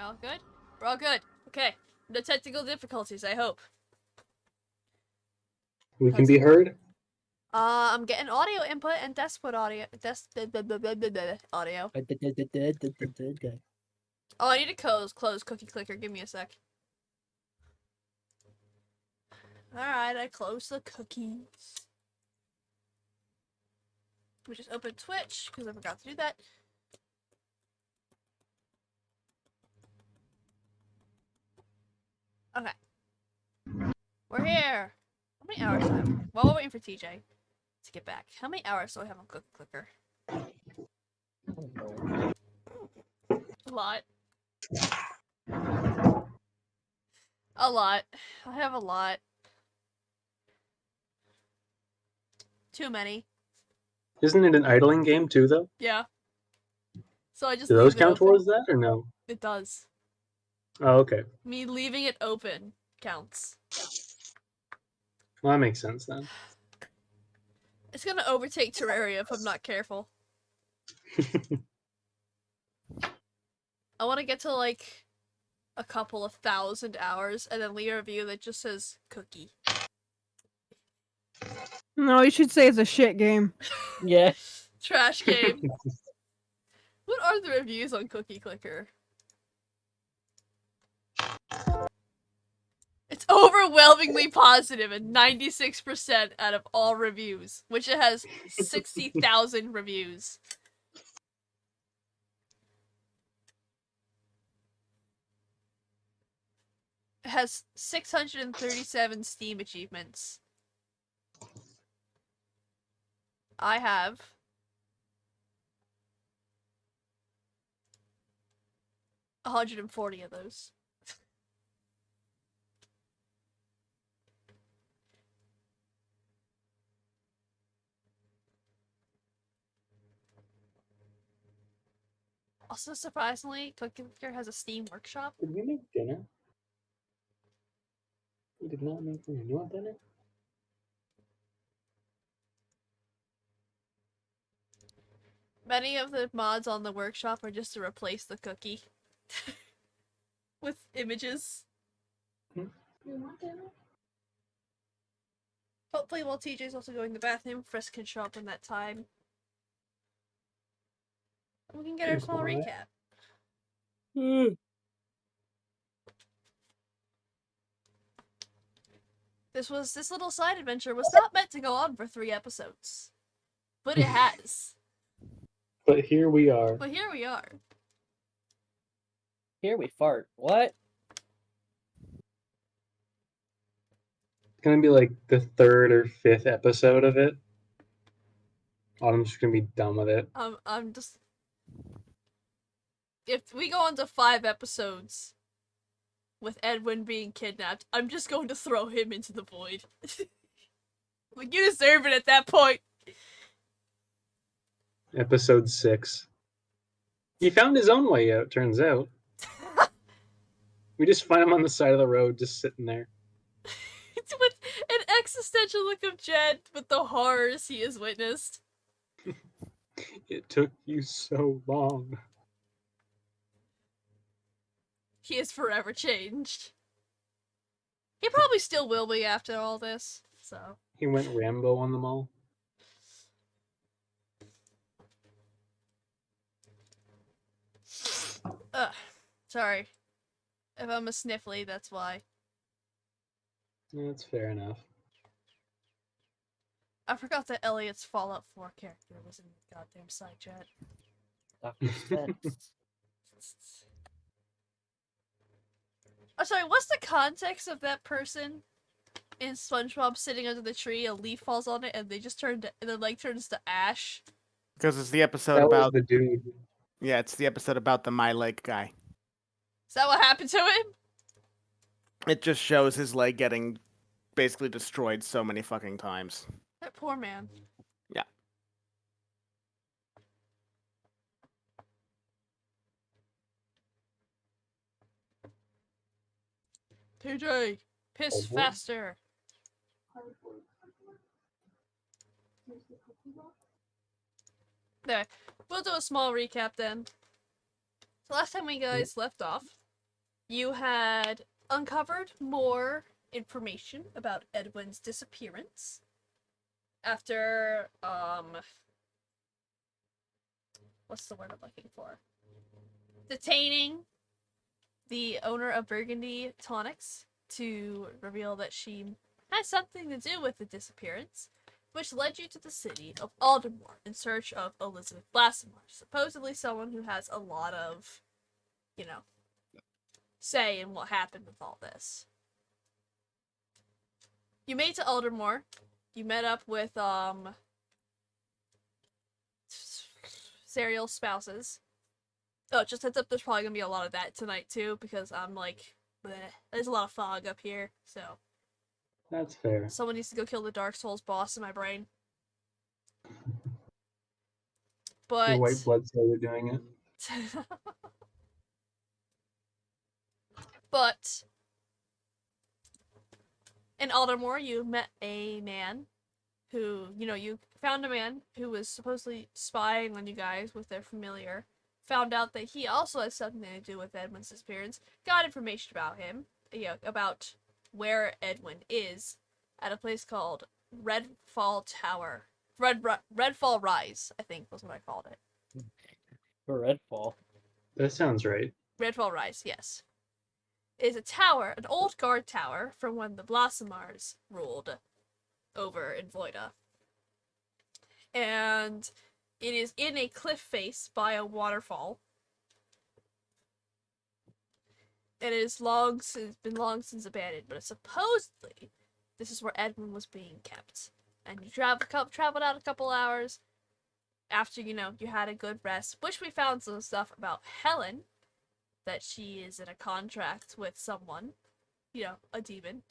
all good? We're all good. Okay. No technical difficulties, I hope. We can be heard? I'm getting audio input and desktop audio. Audio. Oh, I need to close Cookie Clicker. Give me a sec. Alright, I closed the cookies. We just opened Twitch, because I forgot to do that. Okay. We're here. How many hours do I have? While we're waiting for TJ to get back, how many hours do I have on Cookie Clicker? A lot. A lot. I have a lot. Too many. Isn't it an idling game too, though? Yeah. So I just Do leave those it count open. towards that, or no? It does. Oh, okay. Me leaving it open counts. Well, that makes sense then. It's gonna overtake Terraria if I'm not careful. I want to get to like a couple of 1,000 hours and then leave a review that just says cookie. No, you should say it's a shit game. Yeah. Trash game. What are the reviews on Cookie Clicker? It's overwhelmingly positive and 96% out of all reviews, which it has 60,000 reviews. It has 637 Steam achievements. I have 140 of those. Also, surprisingly, Cookie Clicker has a Steam workshop. Did we make dinner? We did not make dinner. You want dinner? Many of the mods on the workshop are just to replace the cookie with images. Hmm. You want dinner? Hopefully, while TJ's also going to the bathroom, Frisk can show up in that time. We can get our small recap. This little side adventure was not meant to go on for 3 episodes. But it has. But here we are. But here we are. Here we fart. What? It's gonna be like the 3rd or 5th episode of it. I'm just gonna be done with it. I'm just... If we go on to 5 episodes with Edwin being kidnapped, I'm just going to throw him into the void. Like, you deserve it at that point. Episode 6. He found his own way out, turns out. We just find him on the side of the road, just sitting there. It's with an existential look of Jed with the horrors he has witnessed. It took you so long. He is forever changed. He probably still will be after all this, so... He went Rambo on them all. Ugh. Sorry. If I'm a sniffly, that's why. That's fair enough. I forgot that Elliot's Fallout 4 character was in the goddamn side chat. Dr. Spence. I'm sorry, what's the context of that person in SpongeBob sitting under the tree, a leaf falls on it, and they just turns to ash? Because it's the episode That was about the dude. yeah, it's the episode about the My Leg guy. Is that what happened to him? It just shows his leg getting basically destroyed so many fucking times. That poor man. Yeah. TJ, piss Oh, boy. faster. There. We'll do a small recap then. So last time we guys left off, you had uncovered more information about Edwin's disappearance after, what's the word I'm looking for? Detaining the owner of Burgundy Tonics to reveal that she has something to do with the disappearance, which led you to the city of Aldermore in search of Elizabeth Blassemore, supposedly someone who has a lot of, say in what happened with all this. You made to Aldermore. You met up with, serial spouses. Oh, just heads up, there's probably gonna be a lot of that tonight too, because I'm like, bleh. There's a lot of fog up here, so. That's fair. Someone needs to go kill the Dark Souls boss in my brain. But Your white blood cell are doing it. But in Aldermore, you met a man who, you found a man who was supposedly spying on you guys with their familiar. Found out that he also has something to do with Edwin's disappearance. Got information about him, about where Edwin is at a place called Redfall Tower. Redfall Rise, I think was what I called it. Redfall. That sounds right. Redfall Rise, yes. It is a tower, an old guard tower from when the Blossomars ruled over in Voida. And it is in a cliff face by a waterfall. It is been long since abandoned, but supposedly this is where Edwin was being kept. And you traveled out a couple hours after, you had a good rest, which we found some stuff about Helen, that she is in a contract with someone, a demon.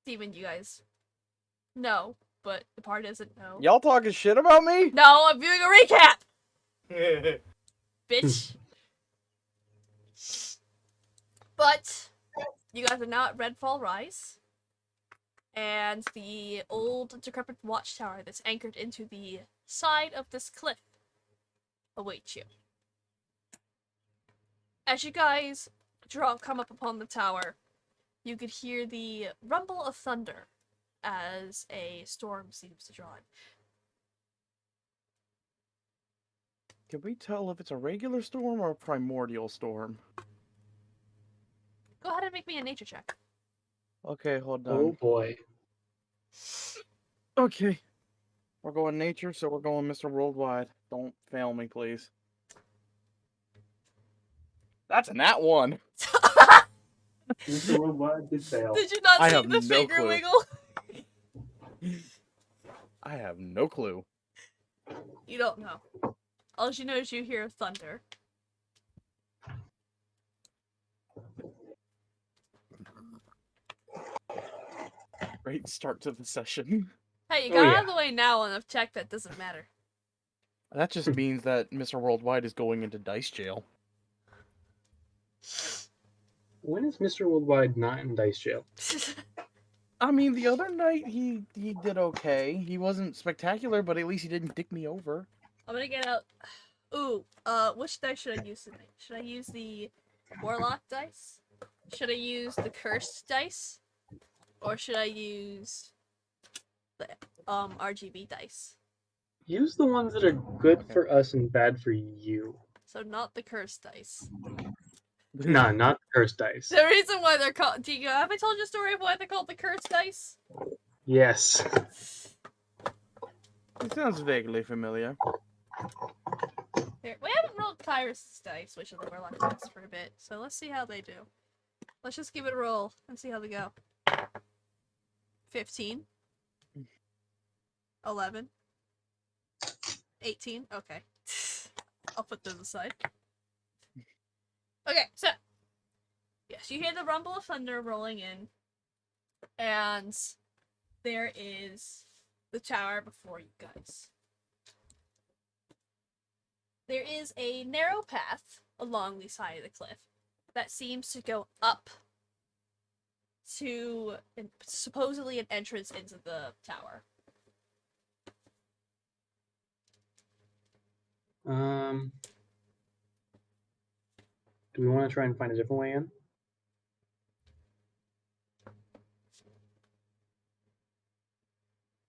Demon you guys know, but the party doesn't know. Y'all talking shit about me? No, I'm doing a recap! Bitch. But you guys are now at Redfall Rise, and the old decrepit watchtower that's anchored into the side of this cliff awaits you. As you guys come up upon the tower, you could hear the rumble of thunder as a storm seems to draw in. Can we tell if it's a regular storm or a primordial storm? Go ahead and make me a nature check. Okay, hold on. Oh boy. Okay. We're going nature, so we're going Mr. Worldwide. Don't fail me, please. That's a nat one. Mr. Worldwide did fail. Did you not I see have the no finger clue. wiggle? I have no clue. You don't know. All you know is you hear thunder. Great start to the session. Hey, you Oh, got yeah. out of the way now and I've checked that doesn't matter. That just means that Mr. Worldwide is going into dice jail. When is Mr. Worldwide not in dice jail? I mean, the other night he did okay. He wasn't spectacular, but at least he didn't dick me over. I'm gonna get out. Ooh, which dice should I use tonight? Should I use the Warlock dice? Should I use the Cursed dice? Or should I use the RGB dice? Use the ones that are good for us and bad for you. So not the Cursed dice. Nah, not the cursed dice. The reason why they're called. Have I told you a story of why they're called the Cursed dice? Yes. It sounds vaguely familiar. Here, we haven't rolled Kyrus' dice, which are the Warlock dice, for a bit, so let's see how they do. Let's just give it a roll and see how they go. 15. 11. 18. Okay. I'll put those aside. Okay, so. Yes, you hear the rumble of thunder rolling in. And there is the tower before you guys. There is a narrow path along the side of the cliff that seems to go up to supposedly an entrance into the tower. Do we want to try and find a different way in?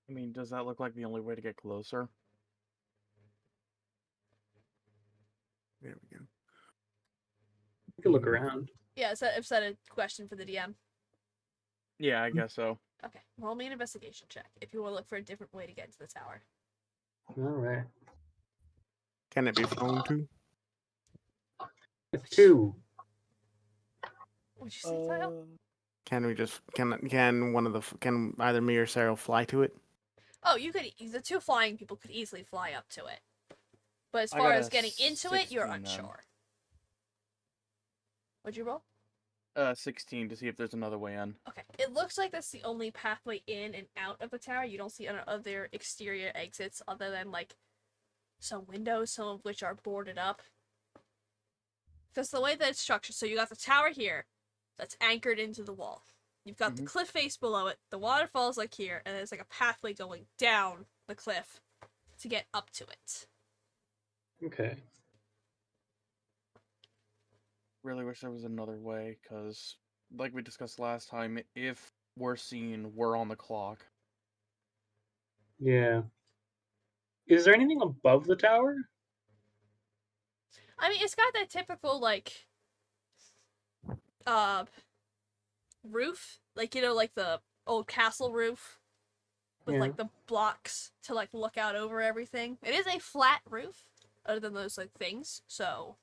I mean, does that look like the only way to get closer? There we go. You can look around. Yeah, is that a question for the DM? Yeah, I guess so. Okay, roll me an investigation check if you want to look for a different way to get into the tower. All right. Can it be flown to? A 2. What'd you say, Kyle? Can we just can either me or Sarah fly to it? Oh, you could. The two flying people could easily fly up to it. But as I far got as a getting into it, you're 16 then. unsure. What'd you roll? 16 to see if there's another way in. Okay. It looks like that's the only pathway in and out of the tower. You don't see other exterior exits other than, like, some windows, some of which are boarded up. Because the way that it's structured, so you got the tower here that's anchored into the wall. You've got the cliff face below it, the waterfall's like here, and there's like a pathway going down the cliff to get up to it. Okay. Really wish there was another way, because, like we discussed last time, if we're seen, we're on the clock. Yeah. Is there anything above the tower? I mean, it's got that typical, like, roof. Like, you know, like the old castle roof. With, Yeah. like, the blocks to, like, look out over everything. It is a flat roof, other than those, like, things, so...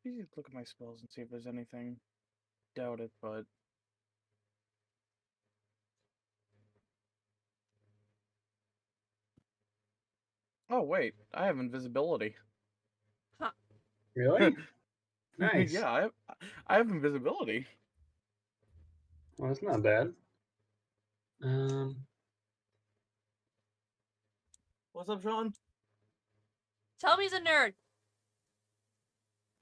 Let me look at my spells and see if there's anything. Doubt it, but... Oh, wait, I have invisibility. Really? Nice. Yeah, I have invisibility. Well, that's not bad. What's up, Sean? Tell me he's a nerd!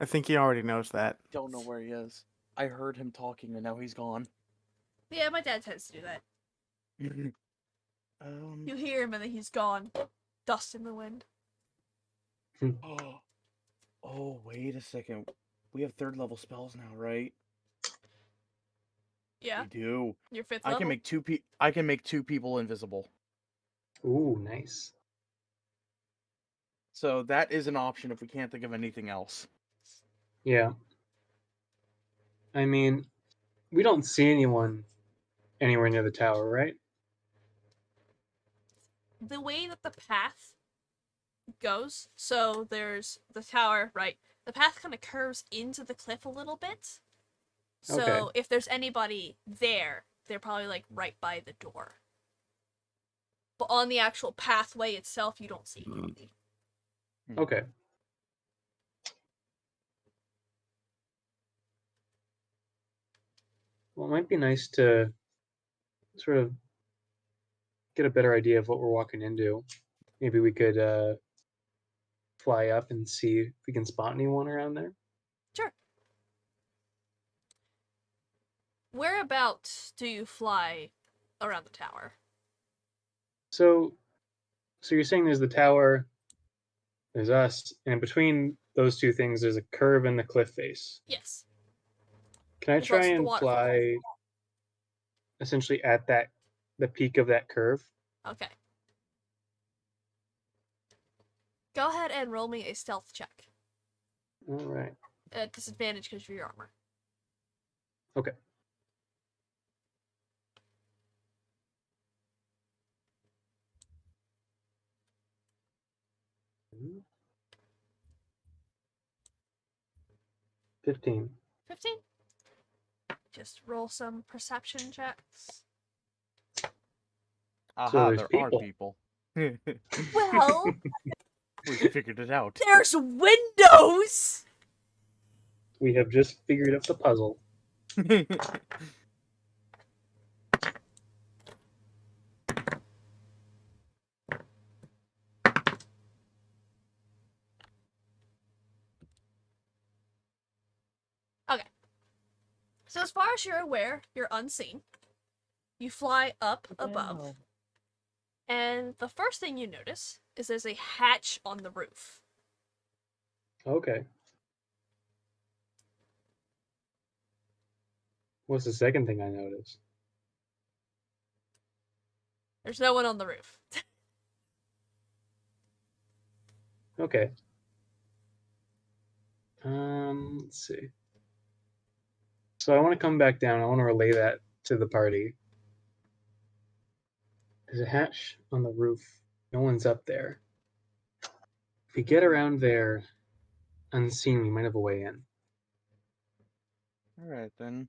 I think he already knows that. Don't know where he is. I heard him talking and now he's gone. Yeah, my dad tends to do that. You hear him and then he's gone. Dust in the wind. Oh, wait a second. We have 3rd level spells now, right? Yeah, We do. your 5th I level. can make 2 people invisible. Ooh, nice. So that is an option if we can't think of anything else. Yeah. I mean, we don't see anyone anywhere near the tower, right? The way that the path goes, so there's the tower, right? The path kind of curves into the cliff a little bit. So Okay. if there's anybody there, they're probably like right by the door. But on the actual pathway itself, you don't see anybody. Okay. Well, it might be nice to sort of get a better idea of what we're walking into. Maybe we could fly up and see if we can spot anyone around there. Sure. Whereabouts do you fly around the tower? So you're saying there's the tower, there's us, and between those two things, there's a curve in the cliff face. Yes. Can I There's try also the and waterfall. fly essentially at the peak of that curve? Okay. Go ahead and roll me a stealth check. All right. At disadvantage because of your armor. Okay. Mm-hmm. 15. 15? Just roll some perception checks. Aha, there's there people. are people. Well, We figured it out. there's windows! We have just figured out the puzzle. Okay. So as far as you're aware, you're unseen. You fly up above. And the first thing you notice is there's a hatch on the roof. Okay. What's the second thing I noticed? There's no one on the roof. Okay. Let's see. So I want to come back down. I want to relay that to the party. There's a hatch on the roof. No one's up there. If we get around there unseen, we might have a way in. Alright then.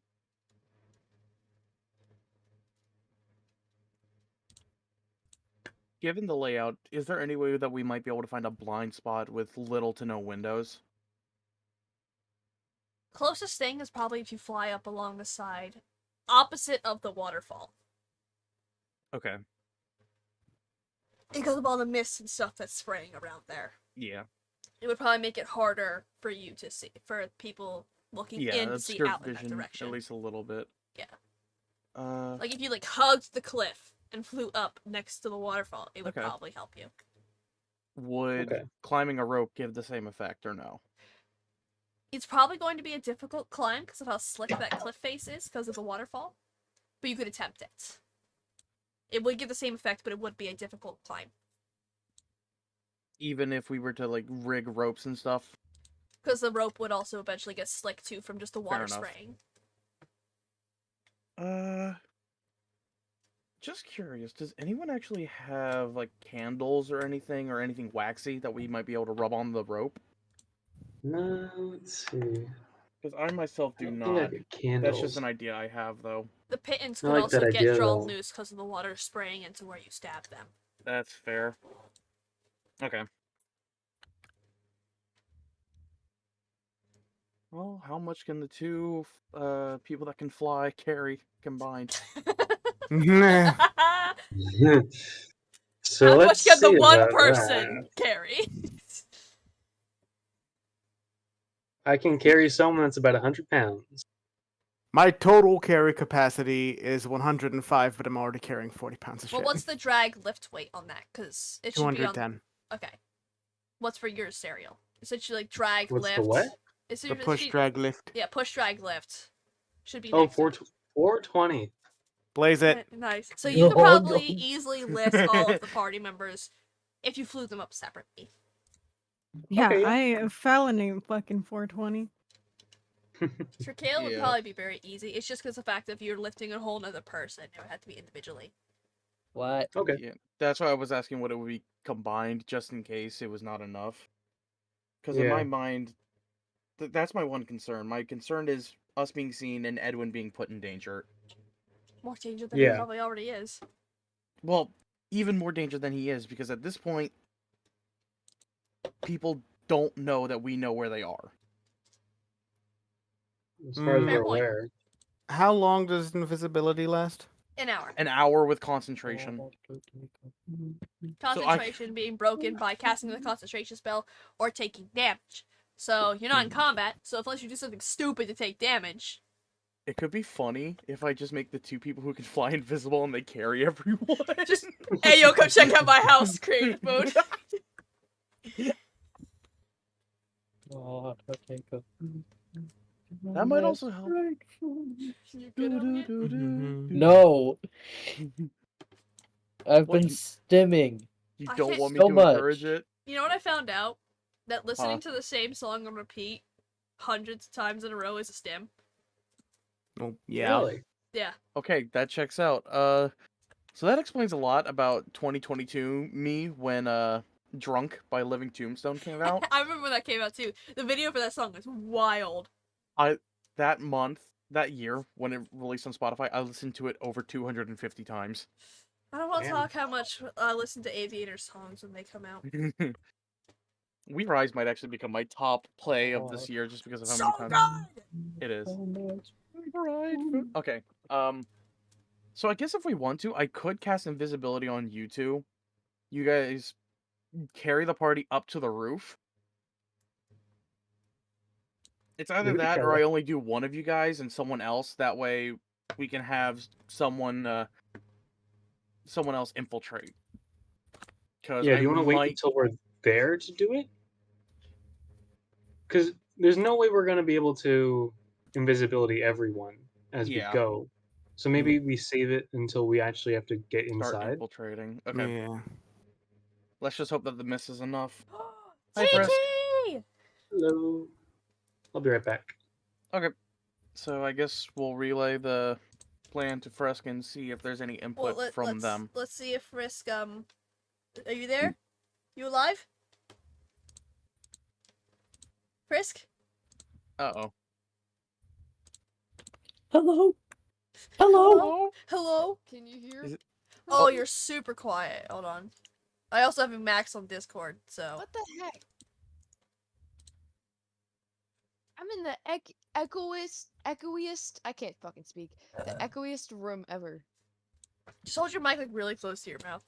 Given the layout, is there any way that we might be able to find a blind spot with little to no windows? Closest thing is probably if you fly up along the side, opposite of the waterfall. Okay. Because of all the mist and stuff that's spraying around there. Yeah. It would probably make it harder for you to see, for people looking Yeah, in to that's see skirt out in that vision direction. at least a little bit. Yeah. Like Like if you hugged the cliff and flew up next to the waterfall, it would Okay. probably help you. would Okay. climbing a rope give the same effect or no? It's probably going to be a difficult climb because of how slick that cliff face is because of the waterfall. But you could attempt it. It would give the same effect, but it would be a difficult climb. Even if we were to like rig ropes and stuff? Because the rope would also eventually get slick too from just the water enough. spraying. Just curious, does anyone actually have like candles or anything waxy that we might be able to rub on the rope? No, let's see. Because I myself I do don't think I not. get candles. That's just an idea I have though. The pittons I could like also that get idea, drawn though. loose because of the water spraying into where you stab them. That's fair. Okay. Well, how much can the two people that can fly carry combined? So How let's much can the see one about person that. carry? I can carry someone that's about 100 pounds. My total carry capacity is 105, but I'm already carrying 40 pounds of Well, shit. what's the drag lift weight on that? Because it should be on. 210. Okay. What's for yours, Serial? Essentially, like drag What's lift. the what? It's The push drag lift. Yeah, push drag lift. Should be. Oh, next to it. 420. Blaze it. Nice. So you could No, probably no. easily list all of the party members if you flew them up separately. Yeah, Okay, yeah. I fell in fucking 420. For Kale, it would Yeah. probably be very easy. It's just because the fact that if you're lifting a whole other person, it would have to be individually. What? Okay. Yeah, that's why I was asking what it would be combined, just in case it was not enough. Because in my Yeah. mind, that's my one concern. My concern is us being seen and Edwin being put in danger. More danger than he Yeah. probably already is. Well, even more danger than he is, because at this point, people don't know that we know where they are. As far as Mm. we're Fair point. aware. How long does invisibility last? An hour. An hour with concentration. Concentration being broken by casting the concentration spell or taking damage. So you're not in combat, so unless you do something stupid to take damage. It could be funny if I just make the two people who can fly invisible and they carry everyone. Just, hey yo, come check out my house, creative mode. Oh, okay, go. That might also help. You good on it? No, I've What, been you- stimming. You I don't can't- want me So to much. encourage it? You know what I found out? That listening Huh. to the same song on repeat hundreds of times in a row is a stim. Oh, yeah. Really? Yeah. Okay, that checks out. So that explains a lot about 2022 me when Drunk by Living Tombstone came out. I remember when that came out too. The video for that song is wild. That year, when it released on Spotify, I listened to it over 250 times. I don't want to Damn. talk how much I listen to Aviator songs when they come out. We Rise might actually become my top play of this year just because of how So many times good! it is. So much. Okay. So I guess if we want to, I could cast invisibility on you two. You guys carry the party up to the roof. It's either We could that try or I that. only do one of you guys and someone else. That way we can have someone else infiltrate. Because Yeah, I do you want to wait might. until we're there to do it? Because there's no way we're going to be able to invisibility everyone as we Yeah. go. So maybe we save it until we actually have to get Start inside. infiltrating. Okay. Yeah. Let's just hope that the miss is enough. Hi, Frisk. Tiki! Hello. I'll be right back. Okay. So I guess we'll relay the plan to Frisk and see if there's any input from them. Let's see if Risk are you there? You alive? Frisk? Uh-oh. Hello. Hello. Hello? Can you hear? Is it- Oh, you're super quiet. Hold on. I also have you Max on Discord, so. What the heck? I'm in the echoiest. I can't fucking speak. The echoiest room ever. Just hold your mic like really close to your mouth.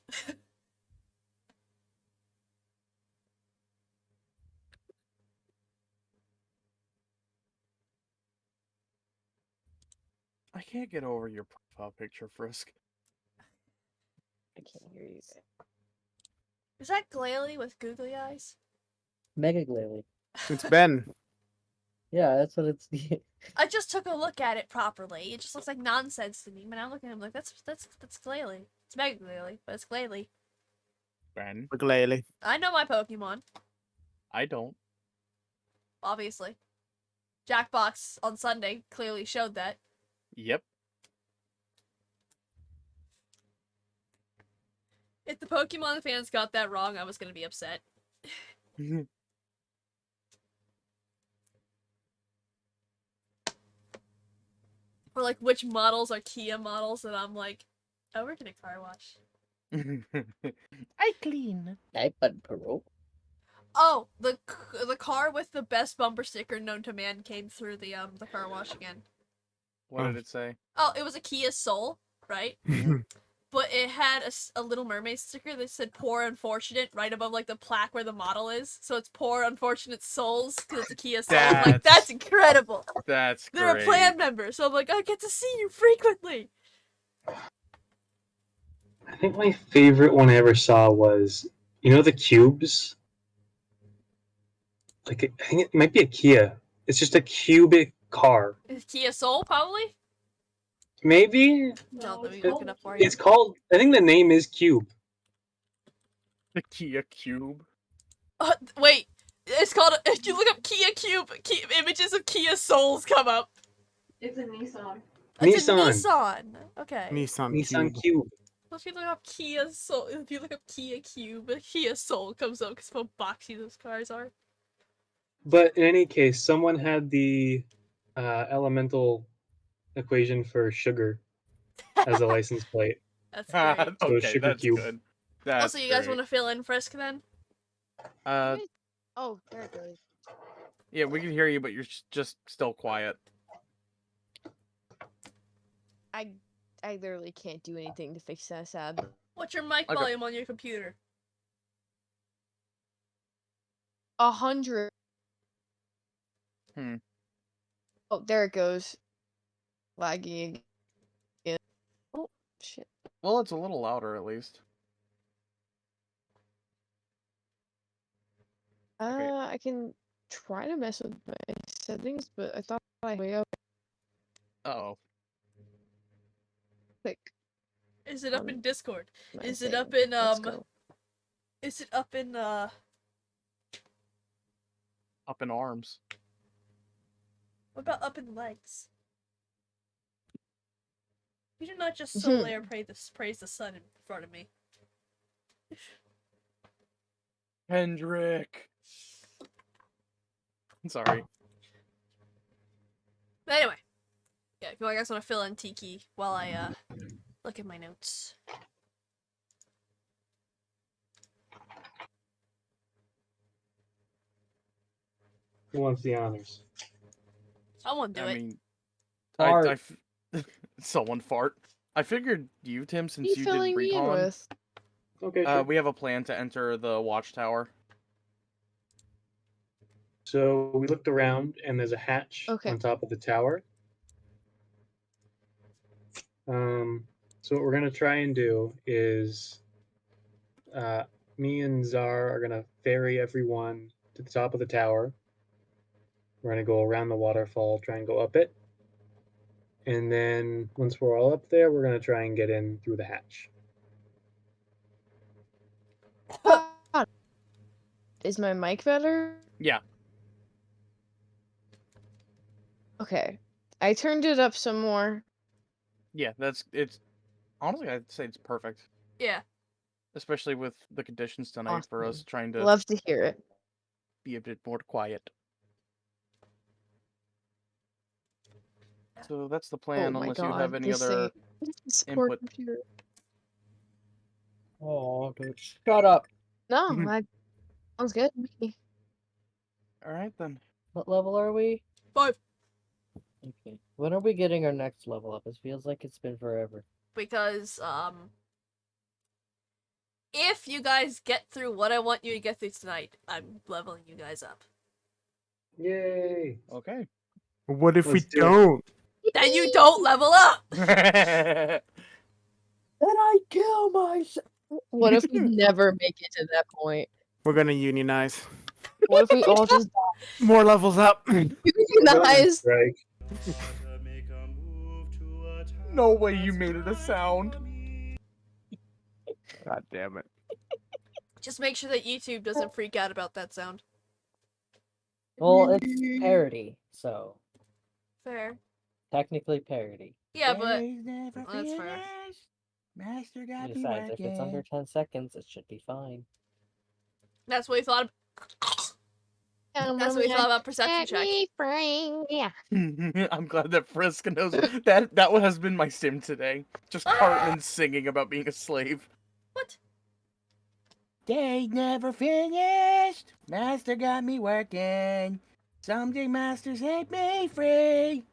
I can't get over your profile picture, Frisk. I can't hear you. Is that Glalie with googly eyes? Mega Glalie. It's Ben. Yeah, that's what it's. I just took a look at it properly. It just looks like nonsense to me. But I'm looking at him like that's Glalie. It's Mega Glalie, but it's Glalie. Ben, McGlaley. I know my Pokemon, I don't. obviously. Jackbox on Sunday clearly showed that. Yep. If the Pokemon fans got that wrong, I was gonna be upset. Or like which models are Kia models, and I'm like, oh, we're gonna car wash. I clean. iPad Pro. Oh, the car with the best bumper sticker known to man came through the car wash again. What did it say? Oh, it was a Kia Soul, right? But it had a Little Mermaid sticker that said "Poor Unfortunate" right above like the plaque where the model is. So it's "Poor Unfortunate Souls" because it's a Kia Soul. I'm like, that's incredible. That's They're great. a plan member, so I'm like, I get to see you frequently. I think my favorite one I ever saw was, the cubes? Like, I think it might be a Kia. It's just a cubic car. Is Kia Soul probably? Maybe? No, let me look it up for you. It's called, I think the name is Cube. The Kia Cube. Wait, it's called. If you look up Kia Cube, images of Kia Souls come up. It's a Nissan. It's a Nissan. Nissan. Okay. Nissan Cube. Cube. Well, if you look up Kia Soul, if you look up Kia Cube, Kia Soul comes up because of how boxy those cars are. But in any case, someone had the elemental equation for sugar as a license plate. That's great. So Okay, Sugar that's Cube. good. That's Also, you guys great. want to fill in Frisk then? Oh, there it goes. Yeah, we can hear you, but you're just still quiet. I literally can't do anything to fix that sound. What's your mic Okay. volume on your computer? 100. Hmm. Oh, there it goes. Lagging again. Oh, shit. Well, it's a little louder at least. Okay. I can try to mess with my settings, but I thought I way up Uh-oh. quick. Is it up in Discord? my Is it thing. up in Let's go. Is it up in Up in arms. What about up in legs? You do not just Mhm. solely praise the sun in front of me. Hendrik. I'm sorry. But anyway, yeah, if you guys want to fill in Tiki while I look at my notes. Who wants the honors? Someone do I it. mean, Fart. someone fart. I figured you, Tim, What are since you you filling did me in recon. with? Okay, sure. We have a plan to enter the watchtower. So we looked around, and there's a hatch Okay. on top of the tower. So what we're gonna try and do is me and Czar are gonna ferry everyone to the top of the tower. We're gonna go around the waterfall, try and go up it. And then once we're all up there, we're gonna try and get in through the hatch. Is my mic better? Yeah. Okay. I turned it up some more. Yeah, it's honestly I'd say it's perfect. Yeah. Especially with the conditions tonight for us Awesome. trying to Love to hear it. be a bit more quiet. So that's the Oh plan, my unless god. you have any this other support input. computer. Oh, dude, shut up. No, sounds good to me. Alright then. What level are we? 5. Okay. When are we getting our next level up? It feels like it's been forever. Because, if you guys get through what I want you to get through tonight, I'm leveling you guys up. Yay! Okay. What if we Let's do it. don't? Then you don't level up! Then I kill myself. What if we never make it to that point? We're gonna unionize. What if we all just More levels up. unionize? Right. No way you made it a sound. God damn it. Just make sure that YouTube doesn't freak out about that sound. Well, it's parody, so Fair. technically parody. Yeah, but that's fair. Master got me Besides, if it's under working. 10 seconds, it should be fine. That's what we thought. That's what we thought about perception check. Yeah. I'm glad that Frisk knows that one has been my sim today. Just Cartman singing about being a slave. What? Day never finished. Master got me working. Someday master set me free.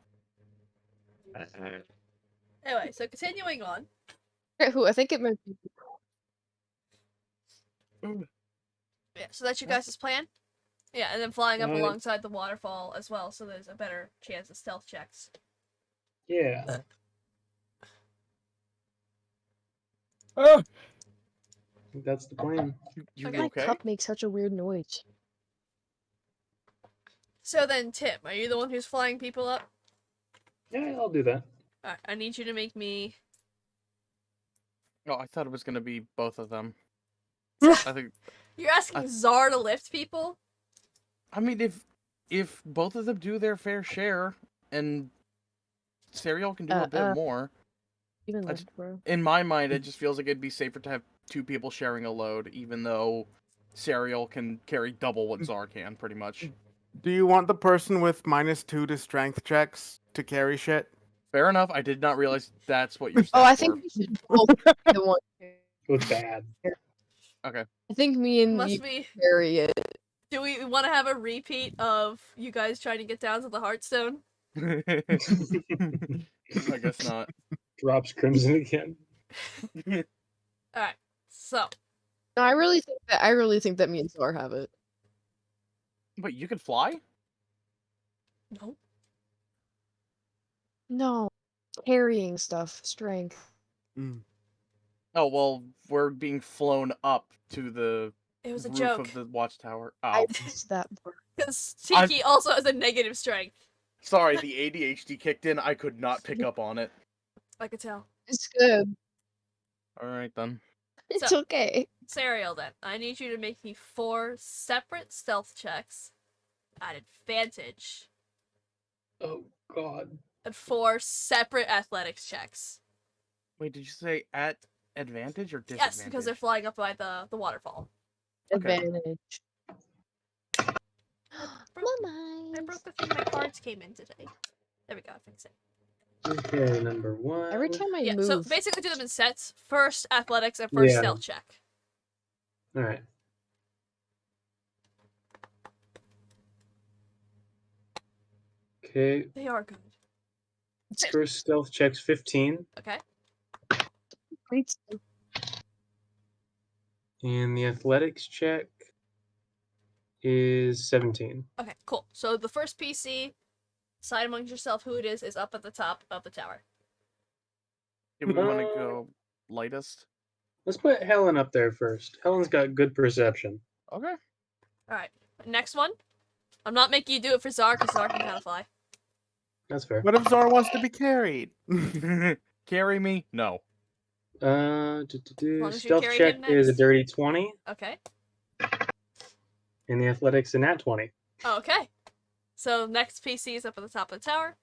Anyway, so continuing on. Who? I think it might be. Yeah, so that's your guys' plan? Yeah, and then flying up Uh, alongside the waterfall as well, so there's a better chance of stealth checks. Yeah. Oh! I think that's the plan. You Okay. My okay? cup makes such a weird noise. So then, Tim, are you the one who's flying people up? Yeah, I'll do that. Alright, I need you to make me... Oh, I thought it was gonna be both of them. I think. You're asking Czar to lift people? I mean, if both of them do their fair share, and Serial can do a bit more. Even I left, just- bro. In my mind, it just feels like it'd be safer to have two people sharing a load, even though Serial can carry double what Czar can, pretty much. Do you want the person with -2 to strength checks to carry shit? Fair enough. I did not realize that's what your stats Oh, I were. think we should both be the one. Looks bad. Okay. I think me and Must you be... carry it. Do we want to have a repeat of you guys trying to get down to the Heartstone? I guess not. Drops Crimson again. Alright, so... No, I really think that me and Zor have it. But you could fly? No. No. Carrying stuff. Strength. Oh, well, we're being flown up to the It was a roof joke. of the watchtower. I Oh, missed that part. Because Tiki also has a negative strength. sorry, the ADHD kicked in. I could not pick up on it. I could tell. It's good. Alright then. It's So- okay. Serial, then. I need you to make me 4 separate stealth checks at advantage Oh God. and 4 separate athletics checks. Wait, did you say at advantage or disadvantage? Yes, because they're flying up by the waterfall. Okay. Advantage. I broke the thing my cards came in today. There we go, I fixed it. Okay, number 1. Every time I Yeah, move. so basically do them in sets. First athletics and first Yeah. stealth check. All right. Okay, They are good. first stealth check's 15, Okay? Great. and the athletics check is 17. Okay, cool. So the first PC, decide amongst yourself who it is up at the top of the tower. Do we want to Uh, go lightest? Let's put Helen up there first. Helen's got good perception. Okay. Alright. Next one. I'm not making you do it for Zar, because Zar can kind of fly. That's fair. What if Zara wants to be carried? Carry me? No. long as you Stealth carry check him is a next. dirty 20, Okay. and the athletics a nat 20. Oh, okay. So next PC is up at the top of the tower.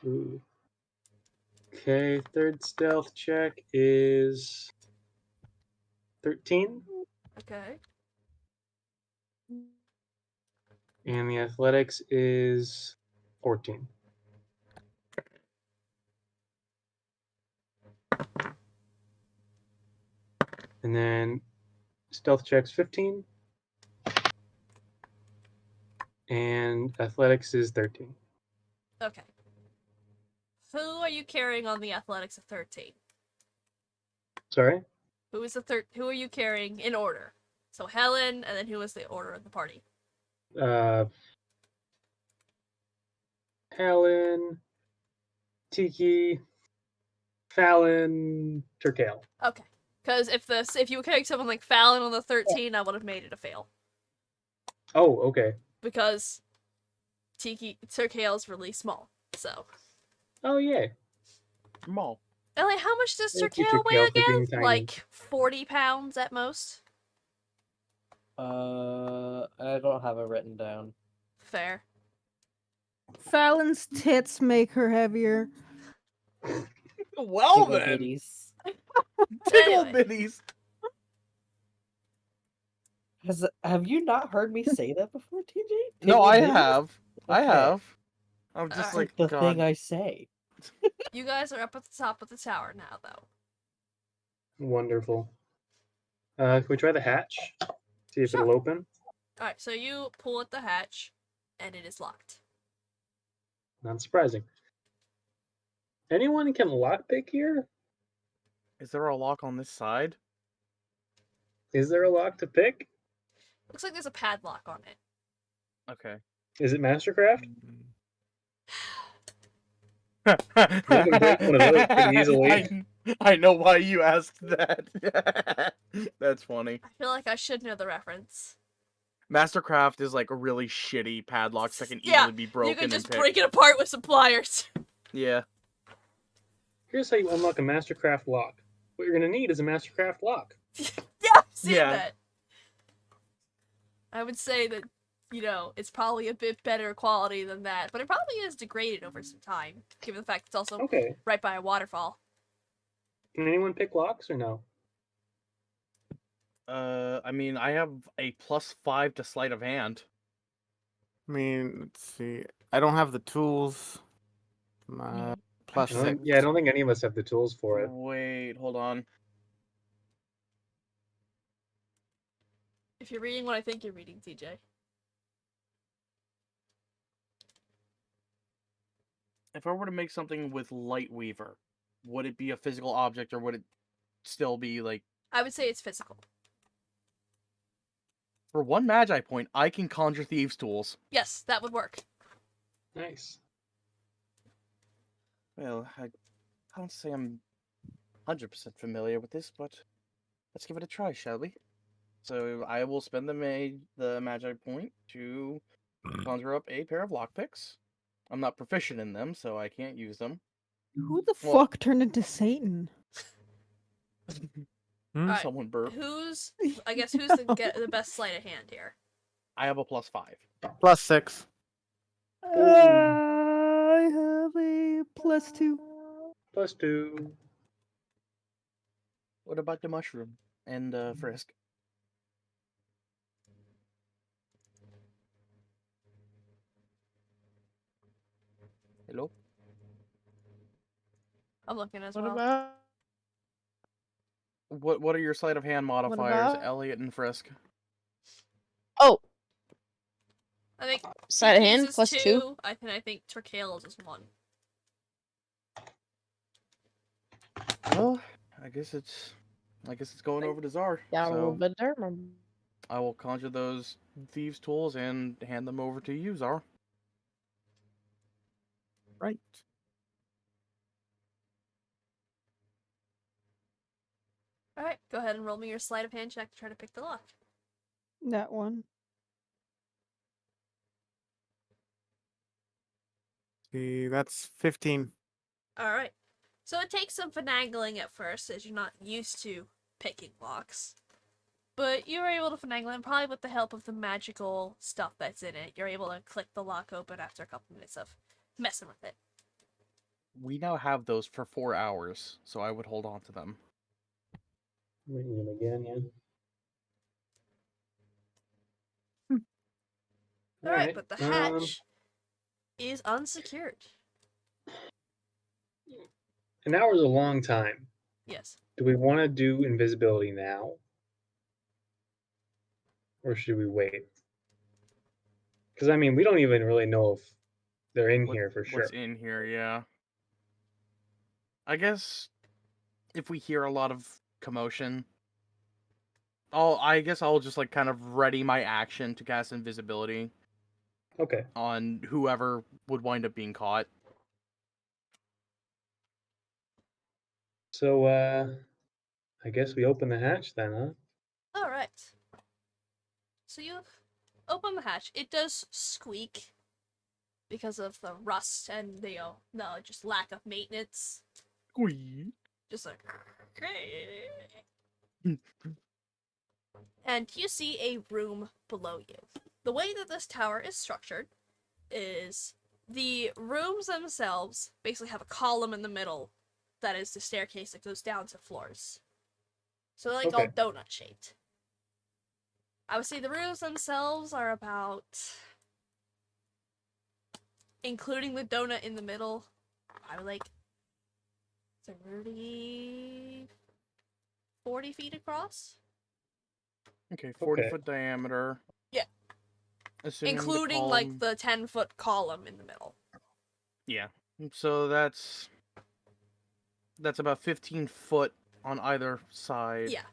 Ooh. Okay, third stealth check is 13, Okay. and the athletics is 14. And then stealth check's 15, and athletics is 13. Okay. Who are you carrying on the athletics of 13? Sorry? Who is the who are you carrying in order? So Helen, and then who is the order of the party? Helen, Tiki, Fallon, Turkale. Okay. Because if you were carrying someone like Fallon on the 13, I would have made it a fail. Oh, okay. Because Turkale is really small. So. Oh, yay. Mall. Ellie, how much does Thank you, Turkale weigh Turkale, for being again? tiny. Like 40 pounds at most? I don't have it written down. Fair. Fallon's tits make her heavier. Well Tickle then. bitties. Tickle Anyway. bitties. Have you not heard me say that before, TJ? No, Tickle I bitties? have. I Okay. have. I'm just Alright. like, The God. thing I say. You guys are up at the top of the tower now, though. Wonderful. Can we try the hatch? See if Sure. it'll open? Alright, so you pull at the hatch, and it is locked. Not surprising. Anyone can lockpick here? Is there a lock on this side? Is there a lock to pick? Looks like there's a padlock on it. Okay. Is it Mastercraft? I can break one of those pretty easily. I know why you asked that. That's funny. I feel like I should know the reference. Mastercraft is like a really shitty padlocks that can Yeah, easily be broken You can just and picked. break it apart with some pliers. Yeah. Here's how you unlock a Mastercraft lock. What you're going to need is a Mastercraft lock. Yeah, I've seen Yeah. that. I would say that, it's probably a bit better quality than that, but it probably is degraded over some time, given the fact it's also Okay. right by a waterfall. Can anyone pick locks or no? I mean, I have a +5 to sleight of hand. I mean, let's see. I don't have the tools. Mm. Plus I don't, 6. yeah, I don't think any of us have the tools for it. Wait, hold on. If you're reading what I think you're reading, TJ. If I were to make something with Lightweaver, would it be a physical object or would it still be like... I would say it's physical. For 1 Magi point, I can conjure thieves' tools. Yes, that would work. Nice. Well, I can't say I'm 100% familiar with this, but let's give it a try, shall we? So I will spend the Magi point to conjure up a pair of lockpicks. I'm not proficient in them, so I can't use them. Who the Well- fuck turned into Satan? Alright, Someone burp. who's the best sleight of hand here? I have a +5. Plus 6. I have a +2. +2. What about the mushroom and Frisk? Hello? I'm looking as What well. about What are your sleight of hand modifiers, about- Elliot and Frisk? Oh, I think sleight of Tiki's hand is +2. I think Turkale's is 1. Well, I guess it's going over to Czar. Got a little So bit there. I will conjure those thieves' tools and hand them over to you, Czar. Right. Alright, go ahead and roll me your sleight of hand check to try to pick the lock. That one. See, that's 15. Alright. So it takes some finagling at first, as you're not used to picking locks. But you were able to finagle it, probably with the help of the magical stuff that's in it. You're able to click the lock open after a couple minutes of messing with it. We now have those for 4 hours, so I would hold on to them. Reading them again, yeah. Alright, but the hatch is unsecured. An hour is a long time. Yes. Do we want to do invisibility now? Or should we wait? Because, I mean, we don't even really know if they're in here for sure. What's in here, yeah. I guess if we hear a lot of commotion, I guess I'll just like kind of ready my action to cast invisibility Okay. on whoever would wind up being caught. So, I guess we open the hatch then, huh? Alright. So you open the hatch. It does squeak because of the rust and the just lack of maintenance. Just like and you see a room below you. The way that this tower is structured is the rooms themselves basically have a column in the middle that is the staircase that goes down to floors. So they're like all Okay. donut shaped. I would say the rooms themselves are about, including the donut in the middle, probably like 30, 40 feet across. Okay, 40 Okay. foot diameter. Yeah. Assuming the Including column- like the 10-foot column in the middle. Yeah. So that's about 15 foot on either side. Yeah.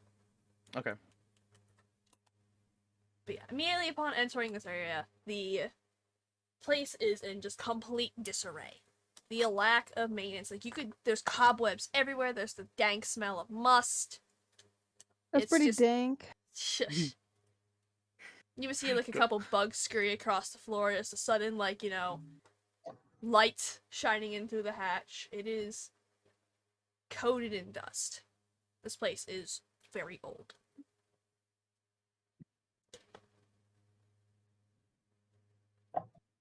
Okay. But yeah, immediately upon entering this area, the place is in just complete disarray. The lack of maintenance, there's cobwebs everywhere, there's the dank smell of must. That's It's pretty just- dank. Shush. You would see like a couple bugs scurry across the floor, just a sudden light shining in through the hatch. It is coated in dust. This place is very old.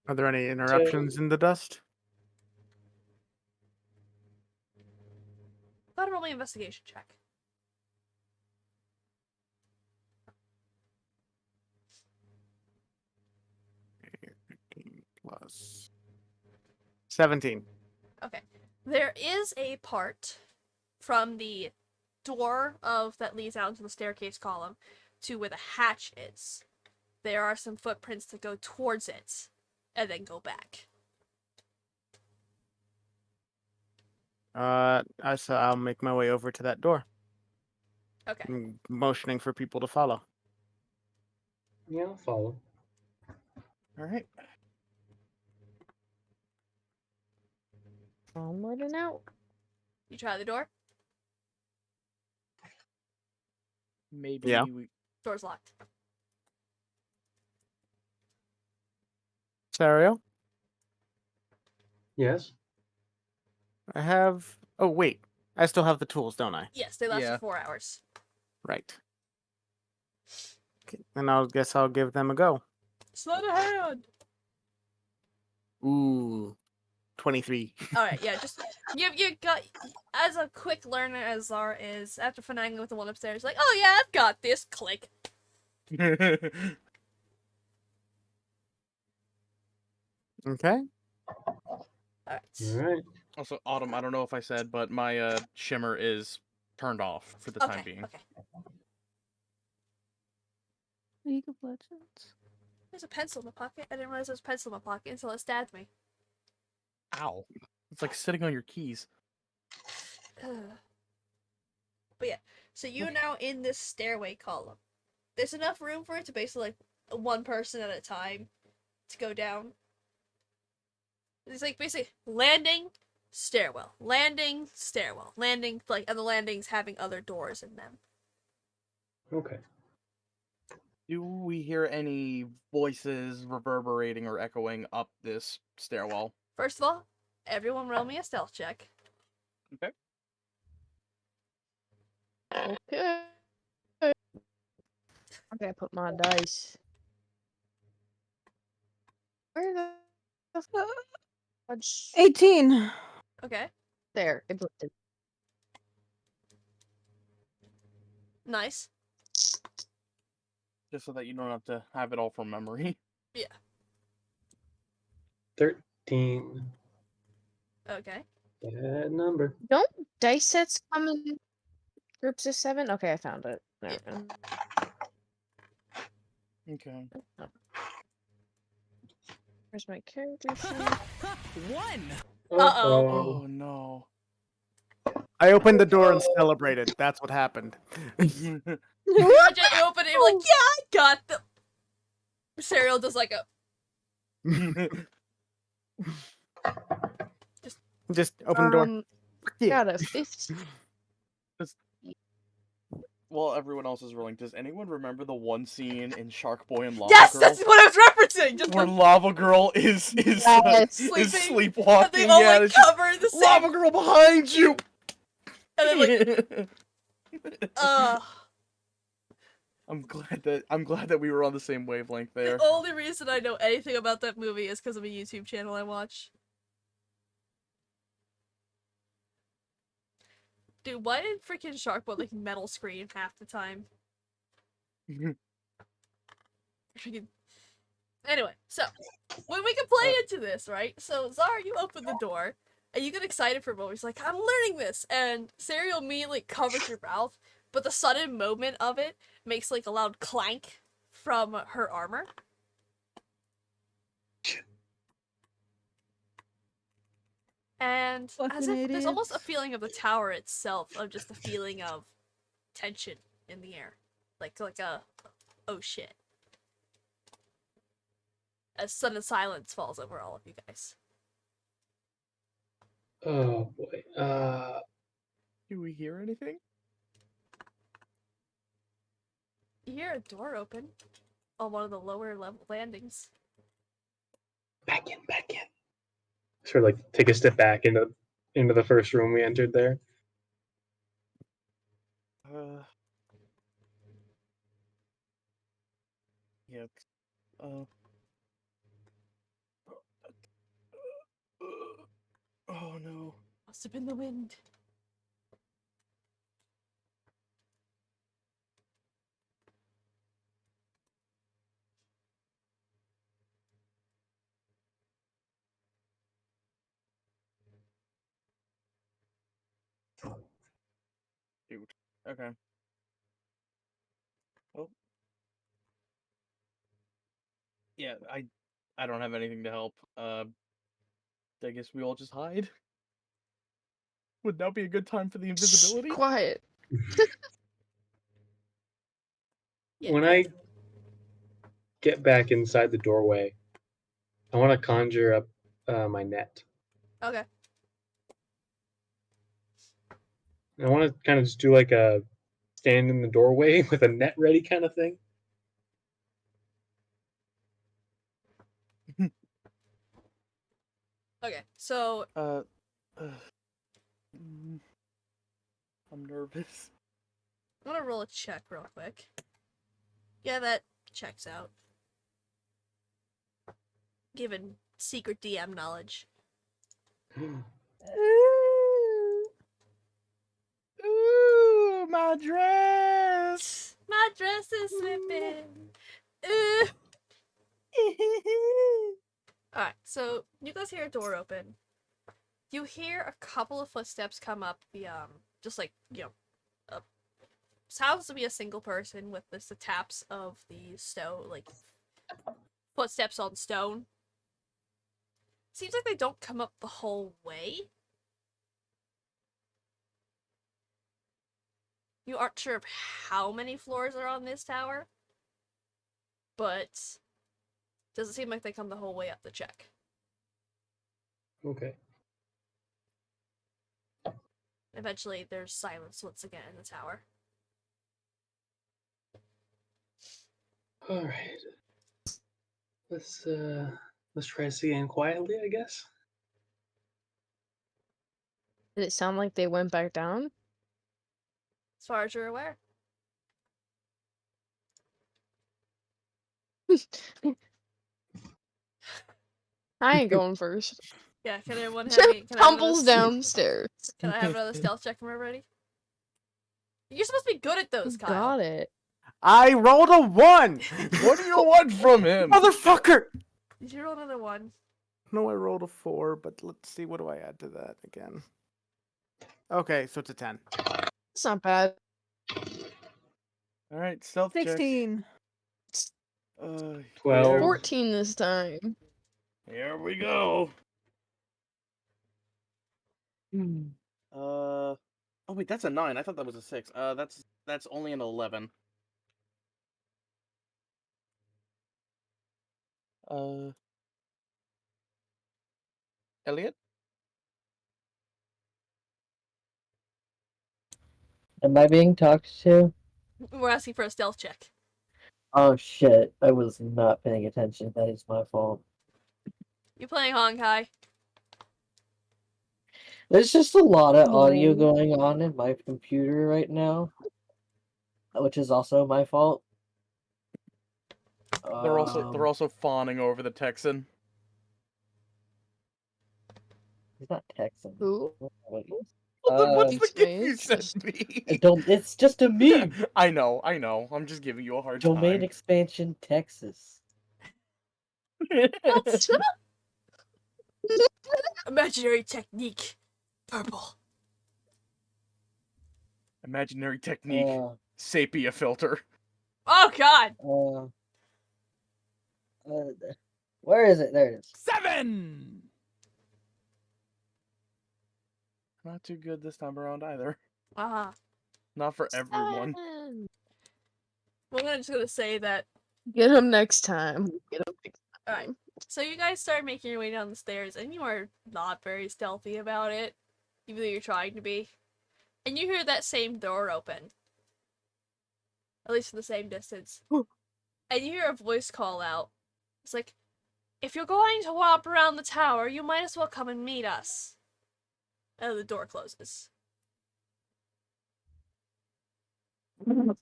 Are there any interruptions in the dust? Go ahead and roll me an investigation check. Plus 17. Okay. There is a part from the door that leads out into the staircase column to where the hatch is. There are some footprints that go towards it and then go back. So I'll make my way over to that door, Okay. motioning for people to follow. Yeah, I'll follow. All right. Onward and out. You try the door? Maybe Yeah. we... Door's locked. Sario, Yes? I have. Oh wait, I still have the tools, don't I? Yes, they lasted Yeah. 4 hours. Right. Okay, then I'll guess I'll give them a go. Sleight of hand! Ooh, 23. Alright, yeah, just you got, as a quick learner as Zara is, after finagling with the one upstairs, like, oh yeah, I've got this, click. Okay. Alright. Alright. Also, Autumn, I don't know if I said, but my shimmer is turned off for the time being. Okay. League of Legends. There's a pencil in my pocket. I didn't realize there was a pencil in my pocket until it stabbed me. Ow. It's like sitting on your keys. But yeah, so you're now in this stairway column. There's enough room for it to basically one person at a time to go down. It's like basically landing, stairwell, landing, stairwell, landing, and the landings having other doors in them. Okay. Do we hear any voices reverberating or echoing up this stairwell? First of all, everyone roll me a stealth check. Okay. Okay. I gotta put my dice. Where the fudge? 18. Okay, There, it blinked. nice. Just so that you don't have to have it all from memory. 13. Okay. Bad number. Don't dice sets come in groups of 7? Okay, I found it. There. Okay. Where's my character sheet? Uh-oh. Oh no. I opened the door and celebrated. That's what happened. You open it, you're like, yeah, I got the... Serial does like a... Just open the door. Yeah. Got a 15. While everyone else is rolling, does anyone remember the one scene in Shark Boy and Lava Yes, Girl? that's what I was referencing! Just where when Lava Girl is Yes. Sleeping, is and sleepwalking. they all Yeah, like it's just, cover the same... Lava Girl behind you. And then like, I'm glad that we were on the same wavelength there. the only reason I know anything about that movie is because of a YouTube channel I watch. Dude, why did freaking Shark Boy like metal screen half the time? Freaking... Anyway, so when we can play into this, right? So Zara, you open the door and you get excited for a moment. He's like, "I'm learning this," and Serial immediately covers your mouth, but the sudden movement of it makes like a loud clank from her armor. And as Fucking if there's almost a idiots. feeling of the tower itself, of just a feeling of tension in the air, like a oh shit. As sudden silence falls over all of you guys. Oh boy. Do we hear anything? You hear a door open on one of the lower level landings. Back in. Sort of like take a step back into the first room we entered there. Yeah. Oh no. Must have been the wind. Dude. Okay. Well. Yeah, I don't have anything to help. I guess we all just hide. Would now be a good time for the invisibility? Quiet. Yeah. When I get back inside the doorway, I want to conjure up my net. Okay. I want to kind of just do like a stand in the doorway with a net ready kind of thing. Okay. So Uh, mm, I'm nervous. I'm gonna roll a check real quick. Yeah, that checks out. Given secret DM knowledge. Ooh, my dress. My dress is slipping. Alright, so you guys hear a door open. You hear a couple of footsteps come up the just like, sounds to be a single person with the taps of the stone, like footsteps on stone. Seems like they don't come up the whole way. You aren't sure of how many floors are on this tower, but doesn't seem like they come the whole way up the check. Okay. Eventually, there's silence once again in the tower. All right. Let's try this again quietly, I guess. Did it sound like they went back down? As far as you're aware. I ain't going first. Yeah, can everyone have Jeff me? Can I have another tumbles downstairs. Can I have another stealth check from everybody? You're supposed to be good at those, Kyle. Got it. I rolled a 1! What do you want from him? Motherfucker! Did you roll another one? No, I rolled a 4, but let's see, what do I add to that again? Okay, so it's a 10. It's not bad. All right, stealth check. 16. 12. 14 this time. Here we go. Oh wait, that's a 9. I thought that was a 6. That's only an 11. Elliot? Am I being talked to? We're asking for a stealth check. Oh shit, I was not paying attention. That is my fault. You playing Honkai? There's just a lot of audio No. going on in my computer right now, which is also my fault. They're also fawning over the Texan. He's not Texan. Who? What's the gift you Explains. sent me? It's just a meme. I know. I'm just giving you a hard Domain time. expansion Texas. That's imaginary technique. Purple. Imaginary technique. Uh, Sepia filter. Oh God! Where is it? There it is. 7! Not too good this time around either. Uh-huh. Not for everyone. Well, I'm just gonna say that. Get him next time. Get him next Alright. time. So you guys start making your way down the stairs, and you are not very stealthy about it, even though you're trying to be. And you hear that same door open. At least from the same distance. And you hear a voice call out. It's like, if you're going to walk around the tower, you might as well come and meet us. And the door closes. It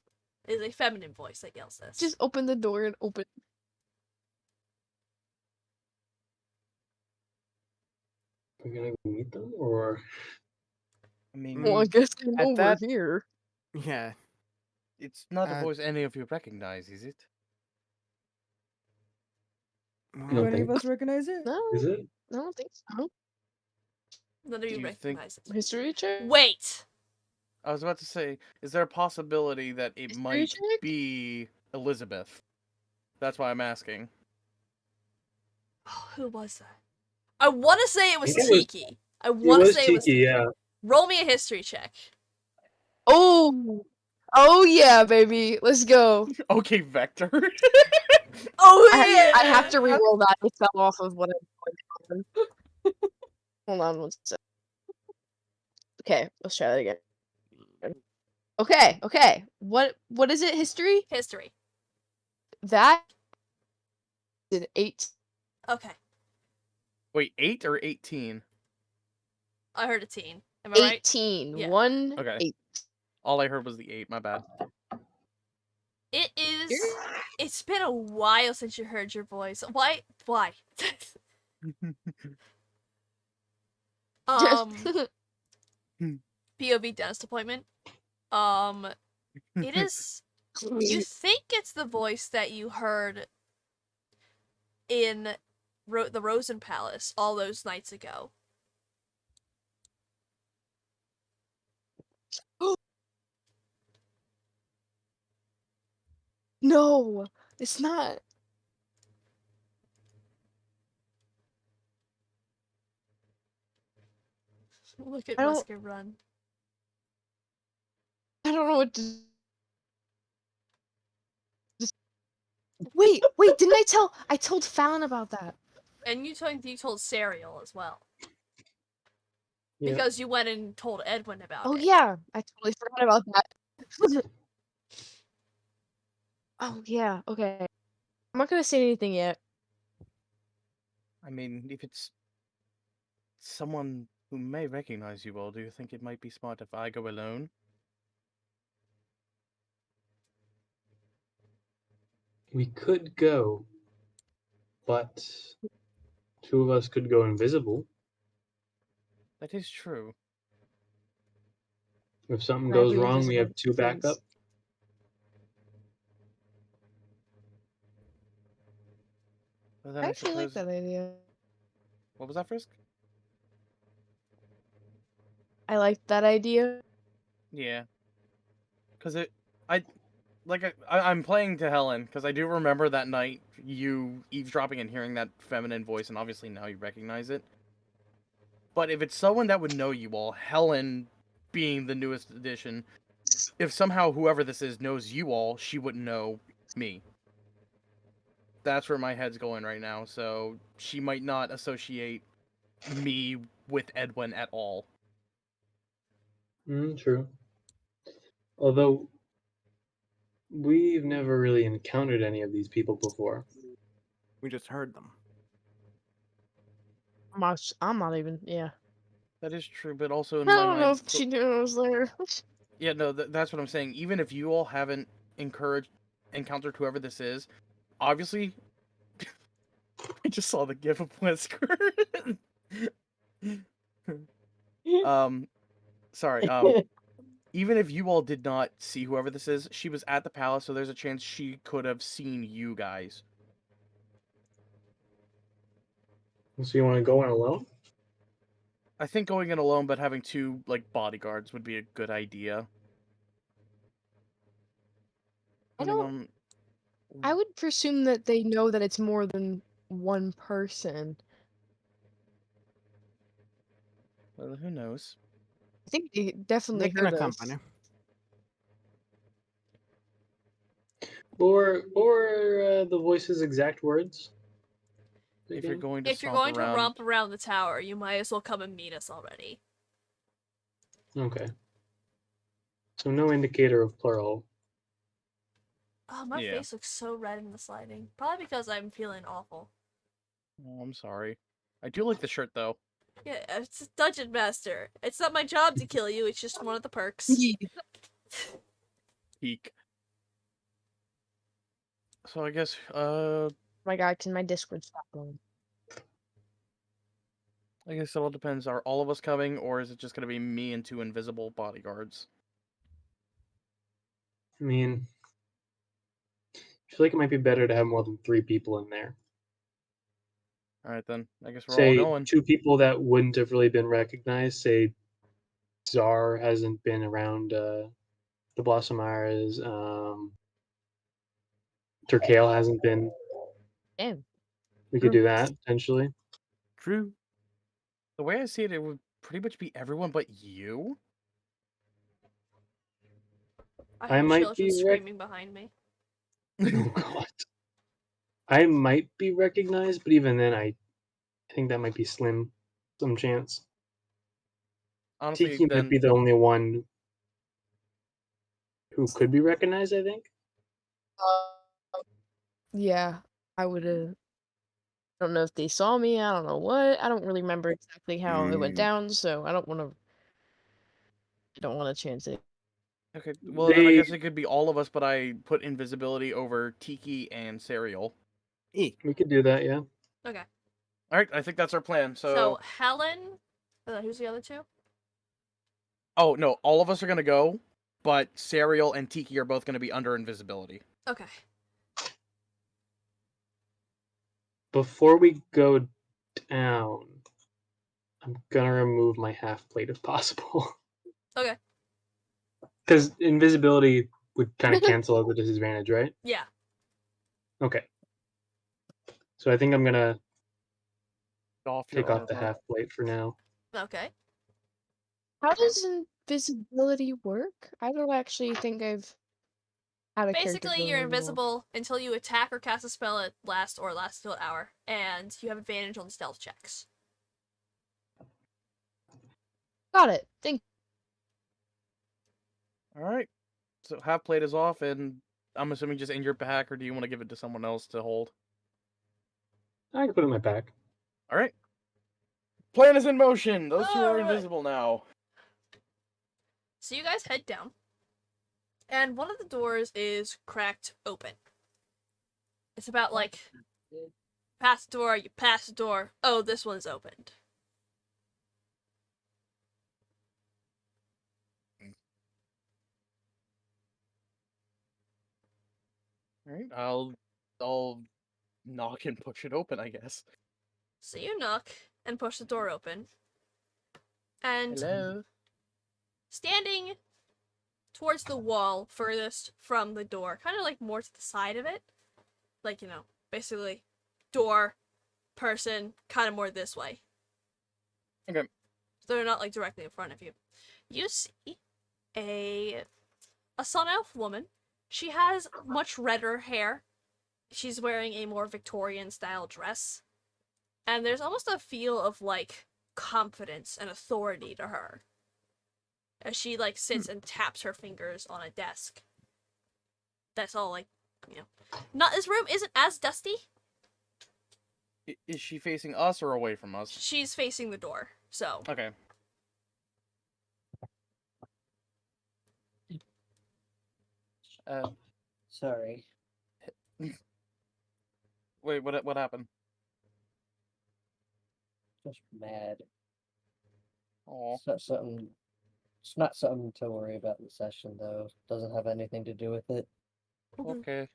is a feminine voice that yells this. Just open the door and open. We're gonna go meet them, or I mean, Well, I guess I know At we're that- here. Yeah. it's not a uh, voice any of you recognize, is it? Do don't any of think- us recognize it? No, is it? I don't think so. None of Do you you think- recognize it. History check? Wait! I was about to say, is there a possibility that it History might check? be Elizabeth? That's why I'm asking. Oh, who was that? I want to say it was think it was- Tiki. I want to say it was Tiki, Tiki. yeah. Roll me a history check. Oh! Oh yeah, baby. Let's go. Okay, Vector. Oh yeah! I have to re-roll that. It fell off of what I put. Hold on one sec. Okay, let's try that again. Okay. What is it? History? History. That is an 8. Okay. Wait, 8 or 18? I heard a teen. Am I right? 18. Yeah. 1 Okay. 8. All I heard was the 8, my bad. It is. It's been a while since you heard your voice. Why? POV dentist appointment. It is. You think it's the voice that you heard in the Rosen Palace all those nights ago. No, it's not. Look at I don't- Wesker run. I don't know what to. Wait, didn't I tell? I told Fallon about that. And you told Serial as well. Yeah. Because you went and told Edwin about Oh it. yeah, I totally forgot about that. Oh yeah, okay. I'm not gonna say anything yet. I mean, if it's someone who may recognize you all, do you think it might be smart if I go alone? We could go, but two of us could go invisible. That is true. If something Can I goes be wrong, we invisible, have two backup. please? But then I I actually like suppose. that idea. What was that, Frisk? I like that idea. Yeah. Because I'm playing to Helen, because I do remember that night you eavesdropping and hearing that feminine voice, and obviously now you recognize it. But if it's someone that would know you all, Helen being the newest addition, if somehow whoever this is knows you all, she wouldn't know me. That's where my head's going right now, so she might not associate me with Edwin at all. True. Although we've never really encountered any of these people before. We just heard them. I'm not even. Yeah. That is true, but also in I my don't know mind... if she knew I was there. Yeah, no, that's what I'm saying. Even if you all haven't encountered whoever this is, obviously, I just saw the gif of Whisker. Sorry. Even if you all did not see whoever this is, she was at the palace, so there's a chance she could have seen you guys. So you want to go in alone? I think going in alone, but having two bodyguards would be a good idea. I Depending don't. on... I would presume that they know that it's more than one person. Well, who knows? I think they definitely They can heard us. accompany. Or the voice's exact words? If you're Again? going to If you're stomp going to around... romp around the tower, you might as well come and meet us already. Okay. So no indicator of plural. Oh, my Yeah. face looks so red in this lighting. Probably because I'm feeling awful. Oh, I'm sorry. I do like the shirt, though. Yeah, it's a dungeon master. It's not my job to kill you, it's just one of the perks. Peak. So I guess, My God, can my Discord stop going? I guess it all depends. Are all of us coming, or is it just gonna be me and two invisible bodyguards? I mean, I feel like it might be better to have more than 3 people in there. Alright then, I guess we're all Say going. 2 people that wouldn't have really been recognized. Say Czar hasn't been around the Blossomires. Turkale hasn't been. Damn. We could do that potentially. True. The way I see it, it would pretty much be everyone but you? I I hear might children be screaming behind me. Oh god. I might be recognized, but even then, I think that might be some chance. Honestly, Tiki might then... be the only one who could be recognized, I think. Yeah, I would have. I don't know if they saw me. I don't know what. I don't really remember exactly how it went down, so I don't want to. I don't want to chance it. Okay, well then I They guess it could be all of us, but I put invisibility over Tiki and Serial. E. we could do that, yeah. Okay. Alright, I think that's our plan, So, Helen. Who's the other two? Oh, no, all of us are gonna go, but Serial and Tiki are both gonna be under invisibility. Okay. Before we go down, I'm gonna remove my half plate if possible. Okay. Because invisibility would kind of cancel out the disadvantage, right? Yeah. Okay. So I think I'm gonna Off take your off the armor. half plate for now. Okay. How does invisibility work? I don't actually think I've had a character Basically, go you're invisible. invisible until you attack or cast a spell at last till an hour, and you have advantage on stealth checks. Got it. Thank. Alright. So half plate is off, and I'm assuming just in your pack, or do you want to give it to someone else to hold? I can put it in my pack. All right. Plan is in motion. Those two are Alright. invisible now. So you guys head down, and one of the doors is cracked open. It's about like, past the door, you pass the door, oh, this one's opened. All right. I'll knock and push it open, I guess. So you knock and push the door open, and Hello. standing towards the wall furthest from the door, kind of like more to the side of it, like, you know, basically door, person, kind of more this way. Okay. So they're not like directly in front of you. You see a sun elf woman. She has much redder hair. She's wearing a more Victorian style dress. And there's almost a feel of like confidence and authority to her. As she like sits and taps her fingers on a desk. That's all like, you know. Not this room isn't as dusty. Is she facing us or away from us? She's facing the door. So Okay. Sorry. Wait, what happened? Just mad. Oh. Something. It's not something to worry about in the session, though. Doesn't have anything to do with it. Okay.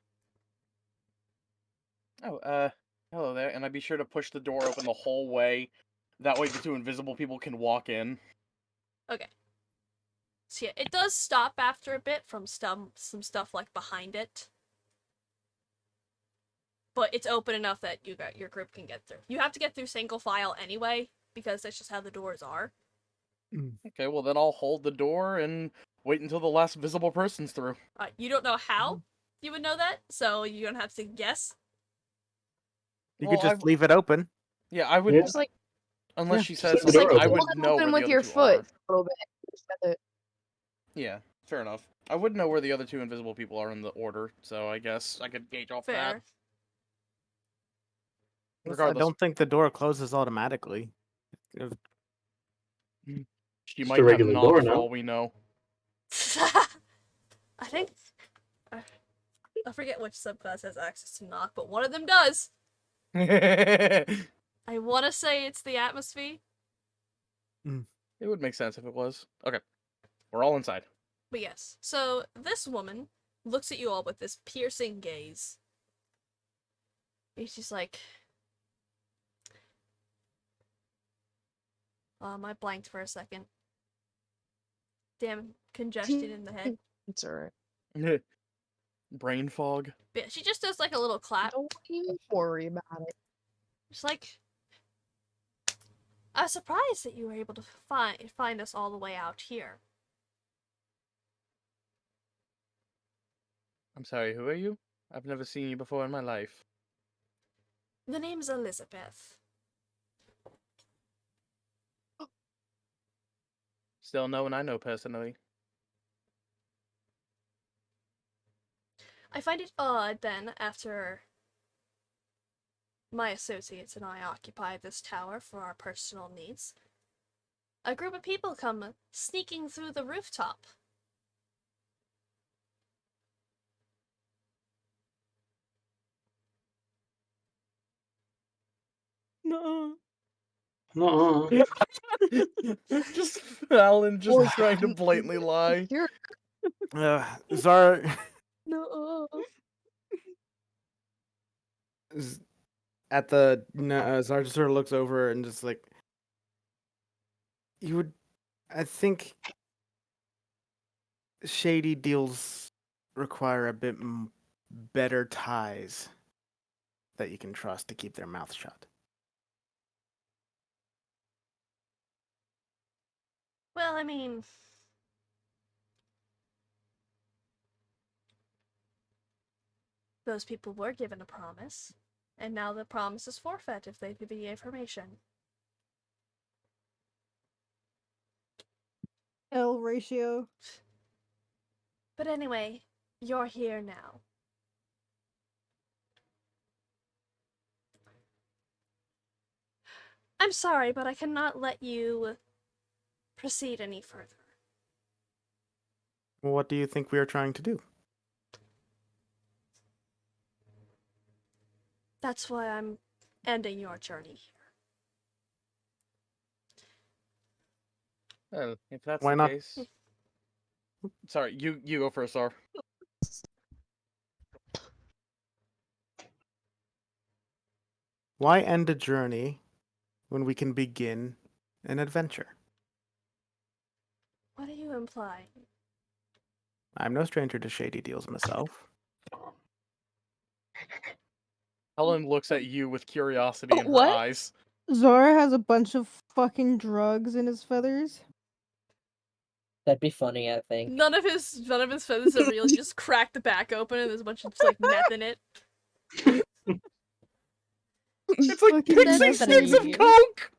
Oh, hello there, and I'd be sure to push the door open the whole way. That way the two invisible people can walk in. okay. So yeah, it does stop after a bit from some stuff like behind it. But it's open enough that your group can get through. You have to get through single file anyway, because that's just how the doors are. Okay, well then I'll hold the door and wait until the last visible person's through. You don't know how you would know that, so you don't have to guess. You Well, could just leave it open. Yeah, I would. Yeah. Just like Unless Yeah, she just says leave the something, door I open. would hold it know open where with the your other two foot are. a little bit. Just have to- Yeah, fair enough. I would know where the other two invisible people are in the order, so I guess I could gauge off Fair. that. I Regardless, don't think the door closes automatically. If- she Just might a have regular knocked door, for no? all we know. I think I forget which subclass has access to knock, but one of them does. It I want to say it's the atmosphere, would make sense if it was. Okay, we're all inside. but yes. So this woman looks at you all with this piercing gaze. And she's like, I blanked for a second. Damn congestion in the head. It's alright. Brain fog. But yeah, she just does like a little clap. Don't even worry about it. She's like, I was surprised that you were able to find us all the way out here. I'm sorry, who are you? I've never seen you before in my life. The name's Elizabeth. Still no one I know personally. I find it odd then, after my associates and I occupied this tower for our personal needs, a group of people come sneaking through the rooftop. No. No. Just Alan just Well, trying to blatantly lie. You're Zar no. at the Zar just sort of looks over and just like, you would, I think, shady deals require a bit better ties that you can trust to keep their mouth shut. Well, I mean, those people were given a promise, and now the promise is forfeit if they give the information. L ratio. But anyway, you're here now. I'm sorry, but I cannot let you proceed any further. What do you think we are trying to do? That's why I'm ending your journey here. Well, if that's Why the not? case. Sorry, you go first, Sar. Why end a journey when we can begin an adventure? What are you implying? I'm no stranger to shady deals myself. Helen looks at you with curiosity in her What? eyes. Zora has a bunch of fucking drugs in his feathers. That'd be funny, I think. None of his feathers are real. You just crack the back open and there's a bunch of just, like meth in it. It's like Fucking pixie meth sticks of baby. coke!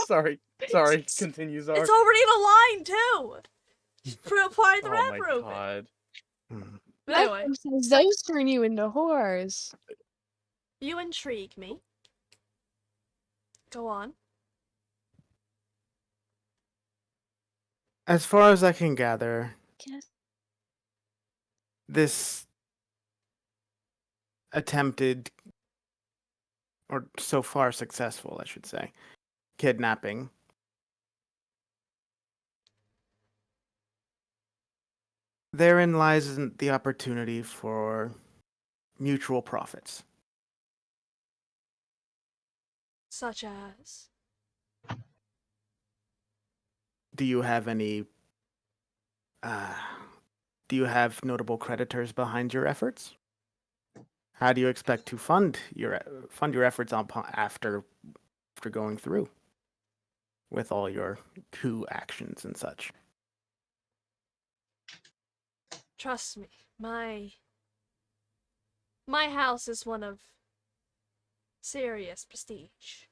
Sorry, continue, Zar. It's already in a line too. Just apply the Oh my wrapper open. god. But anyway, Those turn you into whores. you intrigue me. Go on. As far as I can gather, Yes. this attempted, or so far successful, I should say, kidnapping therein lies the opportunity for mutual profits. Such as. Do you have any do you have notable creditors behind your efforts? How do you expect to fund your efforts after going through with all your coup actions and such? Trust me, my house is one of serious prestige.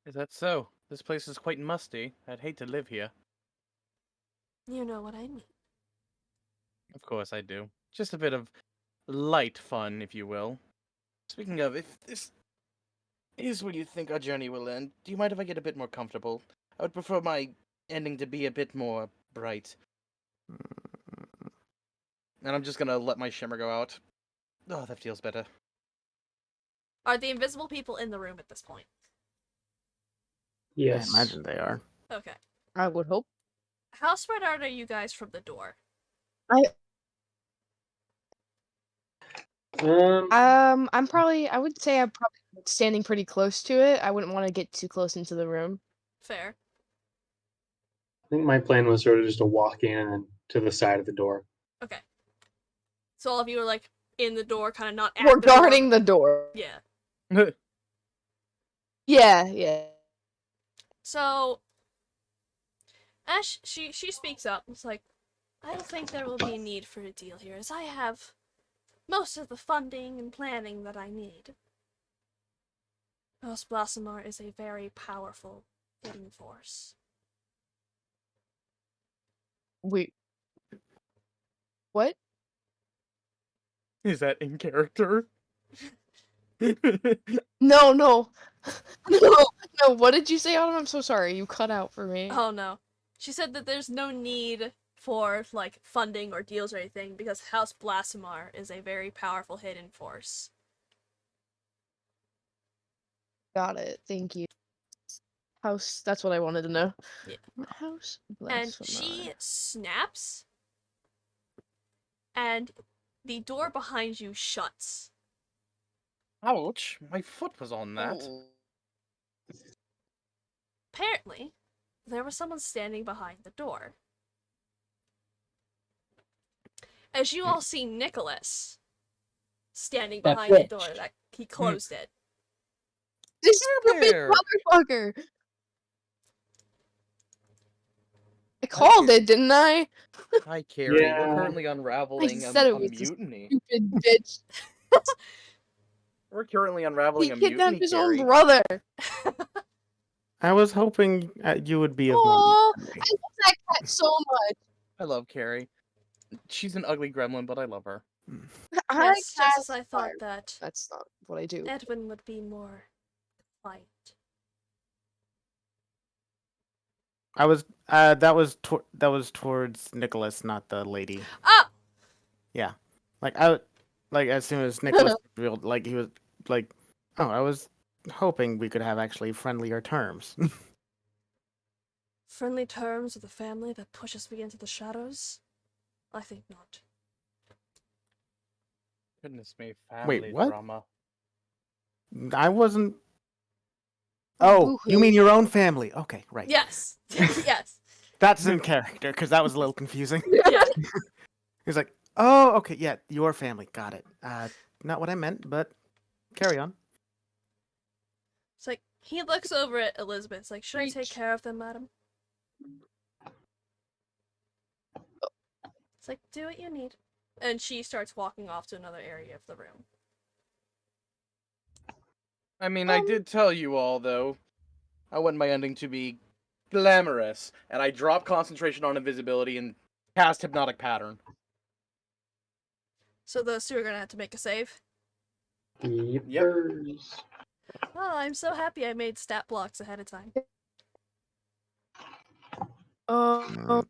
Is that so? This place is quite musty. I'd hate to live here. You know what I mean. Of course I do. Just a bit of light fun, if you will. Speaking of, if this is where you think our journey will end, do you mind if I get a bit more comfortable? I would prefer my ending to be a bit more bright. And I'm just gonna let my shimmer go out. Oh, that feels better. Are the invisible people in the room at this point? Yes. I imagine they are. Okay. I would hope. How spread out are you guys from the door? I would say I'm probably standing pretty close to it. I wouldn't want to get too close into the room. Fair. I think my plan was sort of just to walk in and then to the side of the door. Okay. So all of you are like in the door, kind of not at We're the door. guarding the door. Yeah. Yeah. So, Ash, she speaks up. It's like, I don't think there will be a need for a deal here, as I have most of the funding and planning that I need. House Blossomar is a very powerful hidden force. Wait. What? Is that in character? No. No. What did you say, Autumn? I'm so sorry. You cut out for me. Oh no. She said that there's no need for, like, funding or deals or anything, because House Blossomar is a very powerful hidden force. Got it. Thank you. House. That's what I wanted to know. Yeah. House. And Blossomar. she snaps, and the door behind you shuts. Ouch! My foot was on that. Oh. Apparently, there was someone standing behind the door. As you all see Nicholas standing That behind the bitch. door, that he closed it. This stupid Bear. motherfucker! I called it, didn't I? Hi, Carrie. Yeah. We're currently unraveling I said a it was a mutiny. Stupid bitch. We're currently He unraveling a mutiny, kidnapped his own Carrie. brother. I was hoping you would be of more Oh, use to me. I love that cat so much. I love Carrie. She's an ugly gremlin, but I love her. I Yes, just as I thought cats that That's not what I do. Edwin would be more Blight. I was that was towards Nicholas, not the lady. Ah! Yeah, like as soon as Nicholas revealed, like he was like, oh, I was hoping we could have actually friendlier terms. Friendly terms with a family that pushes me into the shadows? I think not. Goodness me, family what? drama. I wasn't. Oh, you Boo-hoo. mean your own family? Okay, right. Yes. Yes. That's in character because that was a little confusing. Yeah. He's like, oh, okay, yeah, your family, got it. Not what I meant, but carry on. It's like, he looks over at Elizabeth. It's like, should I take Preach. care of them, madam? It's like, do what you need. And she starts walking off to another area of the room. I mean, I did tell you all, though. I want my ending to be glamorous, and I drop concentration on invisibility and cast hypnotic pattern. So those two are gonna have to make a save. Yepers. Oh, I'm so happy I made stat blocks ahead of time. Oh,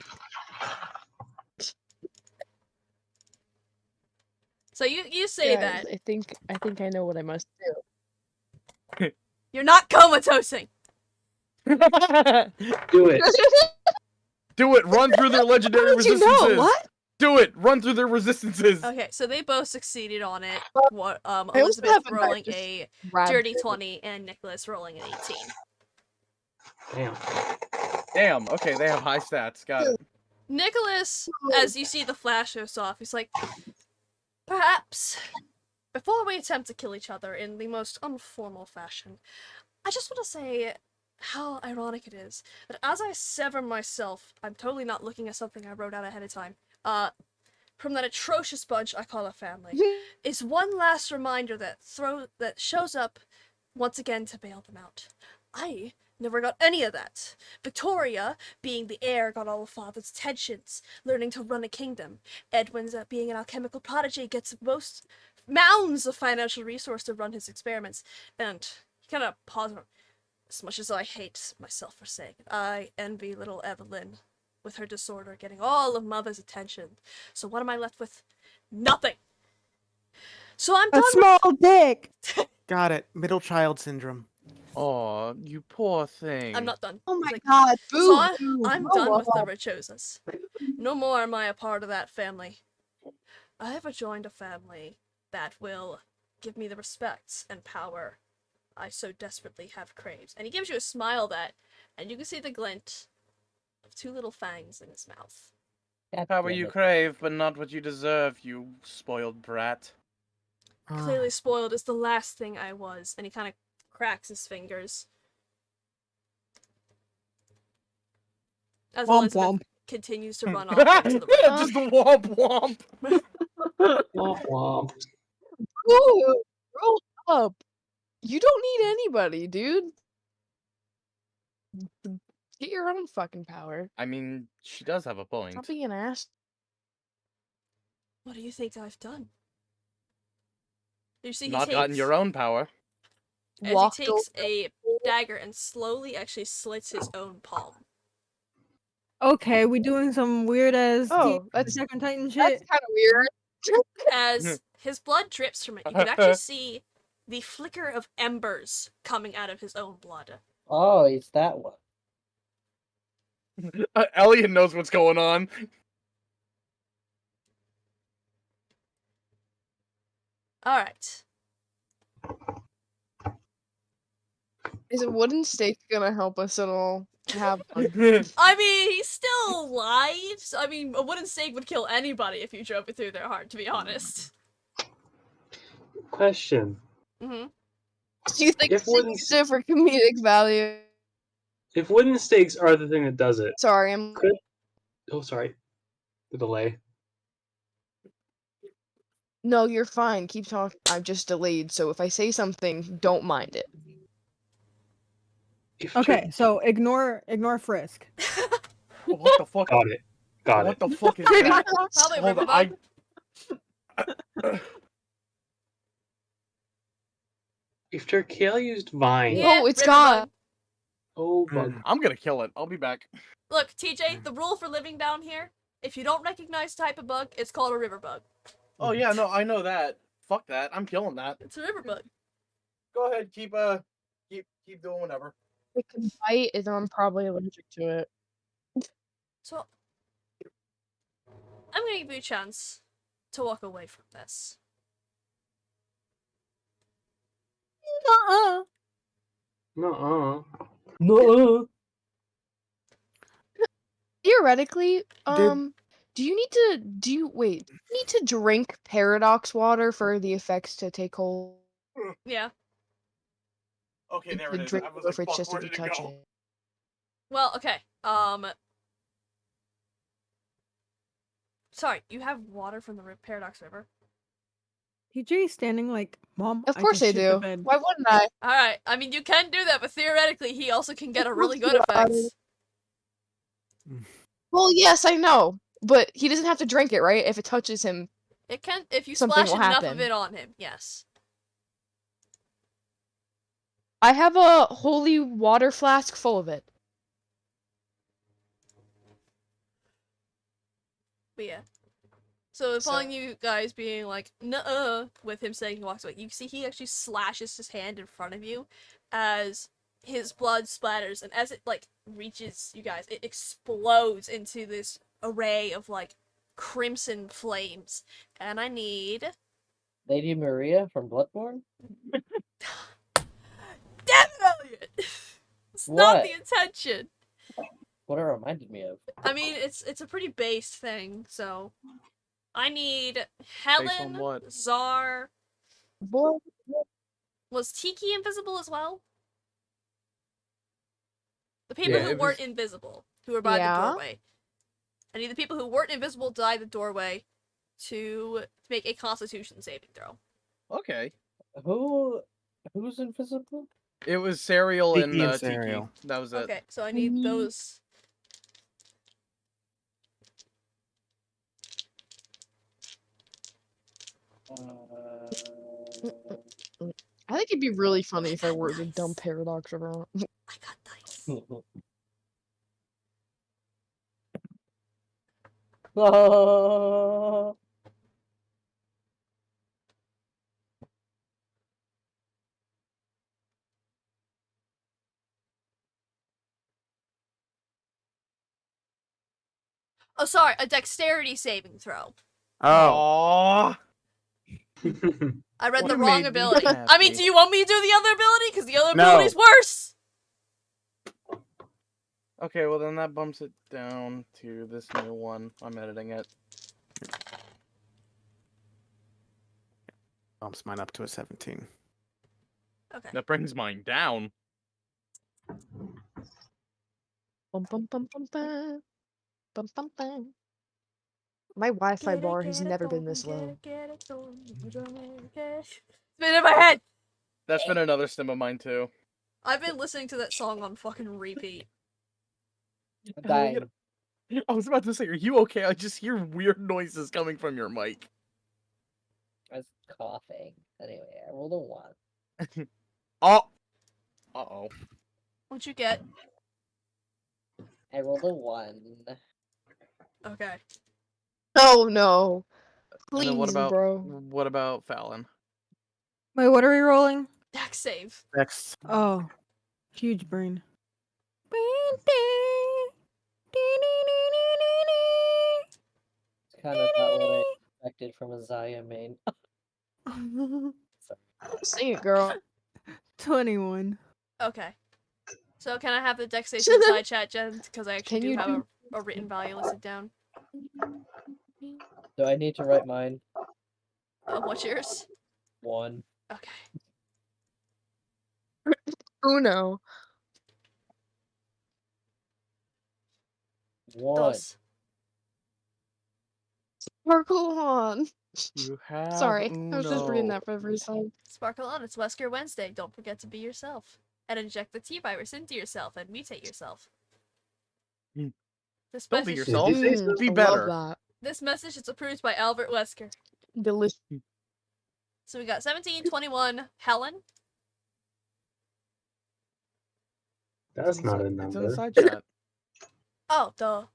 So you say guys, that. I think I know what I must do. You're not comatosing! Do it. Do it! Run through their legendary How did you resistances! know? What? Do it! Run through their resistances! Okay, so they both succeeded on it. What also Elizabeth have a rolling knife, a Grab dirty it. 20 and Nicholas rolling an 18. Damn. Damn, okay, they have high stats. Got it. Nicholas, as you see the flash goes off, he's like, perhaps, before we attempt to kill each other in the most informal fashion, I just want to say how ironic it is that as I sever myself, I'm totally not looking at something I wrote out ahead of time, from that atrocious bunch I call a family, is one last reminder that shows up once again to bail them out. I never got any of that. Victoria, being the heir, got all of Father's attentions, learning to run a kingdom. Edwin's, being an alchemical prodigy, gets most mounds of financial resource to run his experiments. And he kind of pauses. As much as I hate myself for saying it, I envy little Evelyn with her disorder getting all of Mother's attention. So what am I left with? Nothing. So I'm A done. small dick. Got it. Middle child syndrome. Aw, you poor thing. I'm not done. Oh It's my like, god, so boo! I'm Grow done with the up. Rachosas. No more am I a part of that family. I have joined a family that will give me the respect and power I so desperately have craved. And he gives you a smile and you can see the glint of two little fangs in his mouth. God Power damn you it. crave, but not what you deserve, you spoiled brat. Clearly spoiled is the last thing I was, and he kind of cracks his fingers. As Womp Elizabeth womp. continues to run off into the room. Just the womp womp. Womp womp. Ooh, grow up. You don't need anybody, dude. Get your own fucking power. I mean, she does have a point. Stop being an ass. What do you think I've done? You see, Not gotten your own power. as Walked he takes over- a dagger and slowly actually slits his own palm. Okay, we doing some weird ass Oh, that's Second Titan that's shit. kind of weird. As his blood drips from it, you can actually see the flicker of embers coming out of his own blood. Oh, it's that one. Elliot knows what's going on. Alright. Is a wooden stake gonna help us at all? Have I mean, he's still alive. So, I mean, a wooden stake would kill anybody if you drove it through their heart, to be honest. Question. Mm-hmm. Do you think If we wooden use it for comedic value? If wooden stakes are the thing that does it, Sorry, I'm. oh sorry, the delay. No, you're fine. Keep talking. I'm just delayed, so if I say something, don't mind it. If Okay, so ignore Frisk. What the fuck? got it. Got What it. the fuck is that? Probably Hold on, Riverbug. If Turkale used Vine, No, it's river got- bug. oh bug. I'm gonna kill it. I'll be back. Look, TJ, the rule for living down here: if you don't recognize type of bug, it's called a river bug. Oh yeah, no, I know that. Fuck that. I'm killing that. It's a river bug. Go ahead, keep doing whatever. It can bite, and I'm probably allergic to it. So, I'm gonna give you a chance to walk away from this. Uh-uh. Nuh-uh. No. Theoretically, do you need to drink paradox water for the effects to take hold? Yeah. Okay, there The it is. drink I was or like, if it's fuck, just where if you did it touch go? it. Well, okay. Sorry, you have water from the Paradox River? TJ standing like, Mom, Of I course just I shit the do. bed. Why wouldn't I? Alright, I mean, you can do that, but theoretically, he also can get a Of really course good not. effect. Well, yes, I know, but he doesn't have to drink it, right? If it touches him, It can, if you Something splash will enough of happen. it on him, yes. I have a holy water flask full of it. But yeah. So, So- following you guys being like, nuh-uh, with him saying he walks away, you see he actually slashes his hand in front of you as his blood splatters, and as it, like, reaches you guys, it explodes into this array of, like, crimson flames. And I need... Lady Maria from Bloodborne? Damn it, Elliot! It's not the What? intention! What it reminded me of. I mean, it's a pretty base thing, so... I need Based Helen, on what? Czar... Boy, Was Tiki invisible as well? The people Yeah, who it weren't was- invisible, who were by Yeah. the doorway. I need the people who weren't invisible by the doorway to make a Constitution saving throw. Okay. Who's invisible? It was Cereal Tiki and and Tiki. Cereal. That was it. Okay, so I need those. I think it'd be really funny if I were to dump paradox around. I got dice. Ah. Oh, sorry, a Dexterity saving throw. Oh, Aww. I read the Would've wrong made me ability. I mean, happy. do you want me to do the other ability? Because the other No. ability's worse! Okay, well then that bumps it down to this new one. I'm editing it. bumps mine up to a 17. Okay. That brings mine down. Bum, bum, bum, bum, bum. Bum, bum, bum. My Wi-Fi bar has never been this low. It's been in my head! That's been another stim of mine too. I've been listening to that song on fucking repeat. Dying. I was about to say, are you okay? I just hear weird noises coming from your mic. I was coughing. Anyway, I rolled a 1. Oh. Uh-oh. What'd you get? I rolled a 1. Okay. Oh no. And then Please, bro. what about Fallon? Wait, what are we rolling? Dex save. Next. Oh, huge brain. It's kind of not what I expected from a Zaya main. Sing it, girl. 21. Okay. So can I have the Dex save inside chat, Jen? Because I actually Can do you have do- a written value listed down. Do I need to write mine? What's yours? 1. Okay. Uno. 1. Dos. Sparkle on. You have Sorry, I was just reading Uno. that for every time. Sparkle on. It's Wesker Wednesday. Don't forget to be yourself. And inject the T-virus into yourself and mutate yourself. Hmm. This Don't be message, yourself. Did you say Be I better. love this message is approved by Albert Wesker. that. Delicious. So we got 17, 21, Helen, That's not a It's in the number. side chat. Oh, duh.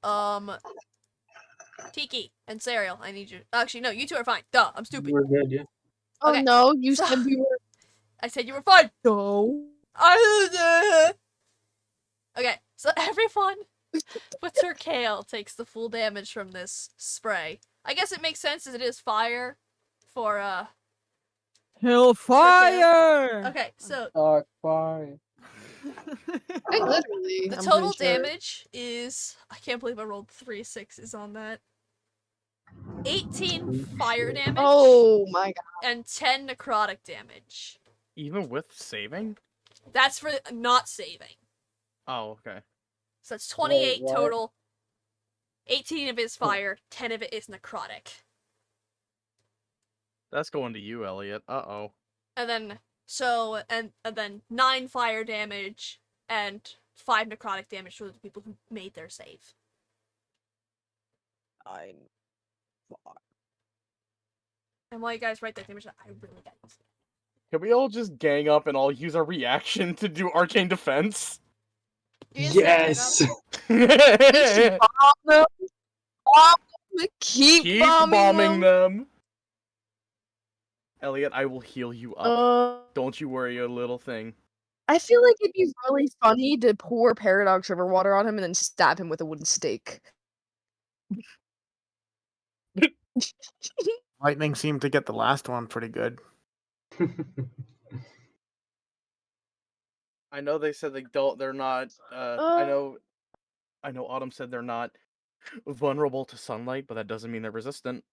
Tiki and Serial, I need you. Actually, no, you two are fine. Duh, I'm stupid. We're good, yeah. Oh Okay, no, you so- said we were. I said you were fine. No. Okay, so everyone but Sir Kale takes the full damage from this spray. I guess it makes sense as it is fire for Hellfire! Okay, so Dark fire. Quite literally. the I'm total pretty sure. damage is, I can't believe I rolled 3 6s on that. 18 fire damage Oh my god. and 10 necrotic damage. Even with saving? That's for not saving. Oh, okay. So that's 28 what? total. 18 of it is fire, 10 of it is necrotic. That's going to you, Elliot. Uh-oh. And then and then 9 fire damage and 5 necrotic damage for the people who made their save. And while you guys write that damage, I really got this. Can we all just gang up and all use our reaction to do arcane defense? Yes! Keep Bomb them. Bomb them. Keep bombing them. Elliot, I will heal you up. Don't you worry, your little thing. I feel like it'd be really funny to pour Paradox River water on him and then stab him with a wooden stake. Lightning seemed to get the last one pretty good. I know they said they're not I know Autumn said they're not vulnerable to sunlight, but that doesn't mean they're resistant.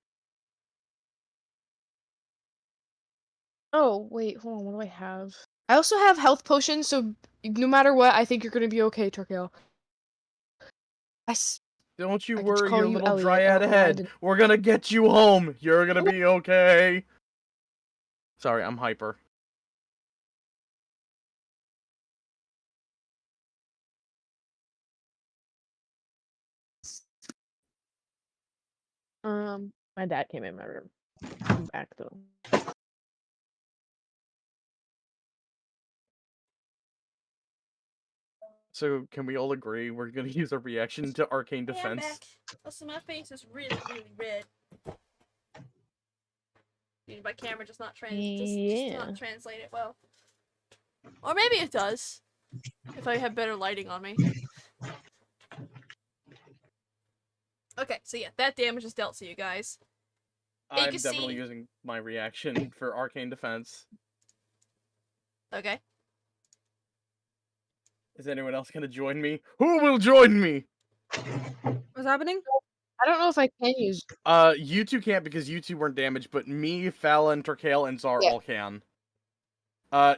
Oh, wait, hold on, what do I have? I also have health potions, so no matter what, I think you're gonna be okay, Turkale. Don't you I could worry, call your you little Elliot dryad out head. loud. We're gonna get you home. You're gonna be okay. Sorry, I'm hyper. My dad came in my room. I'm back though. So can we all agree we're gonna use a reaction to arcane Hey, I'm defense? back. Also, my face is really, really red. Dude, my camera just not just Yeah. not translate it well. Or maybe it does. If I have better lighting on me. Okay, so yeah, that damage is dealt to you guys. You I'm can definitely see- using my reaction for arcane defense. Okay. Is anyone else gonna join me? Who will join me? What's happening? I don't know if I can use. You two can't because you two weren't damaged, but me, Fallon, Turkale, and Zar Yeah. all can.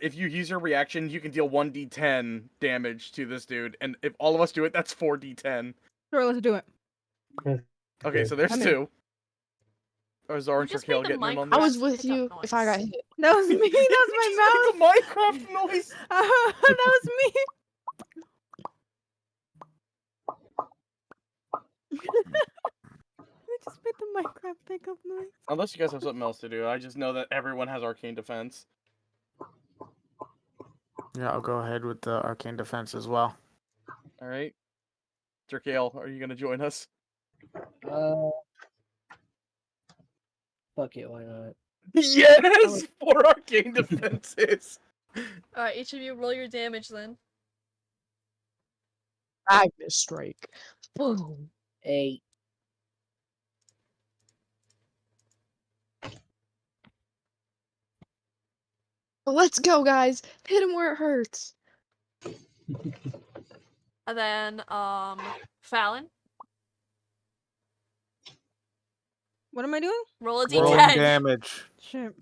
If you use your reaction, you can deal 1d10 damage to this dude, and if all of us do it, that's 4d10. Sure, let's do it. Okay, so there's I'm in. two. Or Zar You and just Turkale made the getting in on I Minecraft this. was with pickup you if I got noise. hit. That was me. That was my mouth. Make a Minecraft noise! That was me. I just made the Minecraft pickup noise. Unless you guys have something else to do, I just know that everyone has arcane defense. Yeah, I'll go ahead with the arcane defense as well. Alright. Turkale, are you gonna join us? Fuck it, why not? Yes! 4 arcane defenses! Alright, each of you roll your damage then. Magnus strike. Boom. 8. Let's go, guys. Hit him where it hurts. And then, Fallon, What am I doing? roll a Rolling d10. damage. Shit.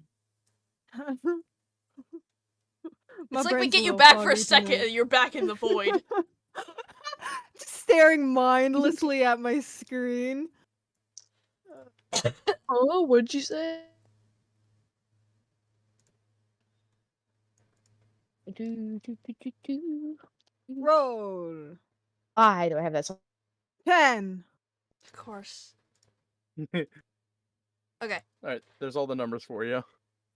It's like we get you back for a second and you're back in the void. Just staring mindlessly at my screen. Oh, what'd you say? Roll. Why do I have that song? 10. Of course. Alright, there's all the numbers for you.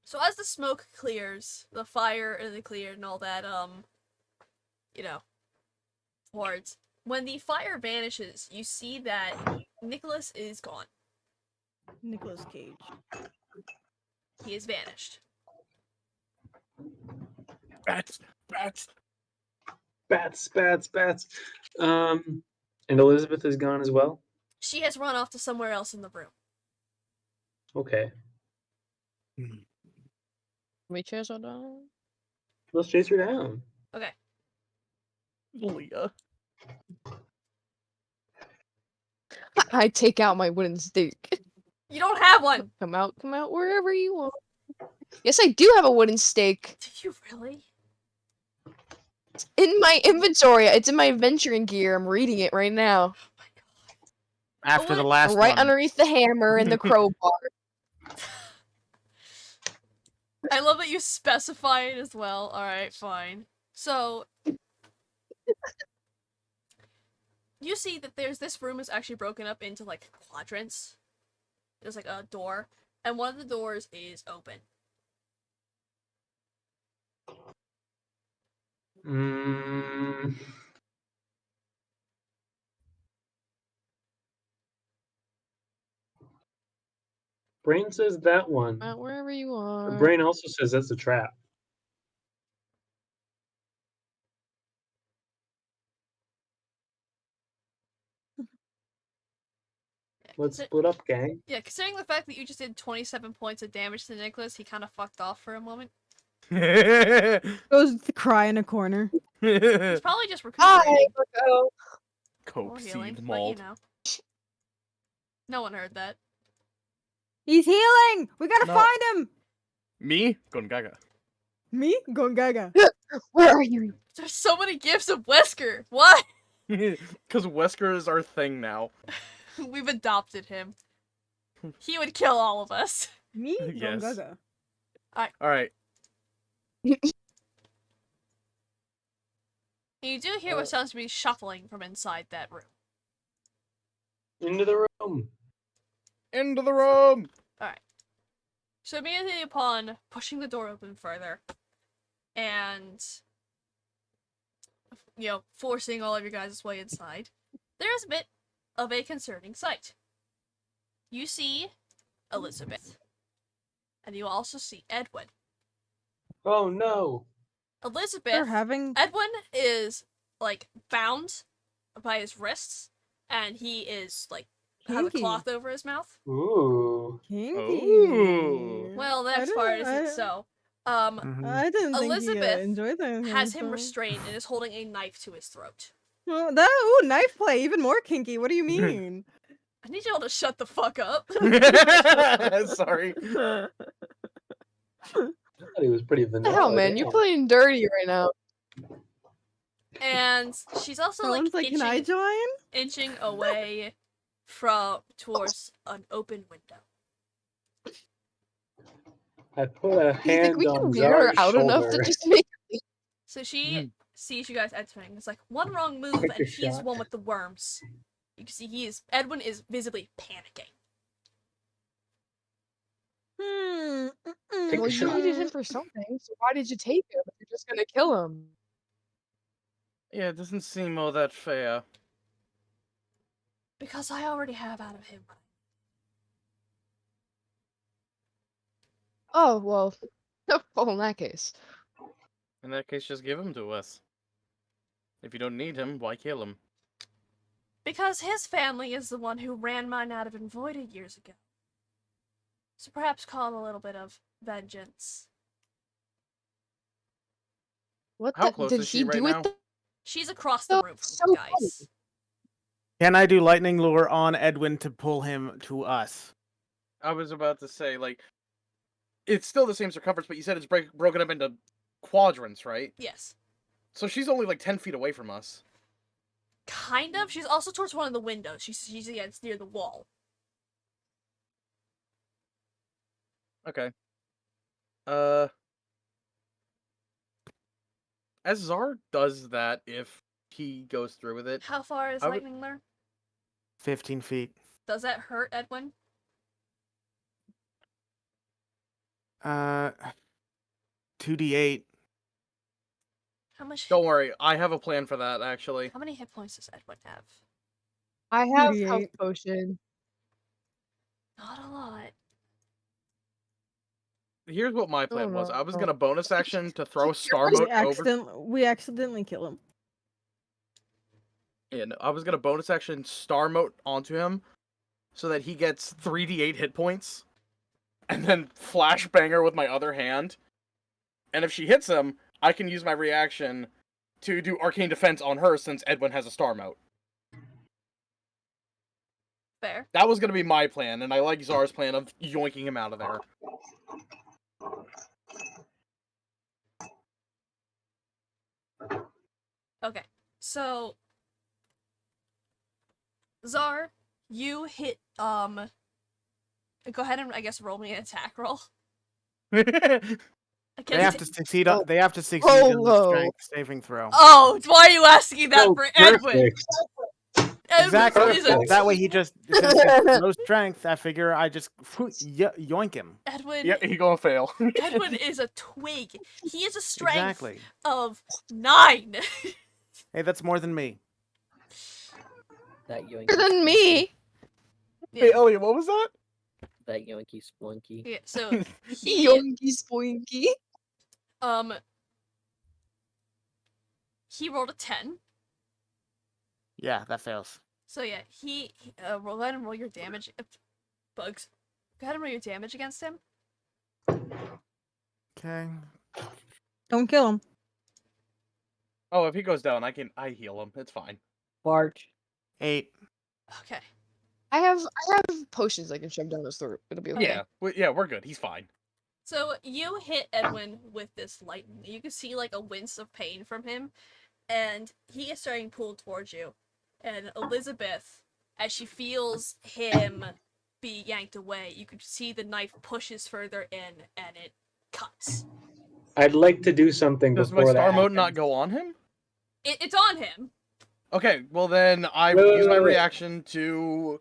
So as the smoke clears, the fire and the cleared and all that, you know, towards. When the fire vanishes, you see that Nicholas is gone. Nicolas Cage. He has vanished. Bats, bats. Bats. And Elizabeth is gone as well? She has run off to somewhere else in the room. Okay. We chase her down. Let's chase her down. Okay. Leah. I take out my wooden stake. You don't have one! Come out wherever you want. Yes, I do have a wooden stake. Do you really? It's in my inventory. It's in my adventuring gear. I'm reading it right now. Oh my god. After the what- last Right one. underneath the hammer and the crowbar. I love that you specify it as well. Alright, fine. So, you see that this room is actually broken up into, like, quadrants. There's, like, a door, and one of the doors is open. Mm, Brain says that one. Come out wherever you But are. Brain also says that's a trap. Let's Consi- split up, gang. yeah, considering the fact that you just did 27 points of damage to Nicholas, he kind of fucked off for a moment. Goes to cry in a corner. He's probably just Hi, recuperating. Marco. Coke Or healing, seed but you malt. know. No one heard that. He's healing! We gotta No. find him! Me? Gongaga. Me? Going gaga. Where are you? There's so many gifts of Wesker. What? Because Wesker is our thing now. We've adopted him. He would kill all of us. Me? Going Yes. gaga. Alright. And you do hear Uh, what sounds to be shuffling from inside that room. Into the room. Into the room! So immediately upon pushing the door open further, and, you know, forcing all of your guys' way inside, there is a bit of a concerning sight. You see Elizabeth. And you also see Edwin. Oh no. Elizabeth, They're having Edwin is, like, bound by his wrists, and he is, like, has a kinky. cloth over his mouth. Ooh. Kinky. Ooh. Well, the I next part didn't- isn't I- so. Mhm. I didn't think he Elizabeth enjoyed that. has him restrained and is holding a knife to his throat. Well, that knife play, even more kinky. What do you mean? I need you all to shut the fuck up. Sorry. I thought he was pretty What the vanilla. hell, man? You're damn. playing dirty right now. And she's also Someone's like, inching, can I join? inching away from towards an open window. I put a You think hand we can on wear her Zar's out enough to shoulder. just make So she Mm. sees you guys entering. It's like one wrong move Take and a he's shot. one with the worms. You can see Edwin is visibly panicking. Take Well, a you shot. needed him for something, so why did you take him if you're just gonna kill him? Yeah, it doesn't seem all that fair. Because I already have out of him. Oh, well. Well, in that case. In that case, just give him to us. If you don't need him, why kill him? Because his family is the one who ran mine out of Voided years ago. So perhaps call him a little bit of vengeance. What How the close did is he she right do now? it? She's across the Oh, room from so you guys. Can I do lightning lure on Edwin to pull him to us? I was about to say, like, it's still the same circumference, but you said it's broken up into quadrants, right? Yes. So she's only like 10 feet away from us. Kind of. She's also towards one of the windows. She's against near the wall. Okay. As Zar does that, if he goes through with it, How far is I would- lightning lure? 15 feet. Does that hurt, Edwin? 2d8. How much? Don't worry, I have a plan for that, actually. How many hit points does Edwin have? I have health 38. potion. Not a lot. Here's what my plan was. no. I was gonna bonus action to throw a star We mote over. accidentally kill him. Yeah, no, I was gonna bonus action star mote onto him, so that he gets 3d8 hit points, and then flashbanger with my other hand. And if she hits him, I can use my reaction to do arcane defense on her since Edwin has a star mote. Fair. That was gonna be my plan, and I like Zar's plan of yoinking him out of there. Okay. So Zar, you hit go ahead and I guess roll me an attack roll. They have to succeed. Oh. They have to succeed on the Rolo. strength saving throw. Oh, why are you asking that Oh, for Edwin? perfect. Edwin Exactly. is a That way he just since it's low strength. I figure I just yoink him. Edwin. Yeah, he gonna fail. Edwin is a twig. He has a strength Exactly. of 9. Hey, that's more than me. That yoinky. Better than me. Hey, Elliot, what was that? That yoinky splunky. Yeah, so he Yoinky spoinky. he rolled a 10. Yeah, that fails. So yeah, he roll ahead and roll your damage. Bugs. Go ahead and roll your damage against him. Okay. Don't kill him. Oh, if he goes down, I heal him. It's fine. Barch. 8. Okay. I have potions I can shove down his throat. It'll be okay. Yeah, we're good. He's fine. So you hit Edwin with this lightning. You can see like a wince of pain from him, and he is starting to pull towards you. And Elizabeth, as she feels him be yanked away, you can see the knife pushes further in, and it cuts. I'd like to do something Does before my star that mode not happens. go on him? It's on him. Okay, well then I Wait, will wait, use my wait, wait. reaction to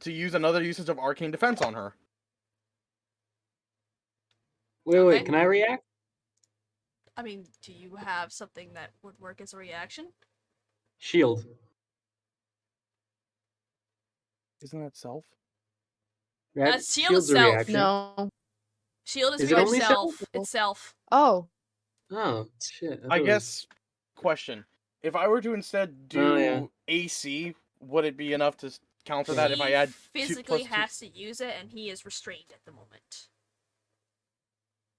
use another usage of arcane defense on her. Wait, Okay. can I react? I mean, do you have something that would work as a reaction? Shield. Isn't that self? Right? Shield Shield's a itself. reaction. No. Shield is Is for it only yourself. self? Itself. Oh. Oh, shit. I thought it was- guess. Question: if I were to instead do Oh, yeah. AC, would it be enough to counter that if I He add physically 2 + 2? has to use it, and he is restrained at the moment.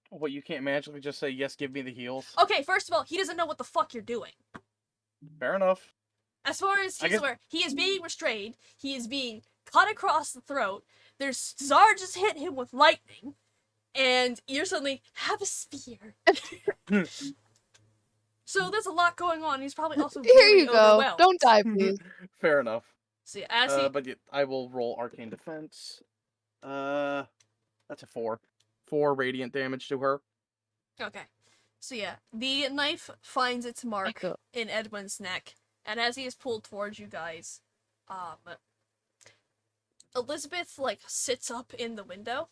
What, you can't magically just say yes, give me the heals? Okay, first of all, he doesn't know what the fuck you're doing. Fair enough. As far as I he's guess- aware, he is being restrained. He is being cut across the throat. There's Zar just hit him with lightning, and you're suddenly have a spear. So there's a lot going on. He's probably also Here very you go. overwhelmed. Don't die, please. Fair enough. So yeah, as he But yeah, I will roll arcane defense. That's a 4. 4 radiant damage to her. okay. So yeah, the knife finds its mark Echo. in Edwin's neck, and as he is pulled towards you guys, Elizabeth like sits up in the window,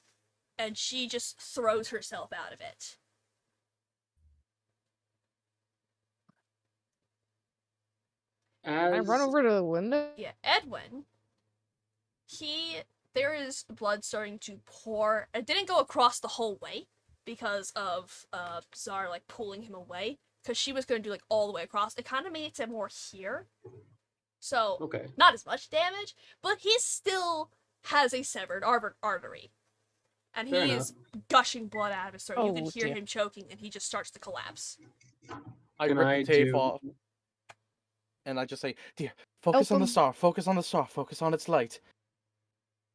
and she just throws herself out of it. I run over to the window. Yeah, Edwin. There is blood starting to pour. It didn't go across the whole way because of Zar like pulling him away, because she was going to do like all the way across. It kind of made it more here, so Okay. not as much damage, but he still has a severed artery, and Fair he enough. is gushing blood out of his throat. You can Oh, hear dear. him choking, and he just starts to collapse. I Can rip I the tape do- off, and I just say, "Dear, focus on the him. star. Focus on the star. Focus on its light.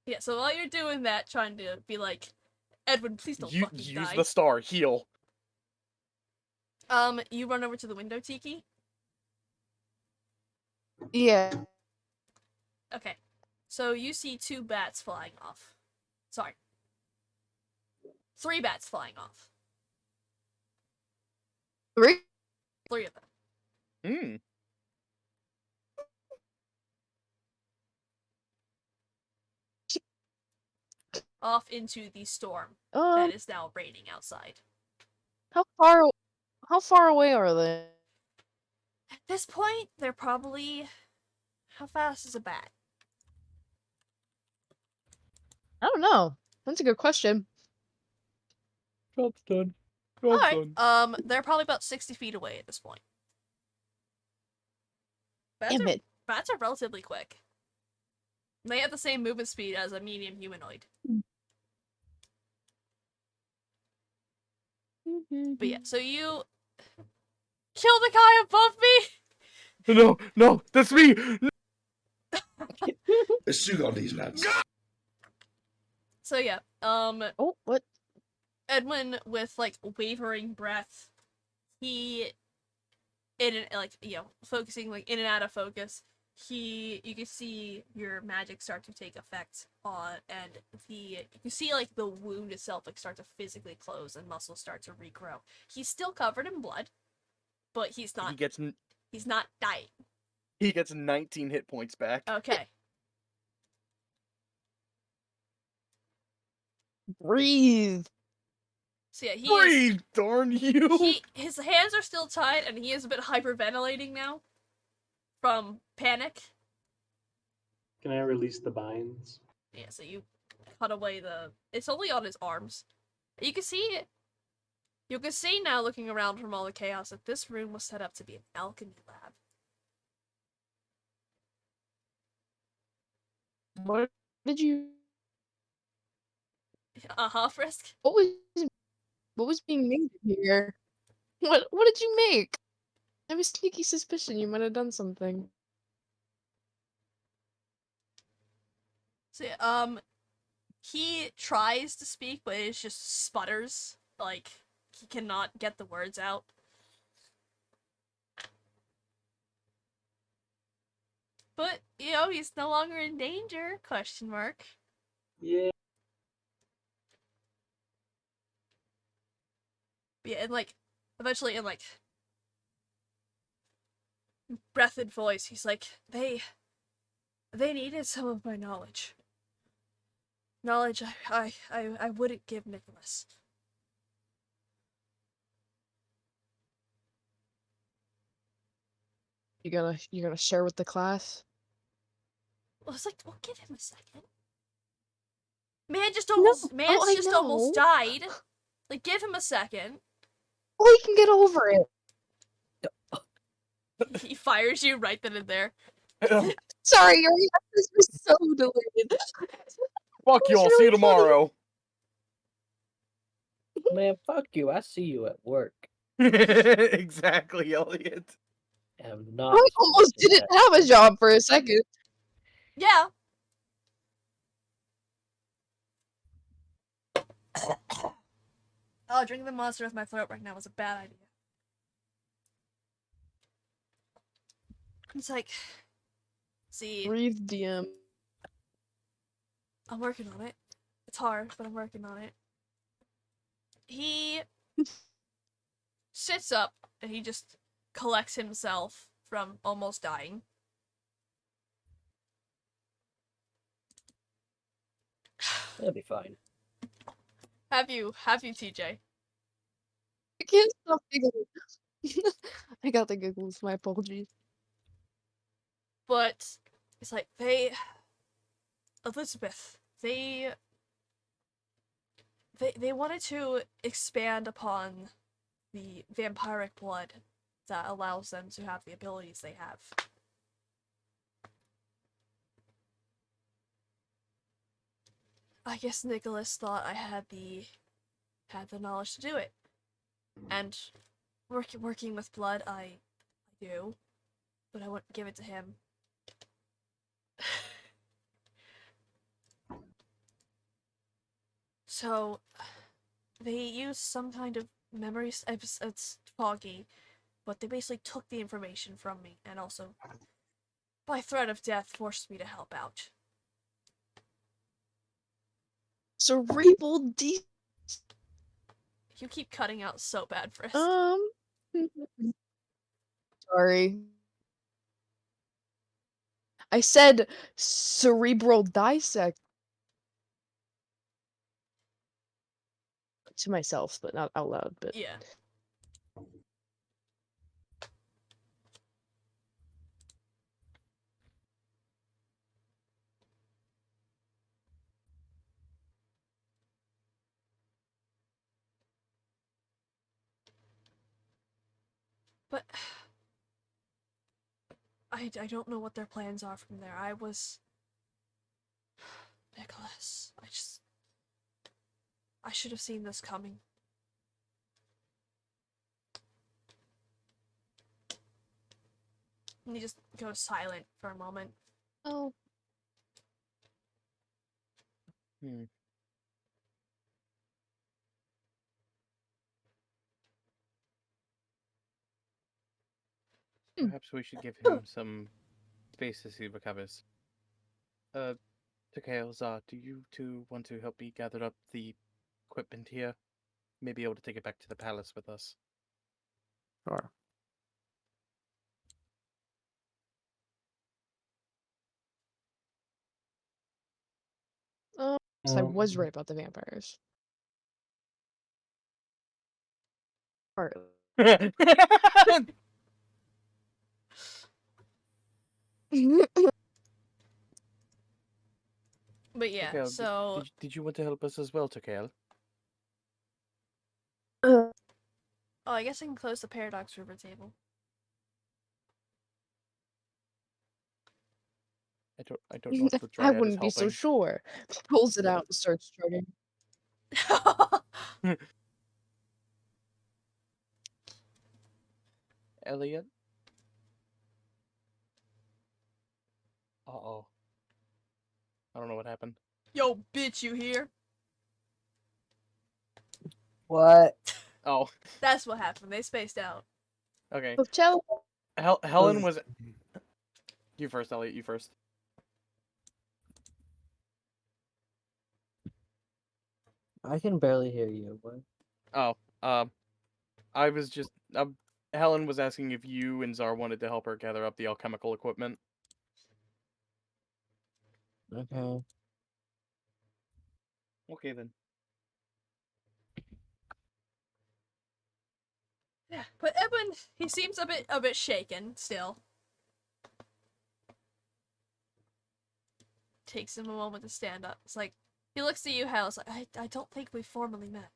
Yeah, so while you're doing that, trying to be like, Edwin, please don't fucking Use die. the star. Heal." You run over to the window, Tiki. Yeah. Okay. So you see 2 bats flying off. Sorry. 3 bats flying off. 3? 3 of them. Hmm. Off into the storm Um, that is now raining outside. how far away are they? At this point, they're probably... How fast is a bat? I don't know. That's a good question. Job's done. Job's Alright, done. they're probably about 60 feet away at this point. Bats Damn are, it. bats are relatively quick. They have the same movement speed as a medium humanoid. But yeah, so you kill the guy above me? No, no, that's me! Let's sugar on these nuts. So yeah, Oh, what? Edwin with like wavering breath, he in and like, you know, focusing like in and out of focus, you can see your magic start to take effect on, and you can see like the wound itself like start to physically close and muscles start to regrow. He's still covered in blood, but he's not dying. He gets 19 hit points back. Okay. Breathe. So yeah, Breathe, darn you! his hands are still tied, and he is a bit hyperventilating now from panic. Can I release the binds? Yeah, so you cut away it's only on his arms. You can see now, looking around from all the chaos, that this room was set up to be an alchemy lab. What did you... Frisk? What was being made here? What did you make? I have a sneaky suspicion you might have done something. So yeah, he tries to speak, but it just sputters. Like, he cannot get the words out. But, you know, he's no longer in danger, question mark. Yeah. Yeah, and like, eventually in like, breathed voice, he's like, they needed some of my knowledge. Knowledge I wouldn't give Nicholas. You're gonna share with the class? Well, it's like, well, give him a second. Man just I know. almost died. Like, give him a second. Oh, he can get over it. He fires you right then and there. Sorry, your reactions were so delayed. Fuck you, I'll really see you funny. tomorrow. Man, fuck you. I see you at work. Exactly, Elliot. I'm not. I almost didn't have a job for a second. Yeah. Oh, drinking the monster with my throat right now was a bad idea. It's like, see, Breathe, DM. I'm working on it. It's hard, but I'm working on it. He sits up and he just collects himself from almost dying. That'll be fine. Have you, TJ? I can't stop giggling. I got the giggles, my apologies. But it's like Elizabeth, they wanted to expand upon the vampiric blood that allows them to have the abilities they have. I guess Nicholas thought I had the knowledge to do it. And working with blood, I do, but I wouldn't give it to him. So, they used some kind of memory. It's foggy, but they basically took the information from me, and also, by threat of death, forced me to help out. Cerebral D. You keep cutting out so bad, Frisk. Sorry. I said cerebral dissect to myself, but not out loud. But Yeah. But I don't know what their plans are from there. Nicholas, I should have seen this coming. And he just goes silent for a moment. Oh, Hmm. Hmm. Perhaps we should give him some space as he recovers. Takeo, Zah, do you two want to help me gather up the equipment here? Maybe able to take it back to the palace with us. Sure. so I was Um, right about the vampires. Part. But yeah, Takeo, so did you want to help us as well, Takeo? oh, I guess I can close the Paradox River table. I don't know if the I Dryad is wouldn't be so helping. sure. Pulls it out and starts charting. Elliot? Uh-oh. I don't know what happened. Yo, bitch, you here? What? Oh, That's what happened. They spaced out. okay. Coachella. Helen was... You first, Elliot, you first. I can barely hear you. What? Oh, I was just... Helen was asking if you and Zar wanted to help her gather up the alchemical equipment. Okay. Okay, then. Yeah, but Edwin, he seems a bit shaken still. Takes him a moment to stand up. It's like he looks at you, Hal. It's like I don't think we formally met.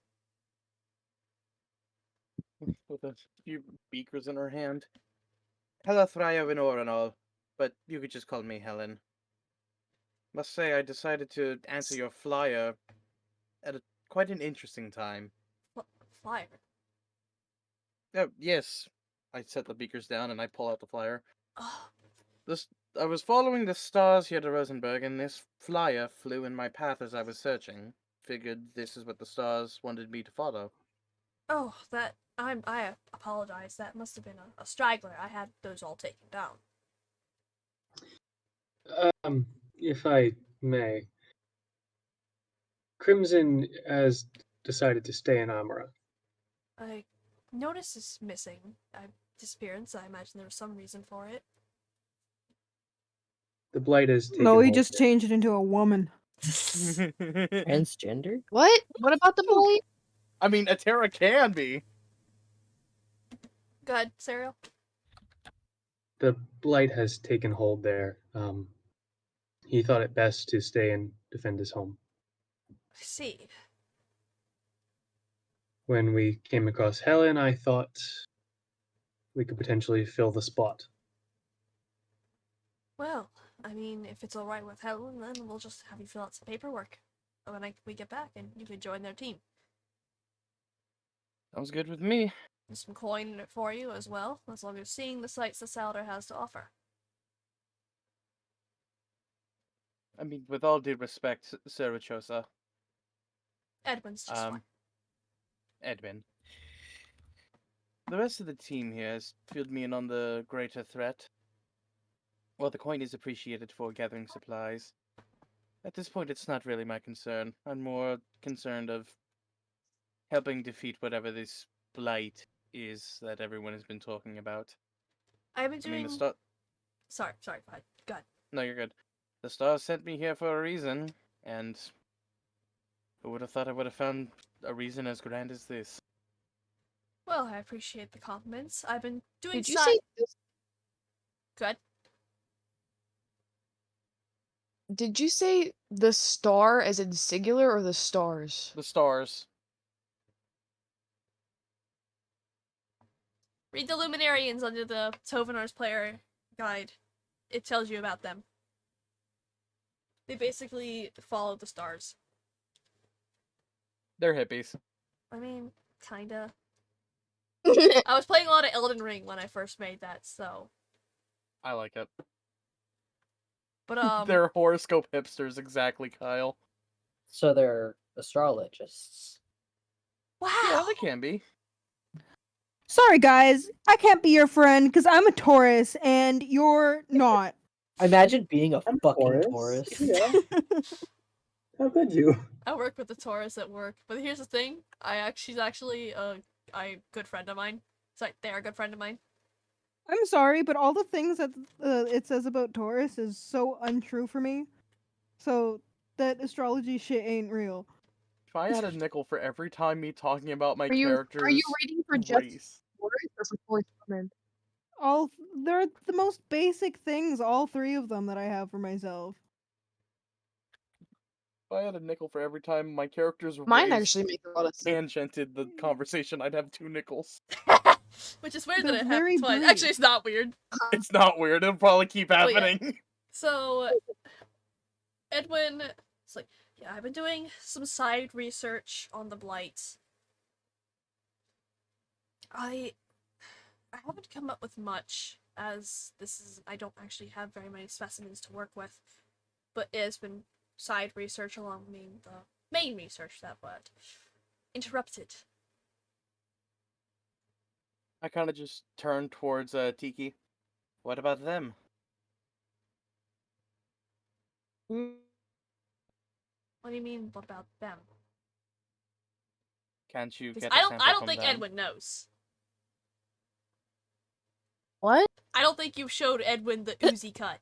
With a few beakers in her hand. Hela Thraya Vinor and all, but you could just call me Helen. Must say, I decided to answer your flyer at quite an interesting time. Flyer. Yes. I set the beakers down and I pull out the flyer. Oh, I was following the stars here to Rosenberg, and this flyer flew in my path as I was searching. Figured this is what the stars wanted me to follow. oh, I apologize. That must have been a straggler. I had those all taken down. if I may, Crimson has decided to stay in Amara. I notice is missing. Disappearance. I imagine there was some reason for it. The Blight has taken No, he hold just there. changed it into a woman. Transgender? What? What about the Blight? I mean, Atera can be. Go ahead, Serial. The Blight has taken hold there. He thought it best to stay and defend his home. I see. When we came across Helen, I thought we could potentially fill the spot. Well, I mean, if it's all right with Helen, then we'll just have you fill out some paperwork when we get back, and you can join their team. Sounds good with me. There's some coin in it for you as well, as long as seeing the sights that Salodar has to offer. I mean, with all due respect, Sir Richosa, Edwin's just fine. Edwin. The rest of the team here has filled me in on the greater threat. While the coin is appreciated for gathering supplies, at this point it's not really my concern. I'm more concerned of helping defeat whatever this blight is that everyone has been talking about. I've been I mean, doing. Sorry, go ahead. Go ahead. No, you're good. The stars sent me here for a reason, and who would have thought I would have found a reason as grand as this? Well, I appreciate the compliments. I've been doing. Did you say? Good. Did you say the star as in singular or the stars? The stars. Read the Luminarians under the Tovenar's player guide. It tells you about them. They basically follow the stars. They're hippies. I mean, kinda. I was playing a lot of Elden Ring when I first made that, so. I like it. But They're horoscope hipsters, exactly, Kyle. So they're astrologists. wow. Yeah, they can be. Sorry, guys, I can't be your friend because I'm a Taurus and you're not. Imagine being a I'm fucking Taurus. Taurus. Yeah. How could you? I work with a Taurus at work, but here's the thing: she's actually a good friend of mine. Sorry, they're a good friend of mine. I'm sorry, but all the things that it says about Taurus is so untrue for me. So that astrology shit ain't real. If I had a nickel for every time me talking about my Are you character's reading for just race. Taurus or for Taurus women? They're the most basic things, all three of them that I have for myself. If I had a nickel for every time my character's Mine race actually make a lot of sense. tangented the conversation, I'd have 2 nickels. Which is weird that That's it very happened twice. brief. Actually, it's not weird. It's not weird. It'll probably keep Oh, yeah. happening. So, Edwin, it's like, yeah, I've been doing some side research on the Blight. I haven't come up with much, as I don't actually have very many specimens to work with, but it has been side research along the main research that got interrupted. I kind of just turned towards Tiki. What about them? What do you mean, what about them? Can't you Because get a sample I don't from think them? Edwin knows. What? I don't think you showed Edwin the Uzi cut.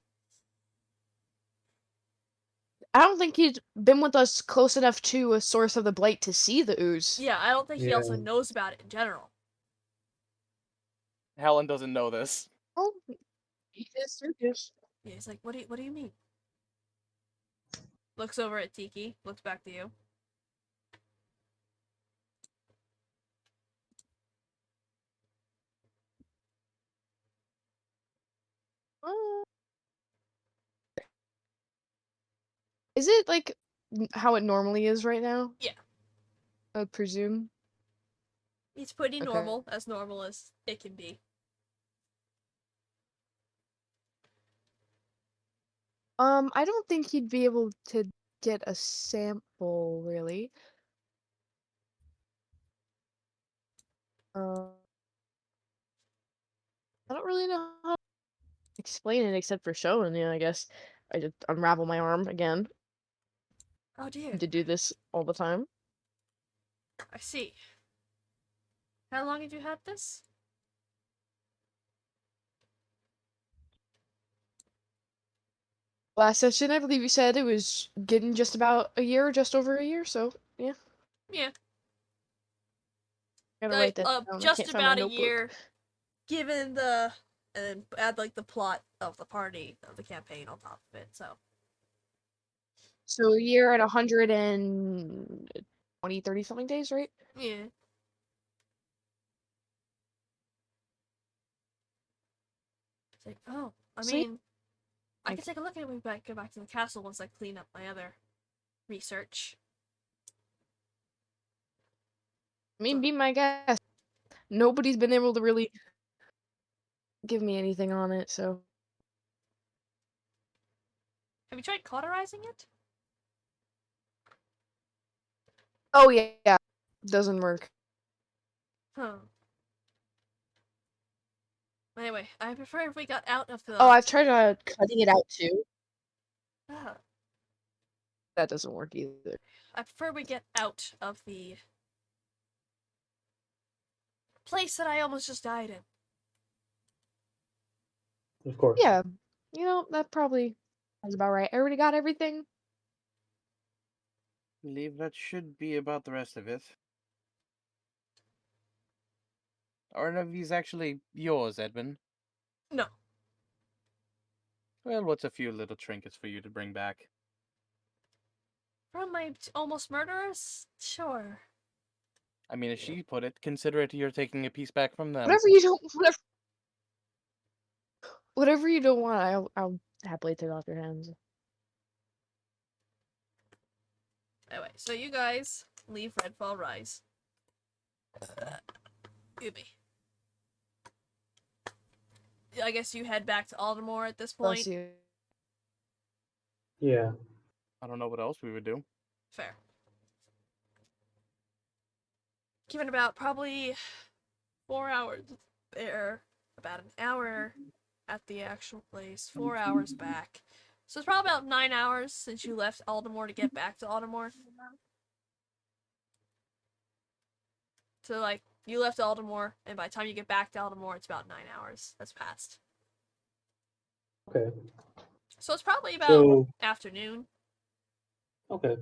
I don't think he's been with us close enough to a source of the blight to see the ooze. Yeah, I don't think he also Yeah. knows about it in general. Helen doesn't know this. Oh, he is serious. Yeah, he's like, what do you mean? Looks over at Tiki, looks back to you. Is it like how it normally is right now? Yeah. I would presume. It's pretty Okay. normal as it can be. I don't think he'd be able to get a sample, really. I don't really know how to explain it except for showing you, I guess. I just unravel my arm again Oh dear, to do this all the time. I see. How long have you had this? Last session, I believe you said it was getting just about a year, just over a year, so yeah. Yeah, Gotta like, write that down. I just can't find my about a notebook. year, given the, and add like the plot of the party, of the campaign on top of it, so. So a year at 120, 30 something days, right? Yeah. It's like, oh, I See? mean, I Like- can take a look at it when we go back to the castle once I clean up my other research. I mean, be my guest. Nobody's been able to really give me anything on it, so. Have you tried cauterizing it? Oh yeah, doesn't work. Huh. Anyway, I prefer if we got out of the. Oh, I've tried cutting it out too. Ah, That doesn't work either. I prefer we get out of the place that I almost just died in. Of course. Yeah, that probably sounds about right. Everybody got everything? Believe that should be about the rest of it. Are any of these actually yours, Edmund? No. Well, what's a few little trinkets for you to bring back? From my almost murderers? Sure. I mean, as she put it, consider it you're taking a piece back from them. Whatever you don't want, I'll happily take off your hands. Anyway, so you guys leave Redfall Rise. Excuse me. I guess you head back to Aldermore at this point. Bless you. Yeah. I don't know what else we would do. Fair. Given about probably 4 hours there, about an hour at the actual place, 4 hours back. So it's probably about 9 hours since you left Aldermore to get back to Aldermore. So, like, you left Aldermore, and by the time you get back to Aldermore, it's about 9 hours that's passed. Okay. So it's probably about So afternoon. okay.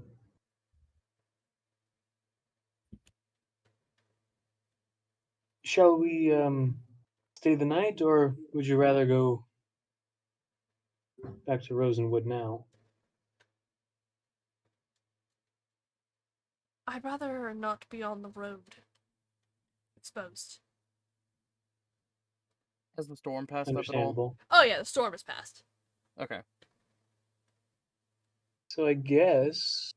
Shall we stay the night, or would you rather go back to Rosenwood now? I'd rather not be on the road. Exposed. Has the storm passed up at all? Understandable. Oh yeah, the storm has passed. Okay. So I guess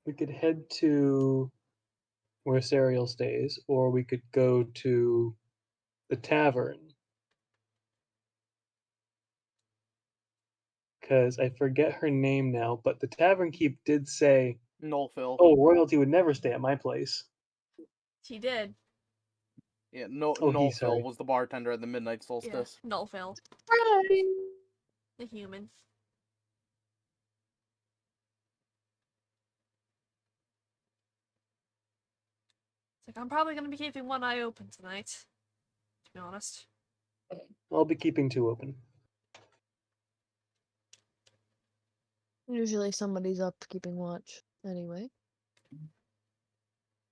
we could head to where Serial stays, or we could go to the tavern. Because I forget her name now, but the tavern keep did say, Nullfill. "Oh, royalty would never stay at my place." He did. Yeah, Oh, Nullfill sorry. was the bartender at the Midnight Yeah, Solstice. Nullfill. Right. The human. It's like, I'm probably gonna be keeping one eye open tonight. To be honest. I'll be keeping two open. Usually somebody's up keeping watch. Anyway.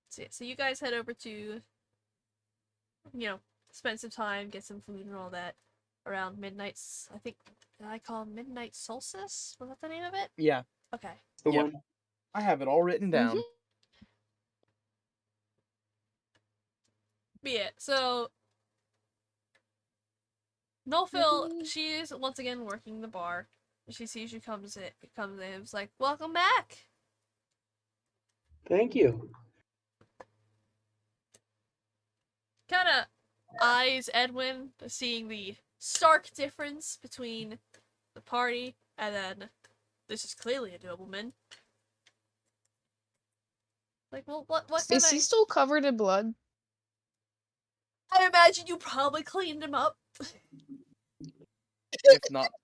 So yeah, so you guys head over to, you know, spend some time, get some food and all that. Around midnight's, I think, did I call it Midnight Solstice? Was that the name of it? Yeah, Okay. The Yep. one. I have it all written down. But yeah, so Nullfill, she is once again working the bar. She sees you comes in, it's like, welcome back. Thank you. Kind of eyes Edwin, seeing the stark difference between the party and then this is clearly a nobleman. Like, well, what can Is he still covered in blood? I imagine you probably cleaned him up.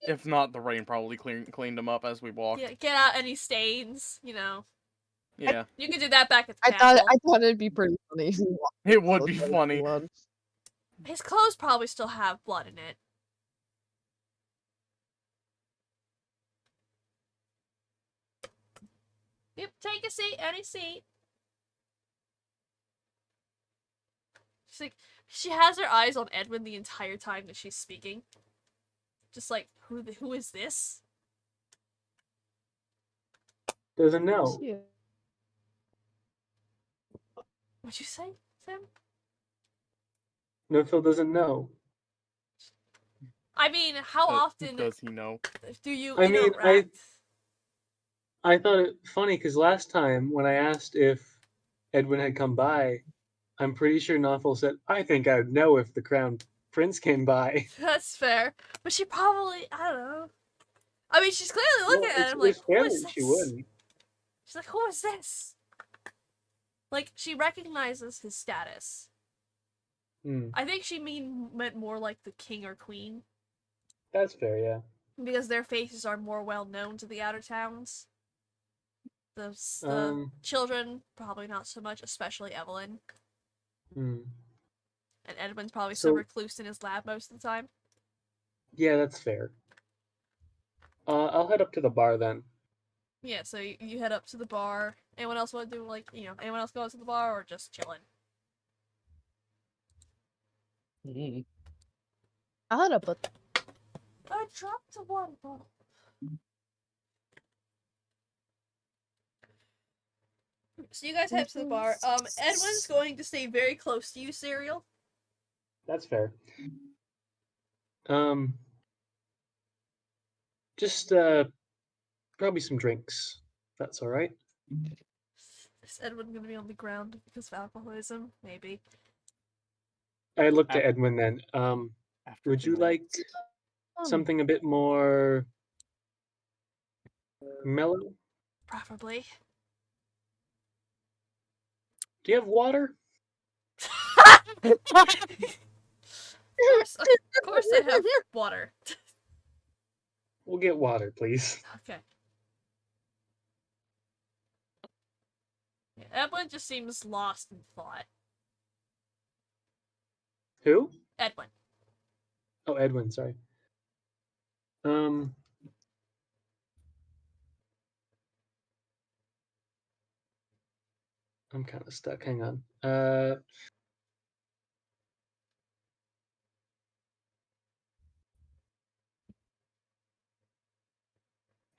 If not, the rain probably cleaned him up as we walked. Yeah, get out any stains, you know. Yeah, You could do that back at the I castle. thought it'd be pretty funny. if he walked it would with be covered in funny. blood. His clothes probably still have blood in it. Yep, take a seat, any seat. She's like, she has her eyes on Edwin the entire time that she's speaking. Just like, who is this? Doesn't know. Yeah. What'd you say, Sam? No, Phil doesn't know. I mean, how often Does he know? do you I mean, interact? I thought it funny because last time when I asked if Edwin had come by, I'm pretty sure Nothel said, "I think I would know if the crown prince came by." That's fair. But she probably, I don't know. I mean, she's clearly looking at him like, it's who fair is that this? she wouldn't. She's like, who is this? Like, she recognizes his status. Hmm. I think she meant more like the king or queen. That's fair, yeah. Because their faces are more well known to the outer towns. The children, probably not so much, especially Evelyn. Hmm. And Edwin's probably so So- recluse in his lab most of the time. Yeah, that's fair. I'll head up to the bar then. Yeah, so you head up to the bar. Anyone else want to do, like, anyone else go out to the bar or just chilling? Mhm. I'll head up with I dropped a water bottle. So you guys head to the bar. Edwin's going to stay very close to you, Serial. That's fair. Just probably some drinks. If that's all right. Is Edwin gonna be on the ground because of alcoholism? Maybe. I looked Af- at Edwin then. After Would you tonight. like something a bit more mellow? Preferably. Do you have water? Of course I have water. We'll get water, please. Okay. Yeah, Edwin just seems lost in thought. Who? Edwin. Oh, Edwin. Sorry. I'm kind of stuck. Hang on.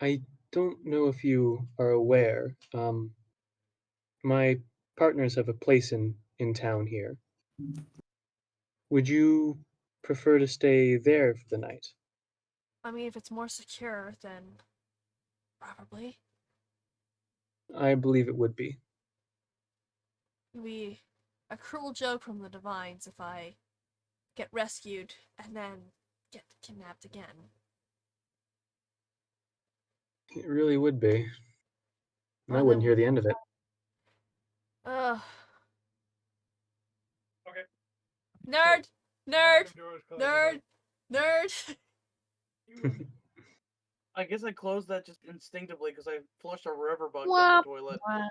I don't know if you are aware. My partners have a place in town here. Would you prefer to stay there for the night? I mean, if it's more secure, then probably. I believe it would be. It'd be a cruel joke from the Divines if I get rescued and then get kidnapped again. It really would be. And I Well, wouldn't then- hear the end of it. Ugh. Okay. Nerd! Nerd! Nerd! Nerd! I guess I closed that just instinctively because I flushed a river bug down Wow. the toilet. Wow.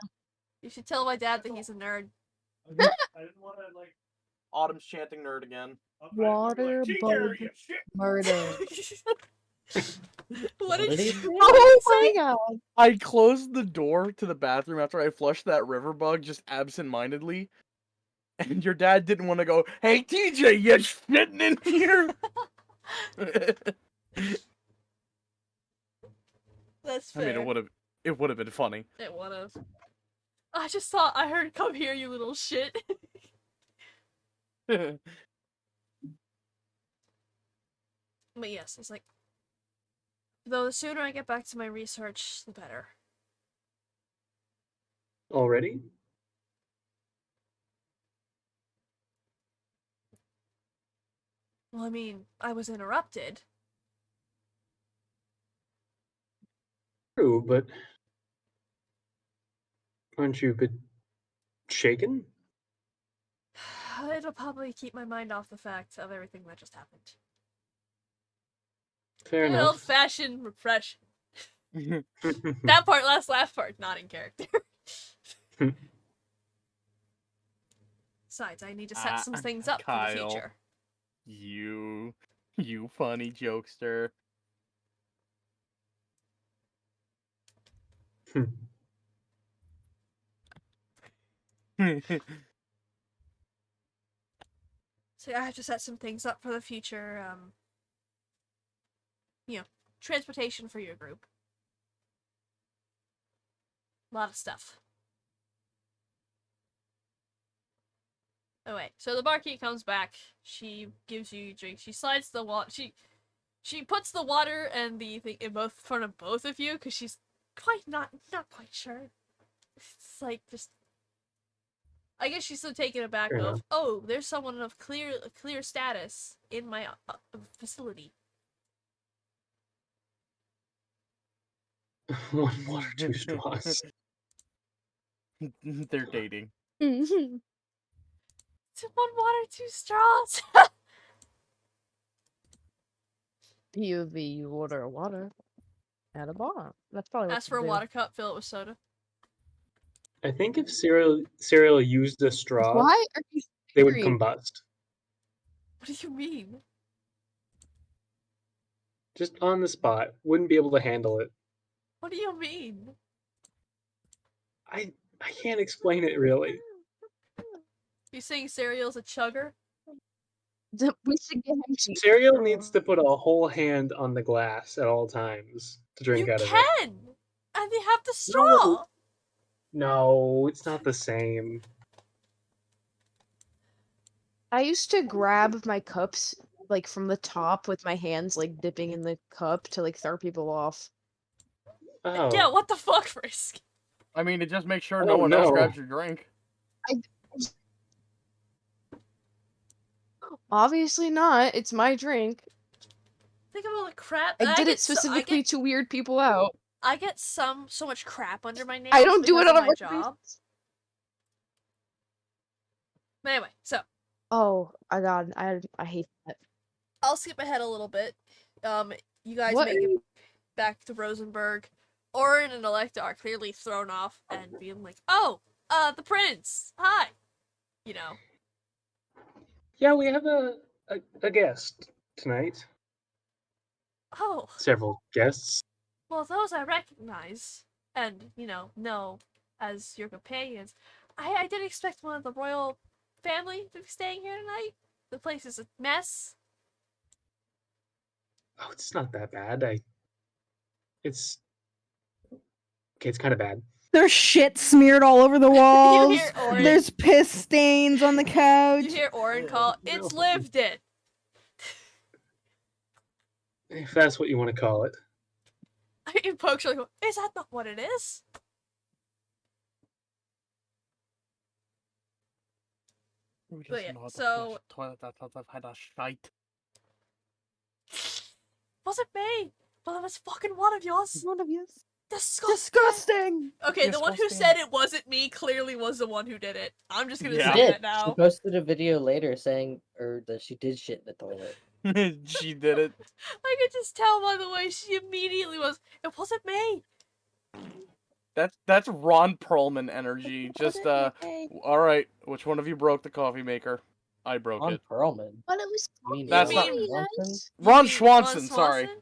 You should tell my dad that he's a nerd. I didn't want to like. Autumn's chanting nerd again. Water bug murder. What did did he you say? Oh say? my god. I closed the door to the bathroom after I flushed that river bug just absent-mindedly. And your dad didn't want to go, "Hey TJ, you shitting in here?" That's I fair. mean, it would have been funny. It would've. I just thought I heard "come here, you little shit." But yes, it's like, though the sooner I get back to my research, the better. Already? Well, I mean, I was interrupted. True, but aren't you a bit shaken? It'll probably keep my mind off the fact of everything that just happened. Fair Good enough. old-fashioned repression. That part, last part, not in character. Besides, I need to set some things up for the Kyle. future. You funny jokester. So I have to set some things up for the future. Transportation for your group. A lot of stuff. Oh wait, so the barkeep comes back. She gives you a drink. She slides the water. She puts the water and the thing in front of both of you because she's not quite sure. It's like just. I guess she's still taken aback Fair of, enough. oh, there's someone of clear status in my facility. One water, two straws. They're dating. It's 1 water, 2 straws. POV, you order water at a bar. That's probably what Ask for a you do. water cup, fill it with soda. I think if cereal used a straw, Why are you they would serious? combust. What do you mean? Just on the spot. Wouldn't be able to handle it. What do you mean? I can't explain it really. You saying cereal's a chugger? We should get him to Cereal needs to put a whole hand on the glass at all times to drink You out of it. can! And they have the straw! No, it's not the same. I used to grab my cups like from the top with my hands like dipping in the cup to like throw people off. Oh. Yeah, what the fuck, Frisk? I mean, it just makes sure Oh, no one else no. grabs your drink. Obviously not. It's my drink. Think of all the crap. I did get it specifically to weird people out. I get so much crap under my nails I don't do it because on of a my regular job. But anyway, so Oh, God, I hate that. I'll skip ahead a little bit. You guys What make are it you- back to Rosenberg. Orin and Electa are clearly thrown off and being like, "Oh, the prince, hi," you know. Yeah, we have a guest tonight. Oh, Several guests. well, those I recognize and know as your companions. I didn't expect one of the royal family to be staying here tonight. The place is a mess. Oh, it's not that bad. It's okay. It's kind of bad. There's shit smeared all over the You walls. hear Orin. There's piss stains on the couch. You hear Orin call. It's No. lived in. If that's what you want to call it. You pokes her like, is that not what it is? But yeah, so Toilet that I've had a shite. was it me? Well, it was fucking one of yours. One of you. Disgusting. Disgusting. Okay, the one who Disgusting. said it wasn't me clearly was the one who did it. I'm just gonna Yeah. She say did. that now. She posted a video later saying, or that she did shit in the toilet. She did it. I could just tell by the way she immediately was. It wasn't me. That's Ron Perlman energy. Just all right. Which one of you broke the coffee maker? I broke On it. Perlman. But it was You mean That's not- really Ron nice. You Ron mean Swanson. Sorry, Swanson?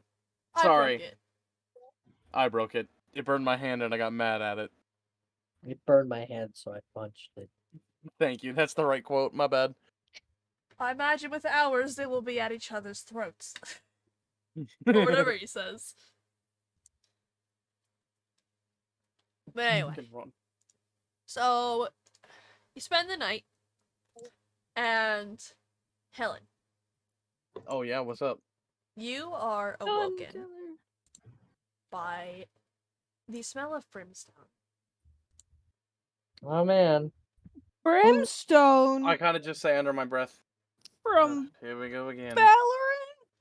I Sorry. broke it. I broke it. It burned my hand and I got mad at it. It burned my hand, so I punched it. Thank you. That's the right quote. My bad. I imagine with ours they will be at each other's throats. Or whatever he says. But anyway, Fucking Ron. so you spend the night, and Helen, Oh yeah. What's up? you are awoken by the smell of brimstone. Oh man. Brimstone I kind of just say under my breath. from Here we go again. Valorant.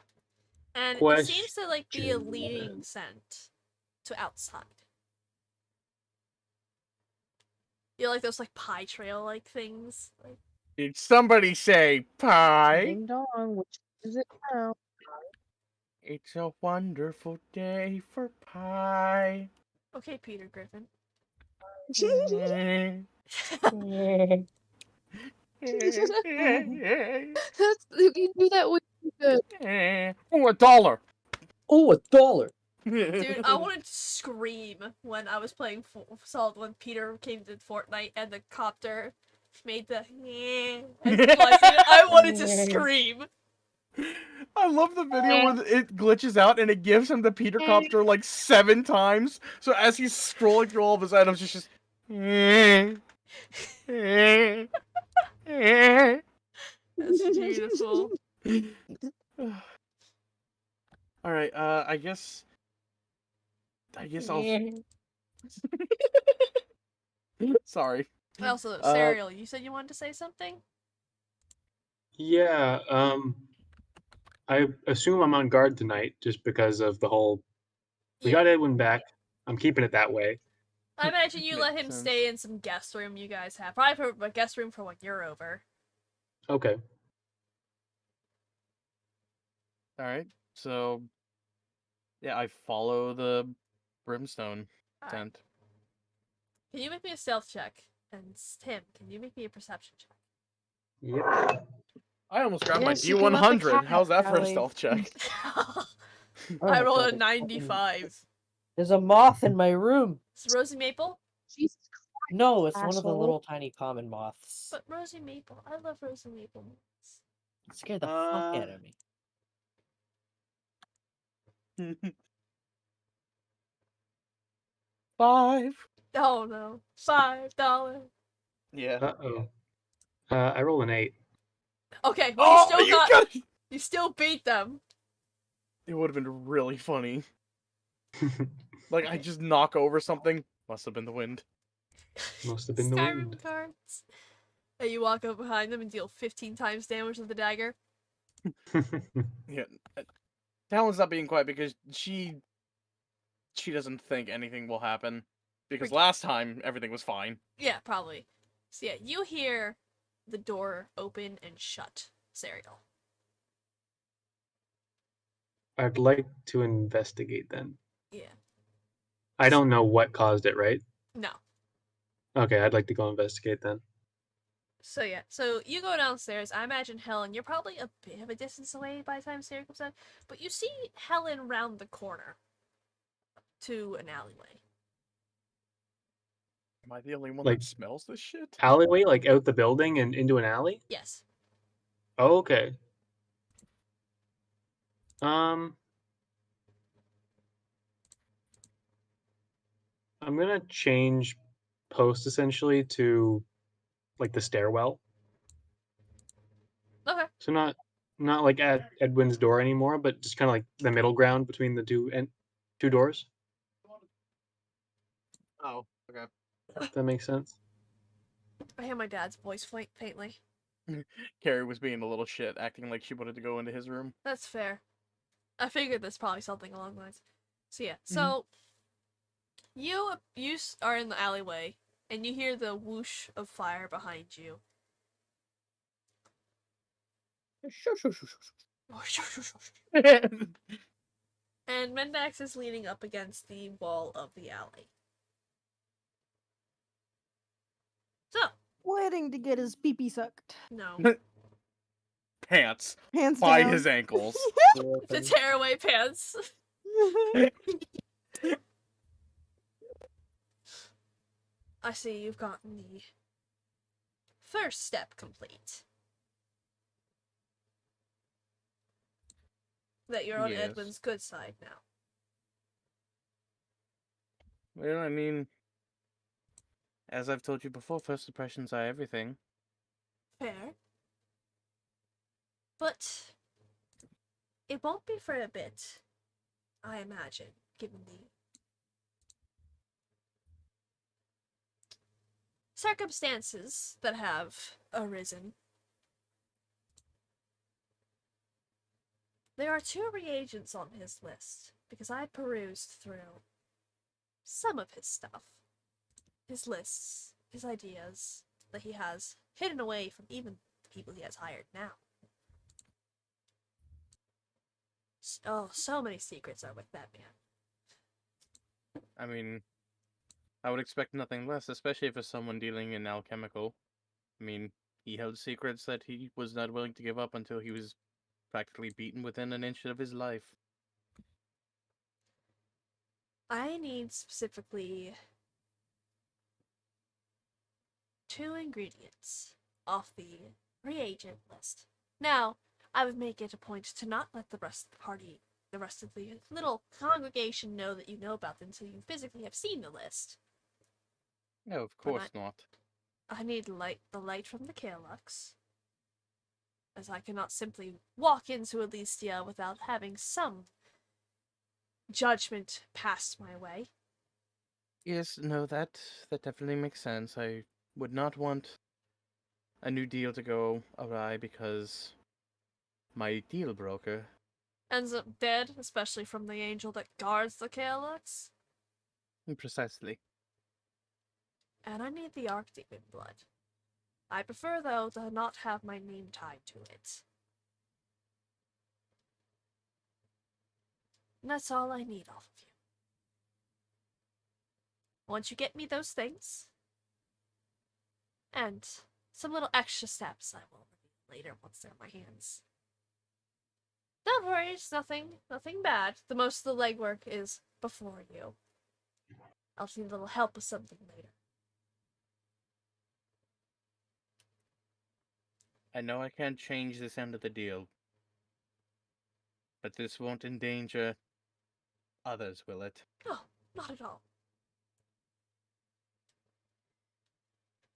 And it seems to like be a Question. leading scent to outside. You know, like those like pie trail like things. Like, Did somebody say pie? Ding dong, which is it now? It's a wonderful day for pie. okay, Peter Griffin. That's you do that with good. Oh, $1. Oh, $1. Dude, I wanted to scream when I was playing Solid when Peter came to Fortnite and the copter made the and I wanted to scream. I love the video where it glitches out and it gives him the Peter Copter like 7 times. So as he's scrolling through all of his items, it's just. That's beautiful. All right. I guess I'll. Sorry. Also, Cereal, you said you wanted to say something? Yeah, I assume I'm on guard tonight just because of the whole. We Yeah. got Edwin back. I'm keeping it that way. I imagine you let Makes him sense. stay in some guest room you guys have. Probably for a guest room for when you're over. Okay. All right. So, yeah, I follow the brimstone Alright. tent. Can you make me a stealth check? And Tim, can you make me a perception check? Yep. I almost grabbed my Yes, you can let the D100. cat How's that for a Sally. stealth check? I rolled a God, 95. There's a moth in my room. It's Rosie Maple? Jesus No, it's one of the Asshole. little tiny common moths. But Rosie Maple. I love Rosie Maple. It scared the fuck out of me. 5. Oh no. $5. Yeah. Uh-oh. I rolled an 8. Okay, well you still you got got you still beat them. It would have been really funny. Like, I just knock over something. Must have been the wind. Must have been the Skyrim wind. cards. And you walk up behind them and deal 15 times damage with the dagger. Yeah. Talon's not being quiet because she doesn't think anything will happen. Because last time, everything was fine. Yeah, probably. So yeah, you hear the door open and shut, Serial. I'd like to investigate then. Yeah. I don't know what caused it, right? No. Okay, I'd like to go investigate then. So yeah, so you go downstairs. I imagine Helen, you're probably a bit of a distance away by the time Sarah comes out, but you see Helen round the corner to an alleyway. Am I the only one Like- that smells this shit? Alleyway, like out the building and into an alley? Yes. Oh, okay. I'm gonna change post essentially to like the stairwell. Okay. So not like at Edwin's door anymore, but just kind of like the middle ground between the two doors. Oh, okay. If that makes sense. I hear my dad's voice faintly. Carrie was being a little shit, acting like she wanted to go into his room. That's fair. I figured there's probably something along the lines. So yeah, so you are in the alleyway and you hear the whoosh of fire behind you. And Mendax is leaning up against the wall of the alley. So, Waiting to get his pee-pee sucked. no. Pants. Hands By down. his ankles. To tear away pants. I see you've gotten the first step complete. That you're on Yes. Edwin's good side now. Well, I mean, as I've told you before, first impressions are everything. Fair. But it won't be for a bit, I imagine, given the circumstances that have arisen. There are 2 reagents on his list, because I perused through some of his stuff. His lists, his ideas that he has hidden away from even the people he has hired now. Oh, so many secrets are with that man. I mean, I would expect nothing less, especially if it's someone dealing in alchemical. I mean, he held secrets that he was not willing to give up until he was practically beaten within an inch of his life. I need specifically 2 ingredients off the reagent list. Now, I would make it a point to not let the rest of the party, the rest of the little congregation know that you know about them until you physically have seen the list. No, of course not. I need the light from the Kalux, as I cannot simply walk into Elysia without having some judgment passed my way. Yes, no, that definitely makes sense. I would not want a new deal to go awry because my deal broker. Ends up dead, especially from the angel that guards the Kalux. Precisely. And I need the Archdemon blood. I prefer, though, to not have my name tied to it. And that's all I need off of you. Once you get me those things, and some little extra steps I will reveal later once they're in my hands. Don't worry, it's nothing bad. The most of the legwork is before you. I'll just need a little help with something later. I know I can't change this end of the deal, but this won't endanger others, will it? No, not at all.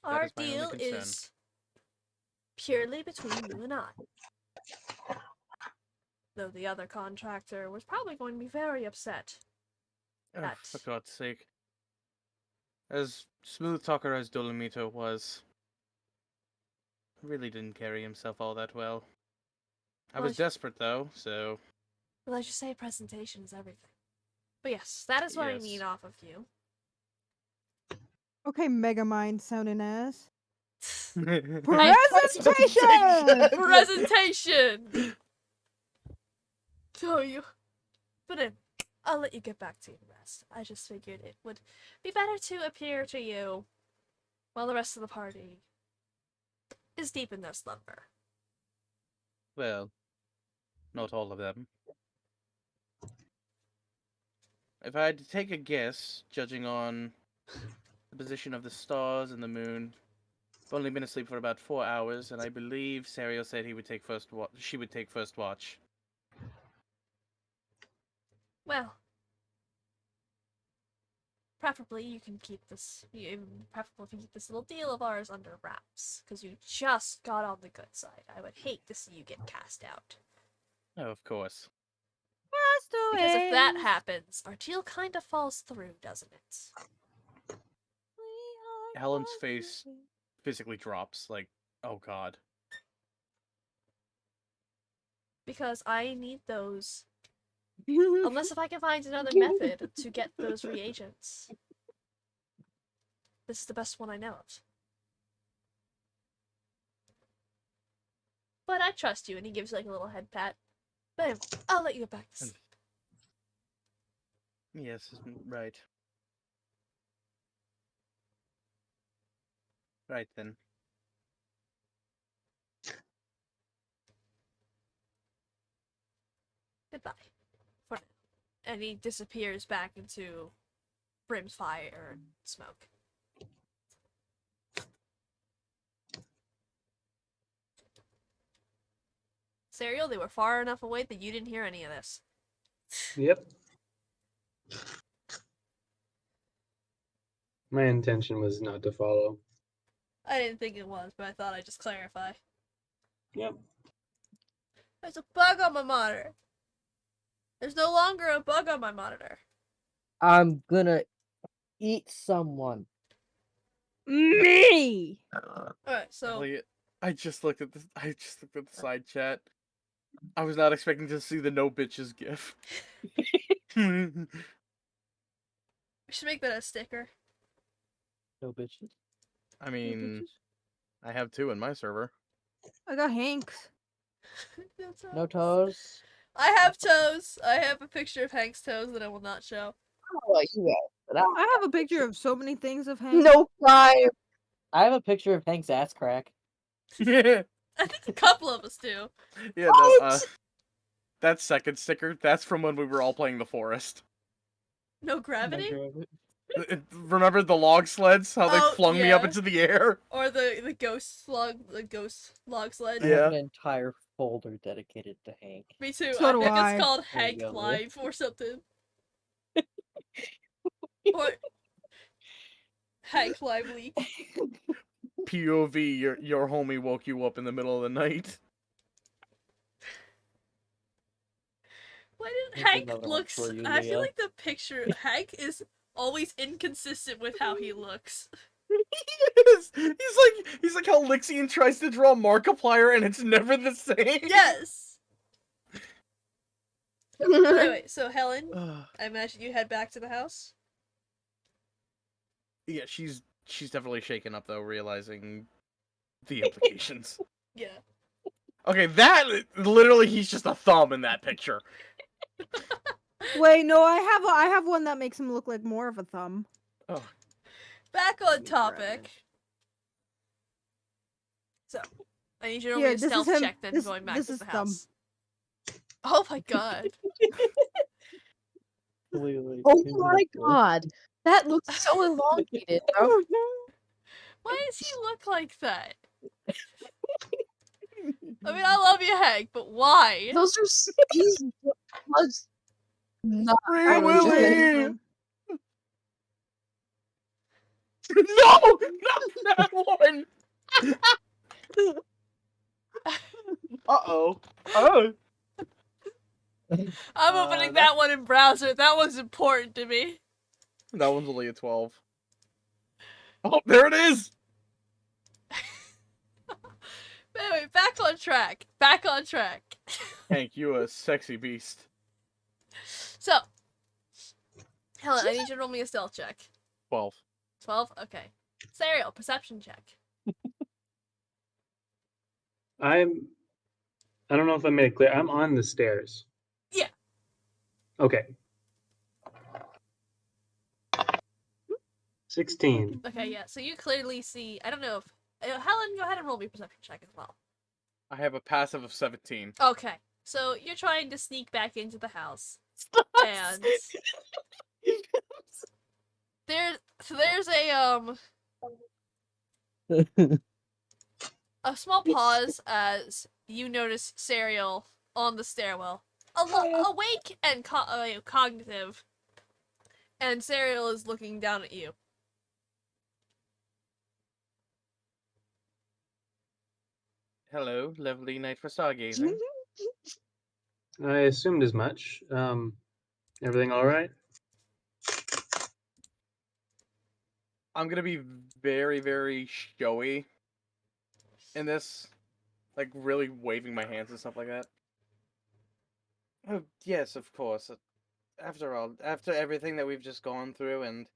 Our is my only deal concern. is purely between you and I. Though the other contractor was probably going to be very upset. Oh, That- for God's sake. As smooth talker as Dolomito was, really didn't carry himself all that well. I Well, was desperate though, so Well, as you say, presentation is everything. But yes, that is what I Yes. need off of you. Okay, Megamind sounding ass. Presentation! Presentation! Presentation! So you... But I'll let you get back to your rest. I just figured it would be better to appear to you while the rest of the party is deep in their slumber. Well, not all of them. If I had to take a guess, judging on the position of the stars and the moon, I've only been asleep for about 4 hours, and I believe Sario said he would take first watch. She would take first watch. Well, preferably you can keep this. Preferably if you keep this little deal of ours under wraps, because you just got on the good side. I would hate to see you get cast out. Oh, of course. Because if that happens, our deal kind of falls through, doesn't it? Helen's face physically drops. Like, oh God. Because I need those. Unless if I can find another method to get those reagents. This is the best one I know of. But I trust you, and he gives like a little head pat. But anyway, I'll let you get back to sleep. Yes, right. Right then. Goodbye. For now. And he disappears back into brimfire and smoke. Serial, they were far enough away that you didn't hear any of this. Yep. My intention was not to follow. I didn't think it was, but I thought I'd just clarify. Yep. There's a bug on my monitor. There's no longer a bug on my monitor. I'm gonna eat someone. Me! Alright, so Elliot, I just looked at the side chat. I was not expecting to see the no bitches gif. we should make that a sticker. No bitches. I No mean, bitches. I have 2 in my server. I got Hanks. No toes. I have toes. I have a picture of Hank's toes that I will not show. Oh, you guys, but I have a picture of so many things of Hank. no crime. I have a picture of Hank's ass crack. Yeah, I think a couple of us do. no, What? that second sticker, that's from when we were all playing the forest. No gravity? Remember the log sleds? How they Oh, flung me up yeah. into the air? Or the ghost log sled? I Yeah. have an entire folder dedicated to Hank. Me too. So I do think I. it's called There you Hank go. Live or something. Or Hank Live Leak. POV, your homie woke you up in the middle of the night. Why did Here's Hank another one looks? for you, I feel Leo. like the picture Hank is always inconsistent with how he looks. He's like how Lixian tries to draw Markiplier and it's never the same. Yes. Anyway, so Helen, Ugh. I imagine you head back to the house. Yeah, she's definitely shaken up though, realizing the implications. Yeah. Okay, that literally he's just a thumb in that picture. Wait, no, I have one that makes him look like more of a thumb. Oh, Back on me grab topic. it. So, I need you to Yeah, roll a this is stealth him. check then This- going back this to is the thumb. house. Oh my god. Wait, Oh who's my gonna- god. That looks so elongated, bro. Why does he look like that? I mean, I love you, Hank, but why? Those are these was not Free I Willy! really- No! Not that one! Uh-oh. Oh. I'm opening That- that one in browser. That one's important to me. That one's only a 12. Oh, there it is! Anyway, back on track. Back on track. Hank, you a sexy beast. So, Helen, I need you to roll me a stealth check. 12. 12? Okay. Serial, perception check. I don't know if I made it clear. I'm on the stairs. Yeah. Okay. 16. Okay, yeah. So you clearly see. I don't know if. Helen, go ahead and roll me a perception check as well. I have a passive of 17. Okay. So you're trying to sneak back into the house. And there's a small pause as you notice Serial on the stairwell, awake and cognitive, and Serial is looking down at you. Hello, lovely night for stargazing. I assumed as much. Everything all right? I'm gonna be very, very showy in this. Like, really waving my hands and stuff like that. Oh, yes, of course. After all, after everything that we've just gone through and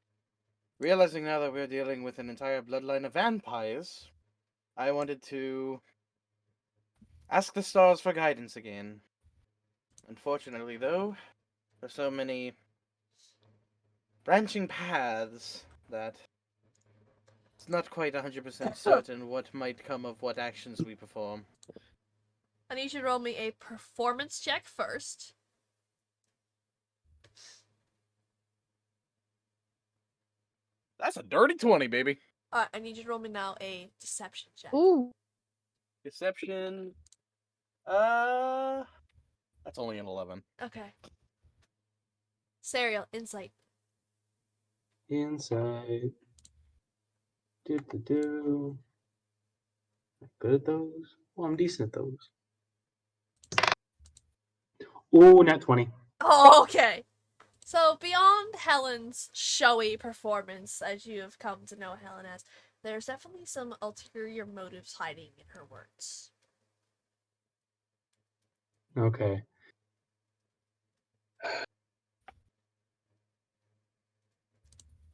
realizing now that we're dealing with an entire bloodline of vampires, I wanted to ask the stars for guidance again. Unfortunately, though, there's so many branching paths that it's not quite 100% certain what might come of what actions we perform. I need you to roll me a performance check first. That's a dirty 20, baby. I need you to roll me now a deception check. Ooh. Deception. That's only an 11. Okay. Serial, insight. Inside. Do. Good at those? Well, I'm decent at those. Ooh, not 20. Oh, okay. So beyond Helen's showy performance, as you have come to know Helen as, there's definitely some ulterior motives hiding in her words. Okay.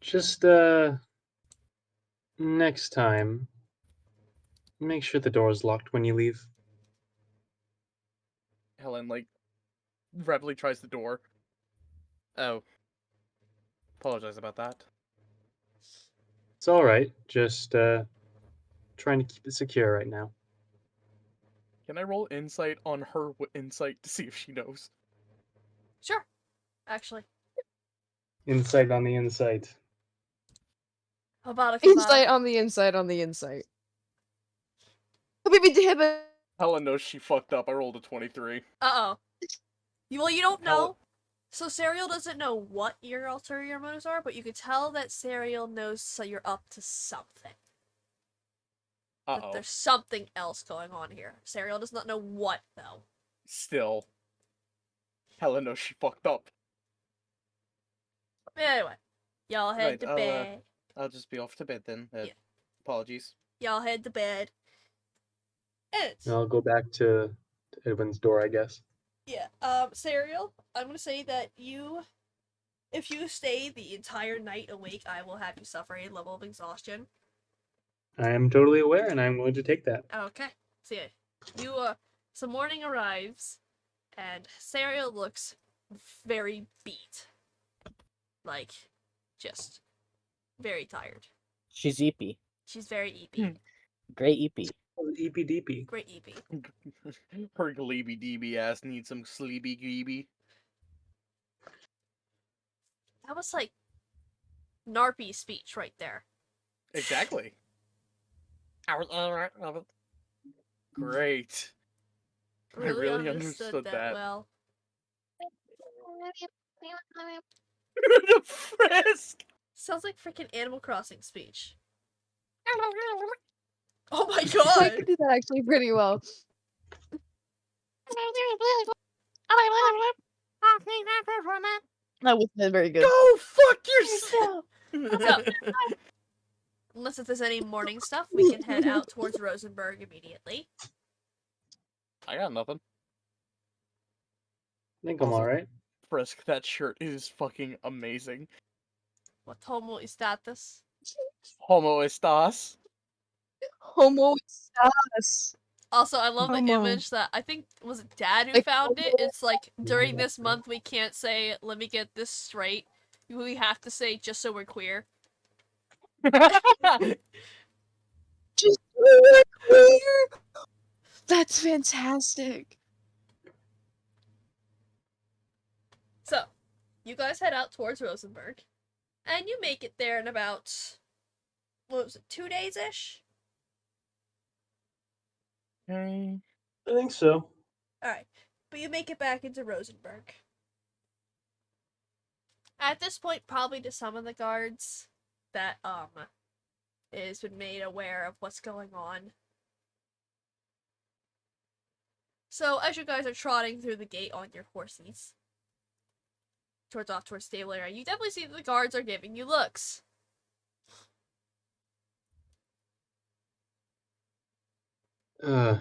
Just, next time, make sure the door is locked when you leave. Helen, like, rebelly tries the door. Oh. Apologize about that. It's alright. Just, trying to keep it secure right now. Can I roll insight on her insight to see if she knows? Sure, actually. Insight on the insight. Habata, Insight on the insight on the insight. Oh, baby, damn it. Helen knows she fucked up. I rolled a 23. Uh-oh. Well, you don't know. Helen- So Serial doesn't know what your ulterior motives are, but you could tell that Serial knows so you're up to something. That Uh-oh. there's something else going on here. Serial does not know what, though. Still. Helen knows she fucked up. Anyway, y'all head Right, to I'll, bed. I'll just be off to bed then. Yeah. Apologies. Y'all head to bed. And And I'll go back to Edwin's door, I guess. yeah, Serial, I'm gonna say that if you stay the entire night awake, I will have you suffer a level of exhaustion. I am totally aware, and I'm willing to take that. Okay. So yeah, so morning arrives, and Serial looks very beat. Like, just very tired. She's eepy. She's very eepy. Great eepy. Eepy deepy. Great eepy. Her gleeby deeby ass needs some sleepy greeby. That was like Narpy speech right there. Exactly. Great. I really understood that. well. The frisk! Sounds like freaking Animal Crossing speech. Oh my I god! could do that actually pretty well. That wasn't very good. Go fuck yourself! So, unless if there's any morning stuff, we can head out towards Rosenberg immediately. I got nothing. I think I'm Also- alright. Frisk, that shirt is fucking amazing. What homo status? Homo estás? Homo estás. Also, I love the Homo. image that I think was it Dad who Like, found it. homo. It's like during this month we can't say "let me get this straight." We have to say just so we're queer. Just really clear. That's fantastic. So, you guys head out towards Rosenberg, and you make it there in about, what was it, 2 days ish? Okay. I think so. Alright, but you make it back into Rosenberg. At this point, probably to some of the guards that, has been made aware of what's going on. So, as you guys are trotting through the gate on your horses, towards stable area, you definitely see that the guards are giving you looks. Can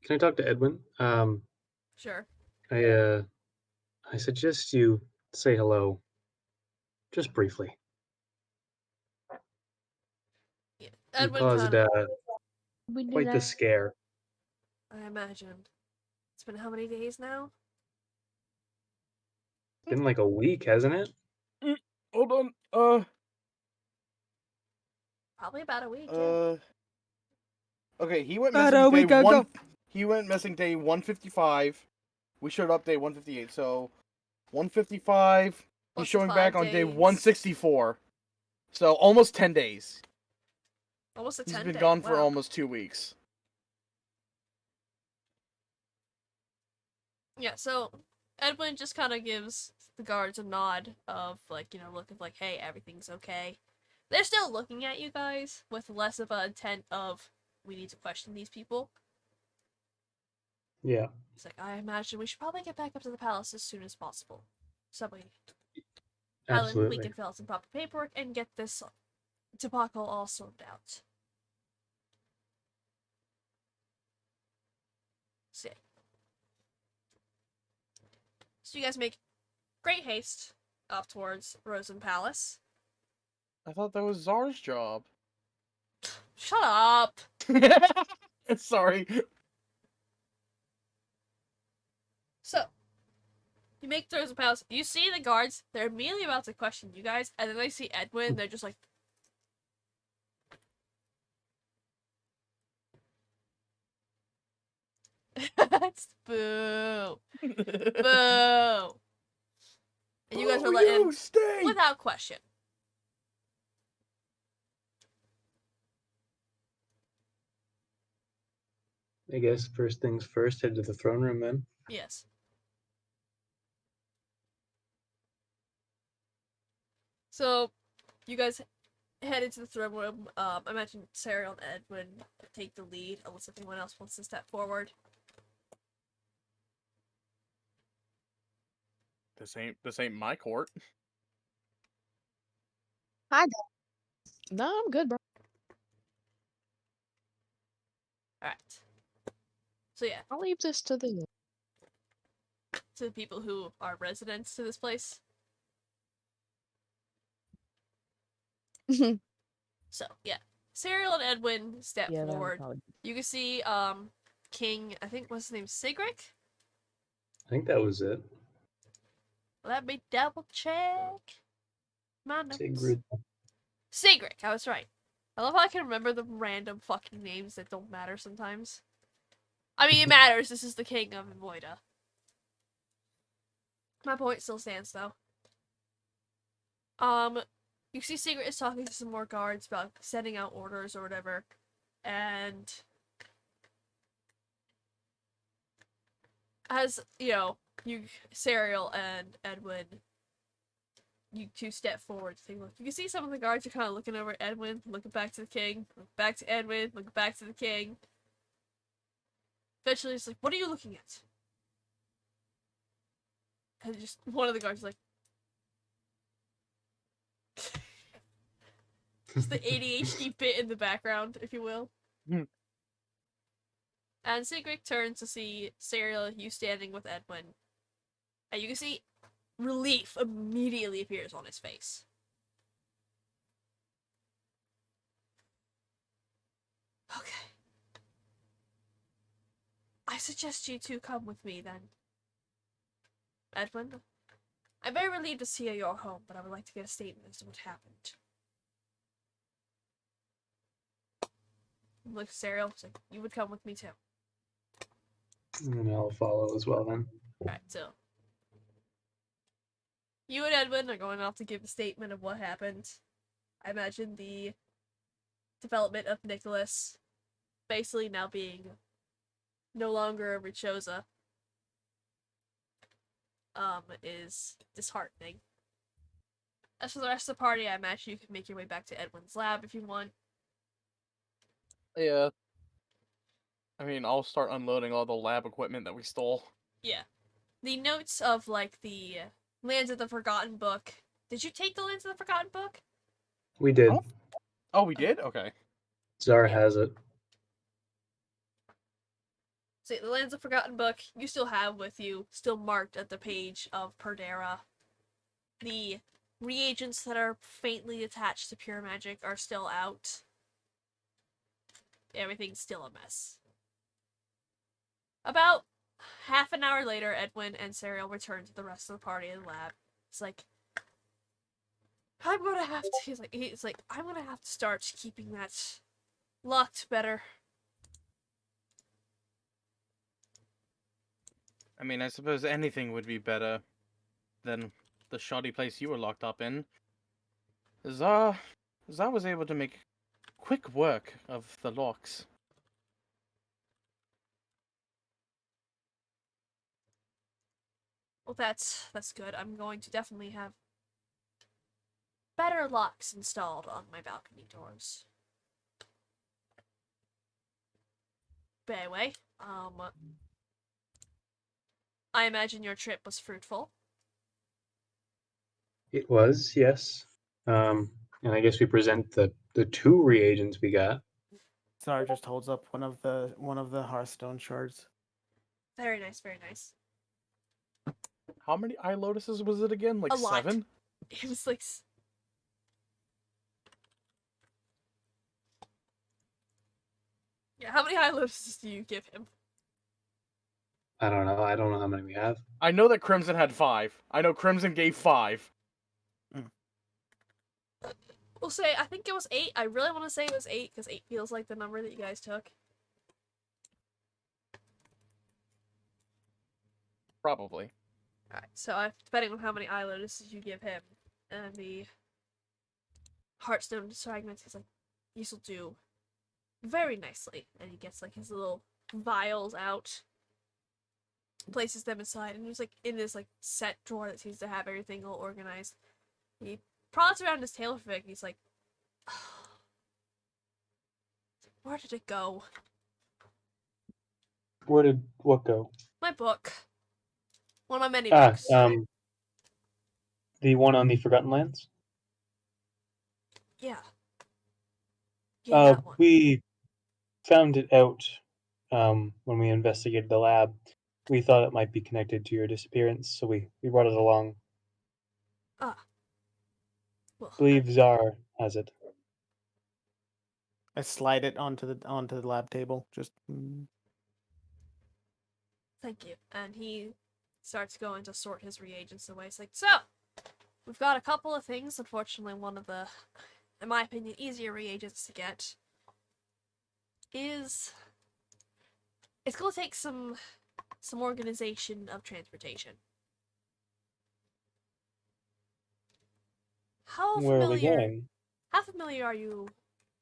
I talk to Edwin? Sure. I suggest you say hello, just briefly. Yeah. You Edwin caused kinda, We do quite the that. scare. I imagined. It's been how many days now? Been like a week, hasn't it? Hold on. Probably about a week, yeah. Okay, he went About missing a day week ago. one. He went missing day 155. We showed up day 158. So 155. He's Plus the showing 5 back on day days. 164. So almost 10 days. Almost a He's 10 been day. gone for Wow. almost 2 weeks. Yeah, so Edwin just kind of gives the guards a nod of, like, looking like, hey, everything's okay. They're still looking at you guys with less of an intent of, we need to question these people. Yeah. He's like, I imagine we should probably get back up to the palace as soon as possible. So we Absolutely. can fill out some proper paperwork and get this debacle all sorted out. So, yeah. So you guys make great haste up towards Rosen Palace. I thought that was Czar's job. Shut up! Sorry. So, you make throws the palace. You see the guards. They're immediately about to question you guys, and then they see Edwin. They're just like, "Boo, boo!" And you guys are let in Stay. without question. I guess first things first, head to the throne room then. Yes. So, you guys head into the throne room. I imagine Sarah and Edwin take the lead, unless anyone else wants to step forward. This ain't my court. Hi, guys. No, I'm good, bro. Alright. So yeah, I'll leave this to the. to the people who are residents to this place. So, yeah. Cyril and Edwin step Yeah, that would forward. probably. You can see, King, I think, what's his name, Sigric? I think that was it. Let me double check my notes. Sigrid. Sigric, I was right. I love how I can remember the random fucking names that don't matter sometimes. I mean, it matters. This is the king of Voida. My point still stands, though. You see Sigrid is talking to some more guards about sending out orders or whatever. And as, Serial and Edwin you two step forward to take a look. You can see some of the guards are kind of looking over at Edwin, looking back to the king, looking back to Edwin, looking back to the king. Eventually, it's like, what are you looking at? And just one of the guards is like, just the ADHD bit in the background, if you will. Hmm. And Sigrid turns to see Serial, you standing with Edwin. And you can see relief immediately appears on his face. Okay. I suggest you two come with me then. Edwin, I'm very relieved to see you're home, but I would like to get a statement as to what happened. Look, Serial, like, you would come with me too. And I'll follow as well then. Alright, so you and Edwin are going off to give a statement of what happened. I imagine the development of Nicholas basically now being no longer a Richosa is disheartening. As for the rest of the party, I imagine you can make your way back to Edwin's lab if you want. Yeah. I mean, I'll start unloading all the lab equipment that we stole. Yeah. The notes of, like, the Lands of the Forgotten Book. Did you take the Lands of the Forgotten Book? We did. Oh, we did? Okay. Zara Yeah. has it. So the Lands of the Forgotten Book you still have with you, still marked at the page of Perdera. The reagents that are faintly attached to pure magic are still out. Everything's still a mess. About half an hour later, Edwin and Serial return to the rest of the party in the lab. It's like, I'm gonna have to. I'm gonna have to start keeping that locked better. I mean, I suppose anything would be better than the shoddy place you were locked up in. Zar was able to make quick work of the locks. Well, that's good. I'm going to definitely have better locks installed on my balcony doors. But anyway, I imagine your trip was fruitful. It was, yes. And I guess we present the two reagents we got. Zara just holds up one of the Hearthstone shards. Very nice, very nice. How many eye lotuses was it again? Like A lot. 7? It was like... Yeah, how many eye lotuses do you give him? I don't know. I don't know how many we have. I know that Crimson had 5. I know Crimson gave 5. We'll say, I think it was 8. I really want to say it was 8, because 8 feels like the number that you guys took. Probably. Alright, so depending on how many eye lotuses you give him, and the Hearthstone fragments, he's like, these will do very nicely. And he gets like his little vials out, places them inside, and there's like in this like set drawer that seems to have everything all organized. He prods around his tail for a bit, and he's like, where did it go? Where did what go? My book. One of my many books. The one on the Forgotten Lands? Yeah. Yeah, that one. We found it out when we investigated the lab. We thought it might be connected to your disappearance, so we brought it along. Ah. Well, I believe Zar has it. I slide it onto the lab table. Just thank you. And he starts going to sort his reagents away. It's like, so, we've got a couple of things. Unfortunately, one of the, in my opinion, easier reagents to get is... It's going to take some organization of transportation. How Where are we familiar... going? How familiar are you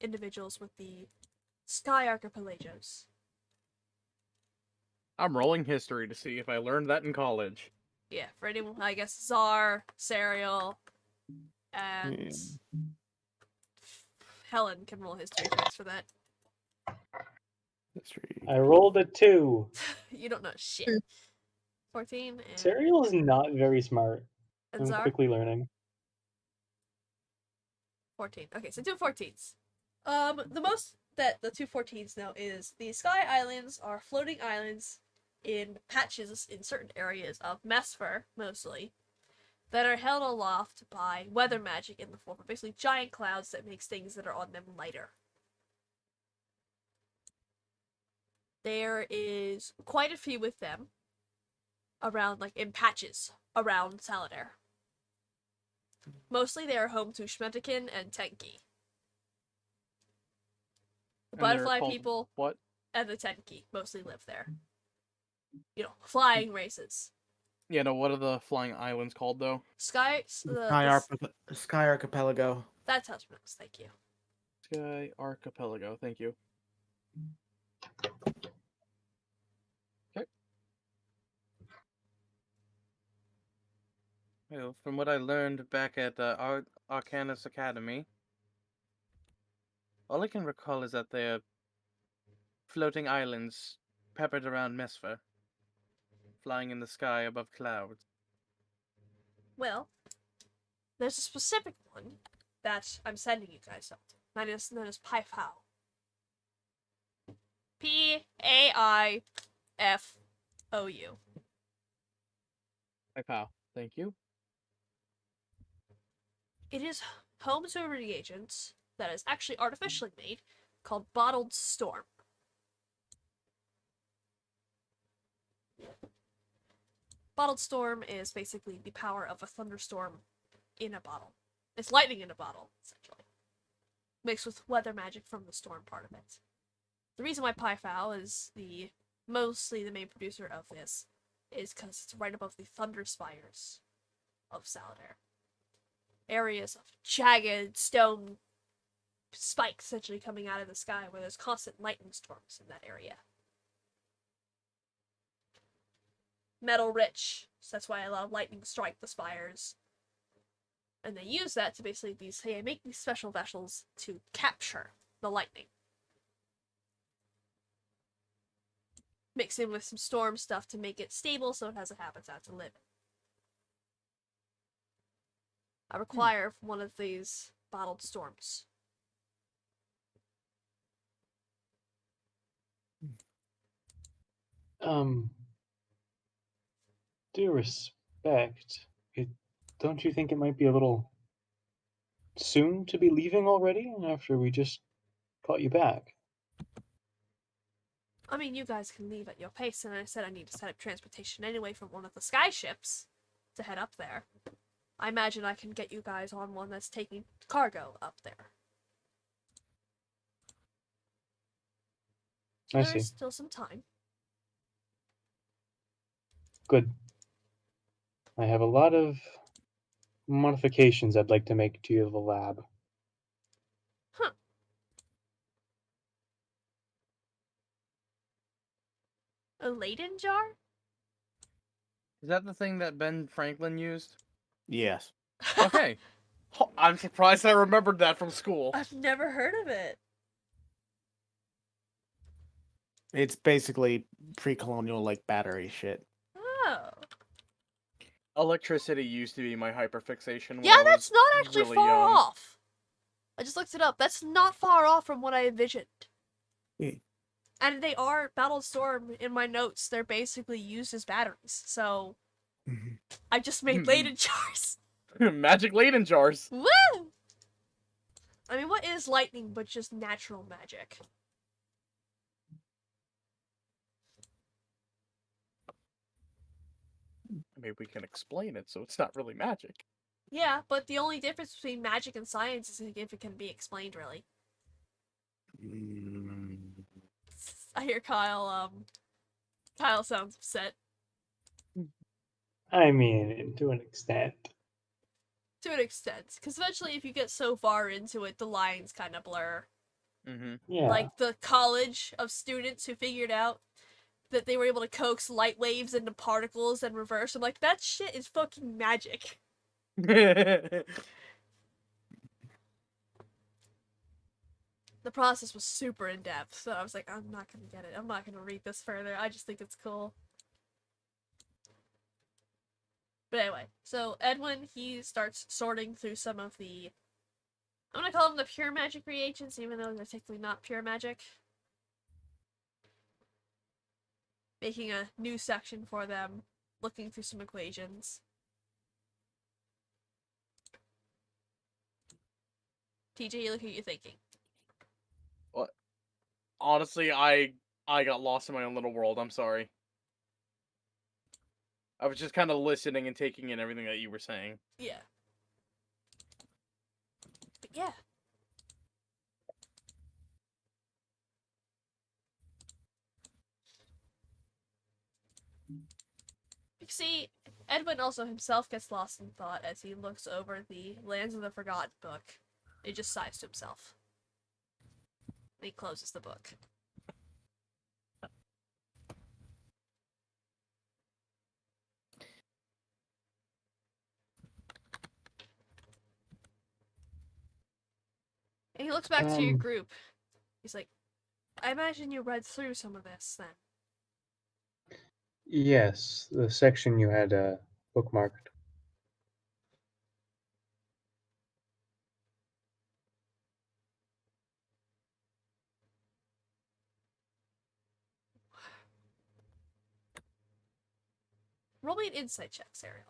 individuals with the Sky Archipelagos? I'm rolling history to see if I learned that in college. Yeah, for anyone, I guess Zar, Serial, And Helen can roll history checks for that. History. I rolled a 2. You don't know shit. 14 and Serial is not very smart. I'm Zar? quickly learning. 14. Okay, so 2 14s. The most that the 2 14s know is the Sky Islands are floating islands in patches in certain areas of Mesfer, mostly, that are held aloft by weather magic in the form of basically giant clouds that makes things that are on them lighter. There is quite a few with them around, like, in patches around Salodar. Mostly they are home to Schmetikin and Tenki. The And they're butterfly called people What? and the Tenki mostly live there. You know, flying races. Yeah, no, what are the flying islands called, though? Sky Archipelago. That's how it's pronounced, thank you. Sky Archipelago, thank you. Okay. Well, from what I learned back at Arcanus Academy, all I can recall is that they're floating islands peppered around Mesfer, flying in the sky above clouds. Well, there's a specific one that I'm sending you guys out. That is known as Paifao. Paifou. Hi, pal. Thank you. It is home to a reagent that is actually artificially made called Bottled Storm. Bottled Storm is basically the power of a thunderstorm in a bottle. It's lightning in a bottle, essentially. Mixed with weather magic from the storm part of it. The reason why Paifou is mostly the main producer of this is because it's right above the thunder spires of Salodar. Areas of jagged stone spikes essentially coming out of the sky where there's constant lightning storms in that area. Metal rich, so that's why a lot of lightning strike the spires. And they use that to basically make these special vessels to capture the lightning. Mix in with some storm stuff to make it stable so it has a habitat to live in. I require one of these bottled storms. Due respect, don't you think it might be a little soon to be leaving already after we just caught you back? I mean, you guys can leave at your pace, and I said I need to set up transportation anyway from one of the sky ships to head up there. I imagine I can get you guys on one that's taking cargo up there. I There's see. still some time. Good. I have a lot of modifications I'd like to make to the lab. Huh. A Leyden jar? Is that the thing that Ben Franklin used? Yes. Okay. I'm surprised I remembered that from school. I've never heard of it. It's basically pre-colonial like battery shit. Oh. Electricity used to be my hyperfixation when Yeah, I that's was not actually really far young. off. I just looked it up. That's not far off from what I envisioned. Yeah. And they are Battle Storm in my notes. They're basically used as batteries. So I just made Leyden jars. Magic Leyden jars. Woo! I mean, what is lightning but just natural magic? I mean, we can explain it, so it's not really magic. Yeah, but the only difference between magic and science is if it can be explained, really. I hear Kyle sounds upset. I mean, to an extent. To an extent. Because eventually, if you get so far into it, the lines kind of blur. Mm-hmm. Yeah. Like the college of students who figured out that they were able to coax light waves into particles and reverse. I'm like, that shit is fucking magic. the process was super in depth, so I was like, I'm not gonna get it. I'm not gonna read this further. I just think it's cool. But anyway, so Edwin, he starts sorting through some of the, I'm gonna call them the pure magic reagents, even though they're technically not pure magic. Making a new section for them, looking through some equations. TJ, look at you thinking. What? Honestly, I got lost in my own little world. I'm sorry. I was just kind of listening and taking in everything that you were saying. Yeah. But yeah. You see, Edwin also himself gets lost in thought as he looks over the Lands of the Forgotten book. He just sighs to himself. And he closes the book. And he looks back to your group. He's like, I imagine you read through some of this then. Yes, the section you had bookmarked. Roll me an insight check, Ariel.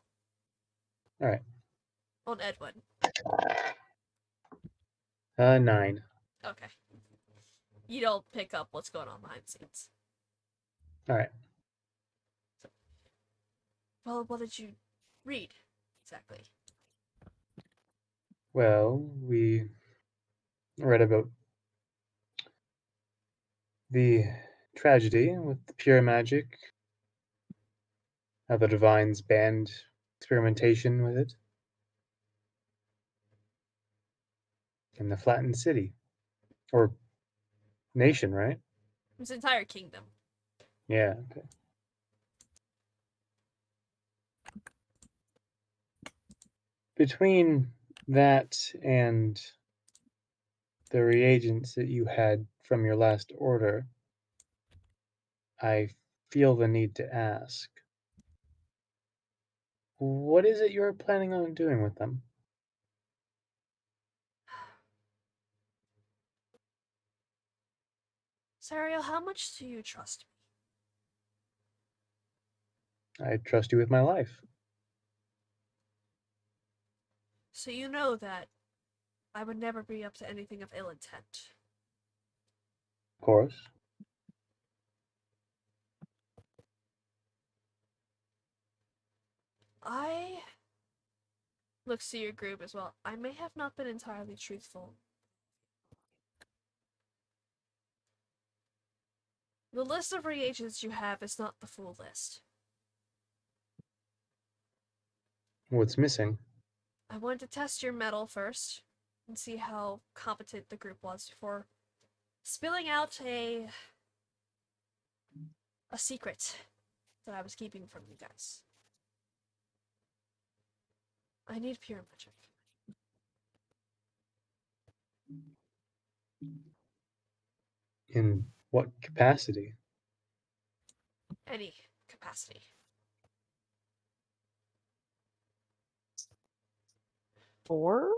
All right. On Edwin. 9. Okay. You don't pick up what's going on behind the scenes. All right. Well, what did you read exactly? Well, we read about the tragedy with the pure magic, how the divines banned experimentation with it, in the flattened city. Or nation, right? His entire kingdom. Yeah, okay. Between that and the reagents that you had from your last order, I feel the need to ask. What is it you're planning on doing with them? Sariel, how much do you trust me? I trust you with my life. So you know that I would never be up to anything of ill intent. Of course. I looks to your group as well. I may have not been entirely truthful. The list of reagents you have is not the full list. What's missing? I wanted to test your mettle first and see how competent the group was before spilling out a secret that I was keeping from you guys. I need pure magic. In what capacity? Any capacity. Or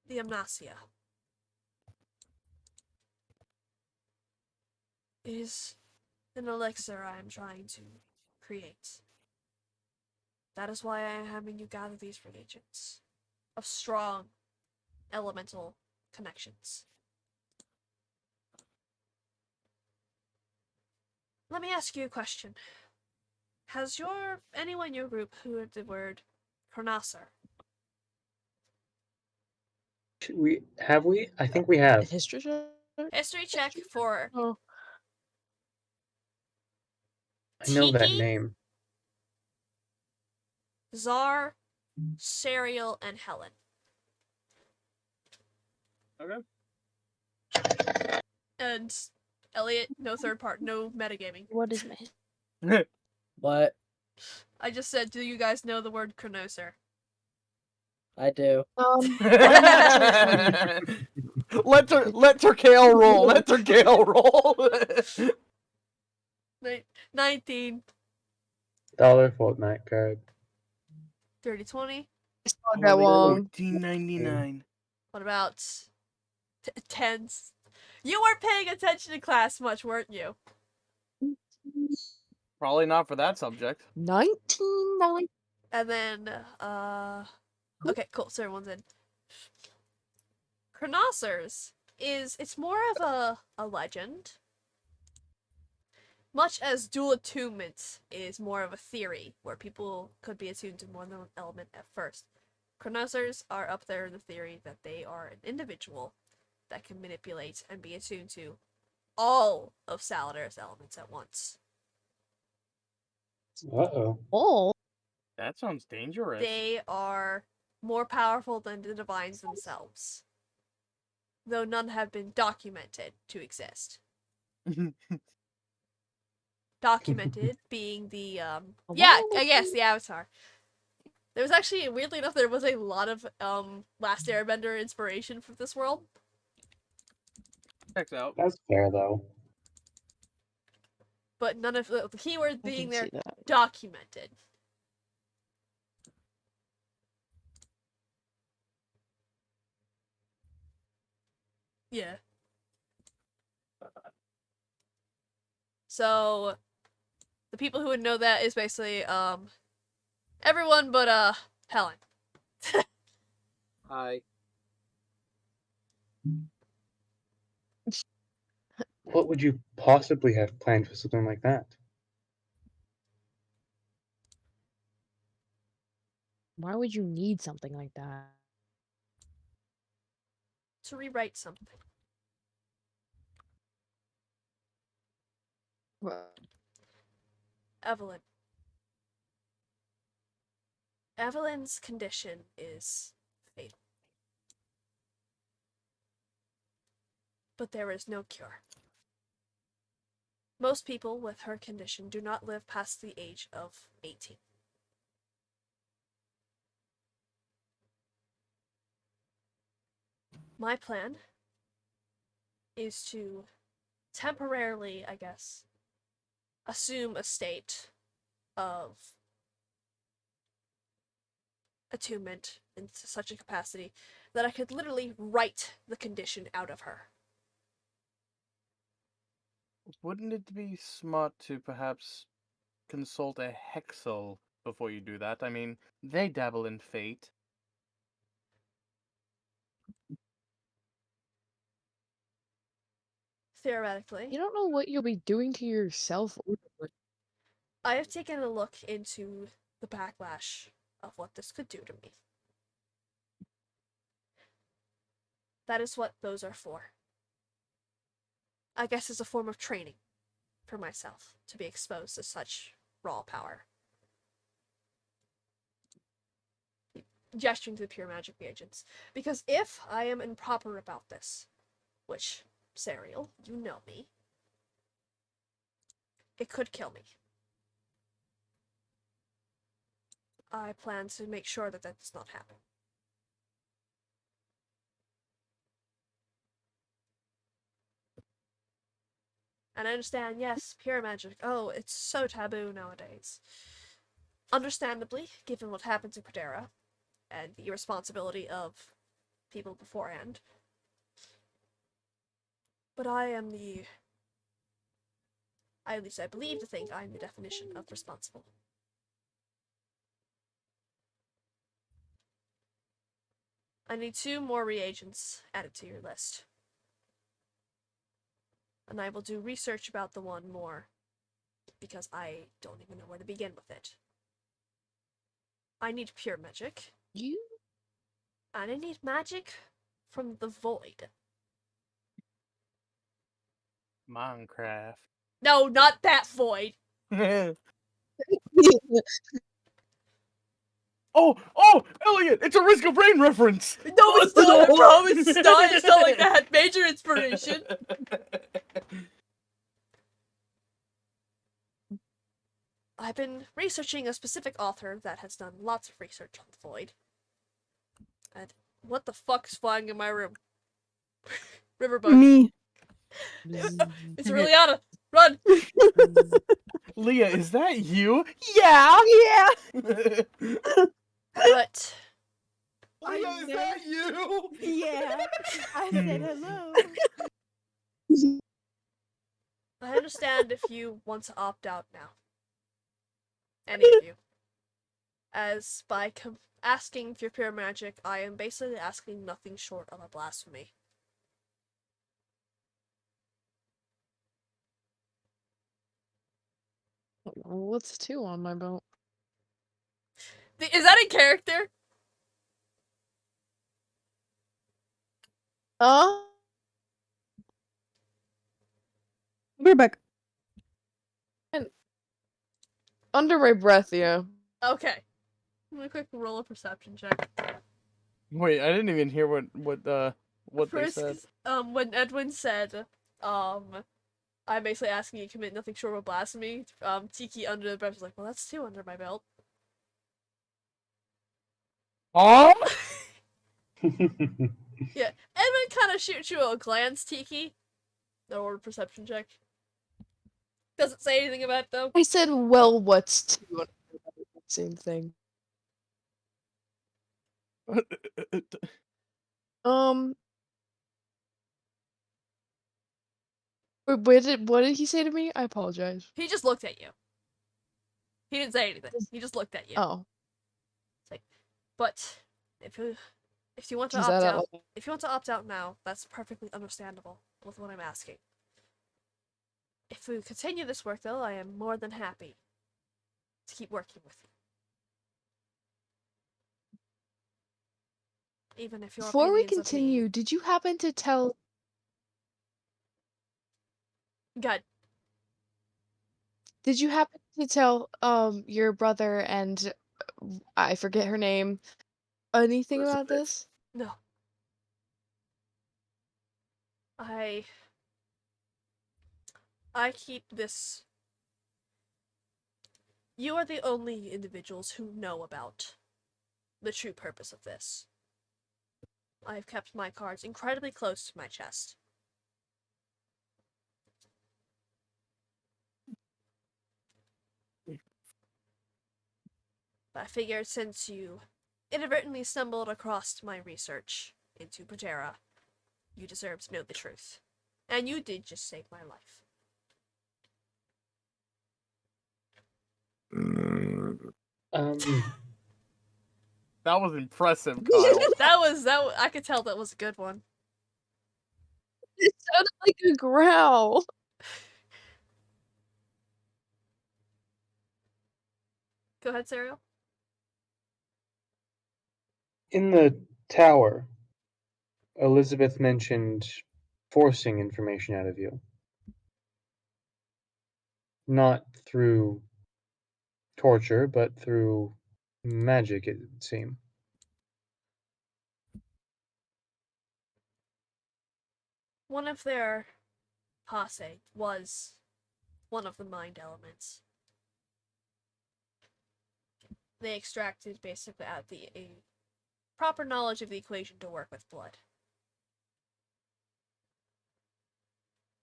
The Amnesia is an elixir I am trying to create. That is why I am having you gather these reagents of strong elemental connections. Let me ask you a question. Has anyone in your group heard the word Chronosser? Have we? I think we have. history check? History check for Oh, I know that Tiki, name. Czar, Sariel, and Helen. Okay. And Elliot, no third part, no metagaming. what is my What? I just said, do you guys know the word Chronoser? I do. um Let Turkale roll. Let Turkale roll. 19, Dollar fortnight card. 30, 20. It's not that long. $14.99. What about tens? You weren't paying attention to class much, weren't you? Probably not for that subject. 1990. And then, okay, cool. So everyone's in. Chronoceres it's more of a legend. Much as dual attunement is more of a theory, where people could be attuned to more than one element at first. Chronoceres are up there in the theory that they are an individual that can manipulate and be attuned to all of Saladar's elements at once. Uh-oh. Oh, That sounds dangerous. They are more powerful than the divines themselves, though none have been documented to exist. Documented being the yeah, I guess the Avatar. There was actually, weirdly enough, there was a lot of Last Airbender inspiration for this world, Checks out. That's fair, though. but none of the keywords I being can there see that. documented. Yeah. So the people who would know that is basically everyone but Helen. Hi. What would you possibly have planned for something like that? Why would you need something like that? To rewrite something. Evelyn. Evelyn's condition is fatal. But there is no cure. Most people with her condition do not live past the age of 18. My plan is to temporarily, I guess, assume a state of attunement into such a capacity that I could literally write the condition out of her. Wouldn't it be smart to perhaps consult a Hexel before you do that? I mean, they dabble in fate. Theoretically, You don't know what you'll be doing to yourself. I have taken a look into the backlash of what this could do to me. That is what those are for. I guess it's a form of training for myself to be exposed to such raw power. Gesturing to the pure magic reagents. Because if I am improper about this, which, Serial, you know me, it could kill me. I plan to make sure that that does not happen. And I understand, yes, pure magic. Oh, it's so taboo nowadays. Understandably, given what happened to Pradera, and the irresponsibility of people beforehand. But at least I believe to think I'm the definition of responsible. I need 2 more reagents added to your list. And I will do research about the one more, because I don't even know where to begin with it. I need pure magic. You? And I need magic from the void. Minecraft. No, not that void! Oh, Elliot! It's a Risk of Rain reference! No, it's not, I promise it's not! It's not like I had major inspiration! I've been researching a specific author that has done lots of research on the void. And what the fuck is flying in my room? Riverbug. Me. It's Aureliana. Run! Leah, is that you? Yeah. Yeah. But Leah, is that you? Yeah. I said hello. I understand if you want to opt out now. Any of you. As by asking for pure magic, I am basically asking nothing short of a blasphemy. What's 2 on my belt? Is that in character? We're back. Under my breath, yeah. Okay. Let me quick roll a perception check. Wait, I didn't even hear what they First, said. when Edwin said, I'm basically asking you to commit nothing short of blasphemy, Tiki under the breath was like, well, that's 2 under my belt. Oh. Yeah, Edwin kind of shoots you a glance, Tiki. No order perception check. Doesn't say anything about it, though. I said, well, what's 2? Same thing. What did he say to me? I apologize. He just looked at you. He didn't say anything. He just looked at you. Oh. But if you want to Is opt that out, if you want to opt out now, that's perfectly understandable with what I'm asking. If we continue this work, though, I am more than happy to keep working with you. Even if your Before we opinions of me- continue, did you happen to tell God, Did you happen to tell your brother and I forget her name anything about this? no. I keep this. You are the only individuals who know about the true purpose of this. I have kept my cards incredibly close to my chest. But I figured since you inadvertently stumbled across my research into Patera, you deserve to know the truth. And you did just save my life. That was impressive, Kyle. That was I could tell that was a good one. It sounded like a growl. Go ahead, Serial. In the tower, Elizabeth mentioned forcing information out of you. Not through torture, but through magic, it would seem. One of their posse was one of the mind elements. They extracted basically out a proper knowledge of the equation to work with blood.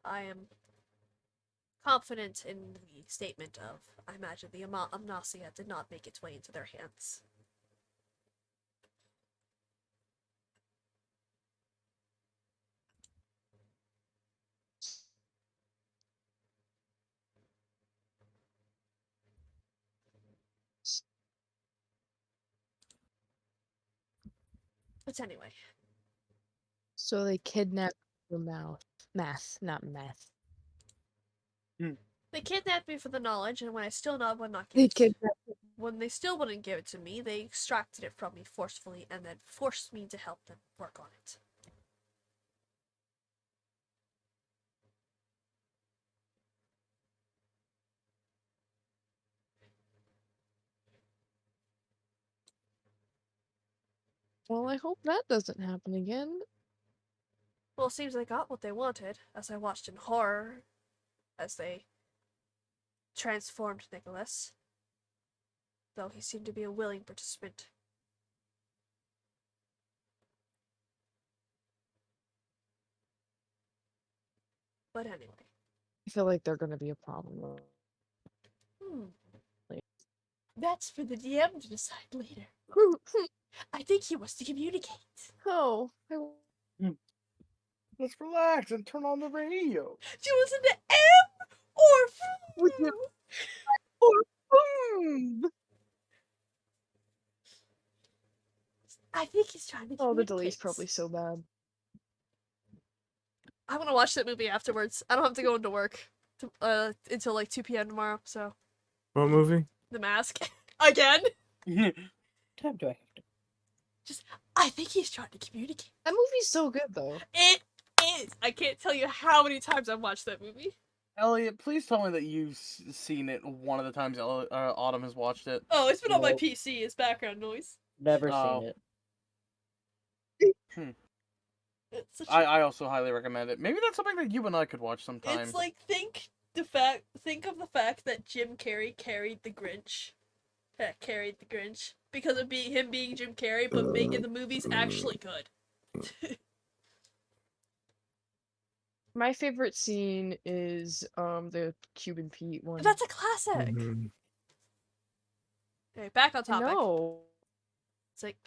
I am confident in the statement of, I imagine the amnesia did not make its way into their hands. But anyway. So they kidnapped your mouth. Math, not meth. They kidnapped me for the knowledge, and when I still would not They give it, kidnapped when they still wouldn't give it to me, they extracted it from me forcefully and then forced me to help them work on it. Well, I hope that doesn't happen again. Well, it seems they got what they wanted, as I watched in horror as they transformed Nicholas, though he seemed to be a willing participant. But anyway. I feel like they're gonna be a problem. Hmm. Like- That's for the DM to decide later. I think he wants to communicate. Oh, Let's relax and turn on the radio. Do you listen to M or Would you- I think he's trying to Oh, the communicate. delay's probably so bad. I want to watch that movie afterwards. I don't have to go into work until like 2 p.m. tomorrow, so. What movie? The Mask. Again? Time do I have to? I think he's trying to communicate. That movie's so good though. It is. I can't tell you how many times I've watched that movie. Elliot, please tell me that you've seen it one of the times Autumn has watched it. Oh, it's been on my Nope. PC as background noise. Never Oh. seen it. It's such I also highly recommend it. Maybe that's something that you and I could watch sometime. It's like think of the fact that Jim Carrey carried the Grinch. Because of him being Jim Carrey, but making the movies actually good. My favorite scene is the Cuban Pete one. That's a classic. Mhm. Okay, back on topic. No. It's like,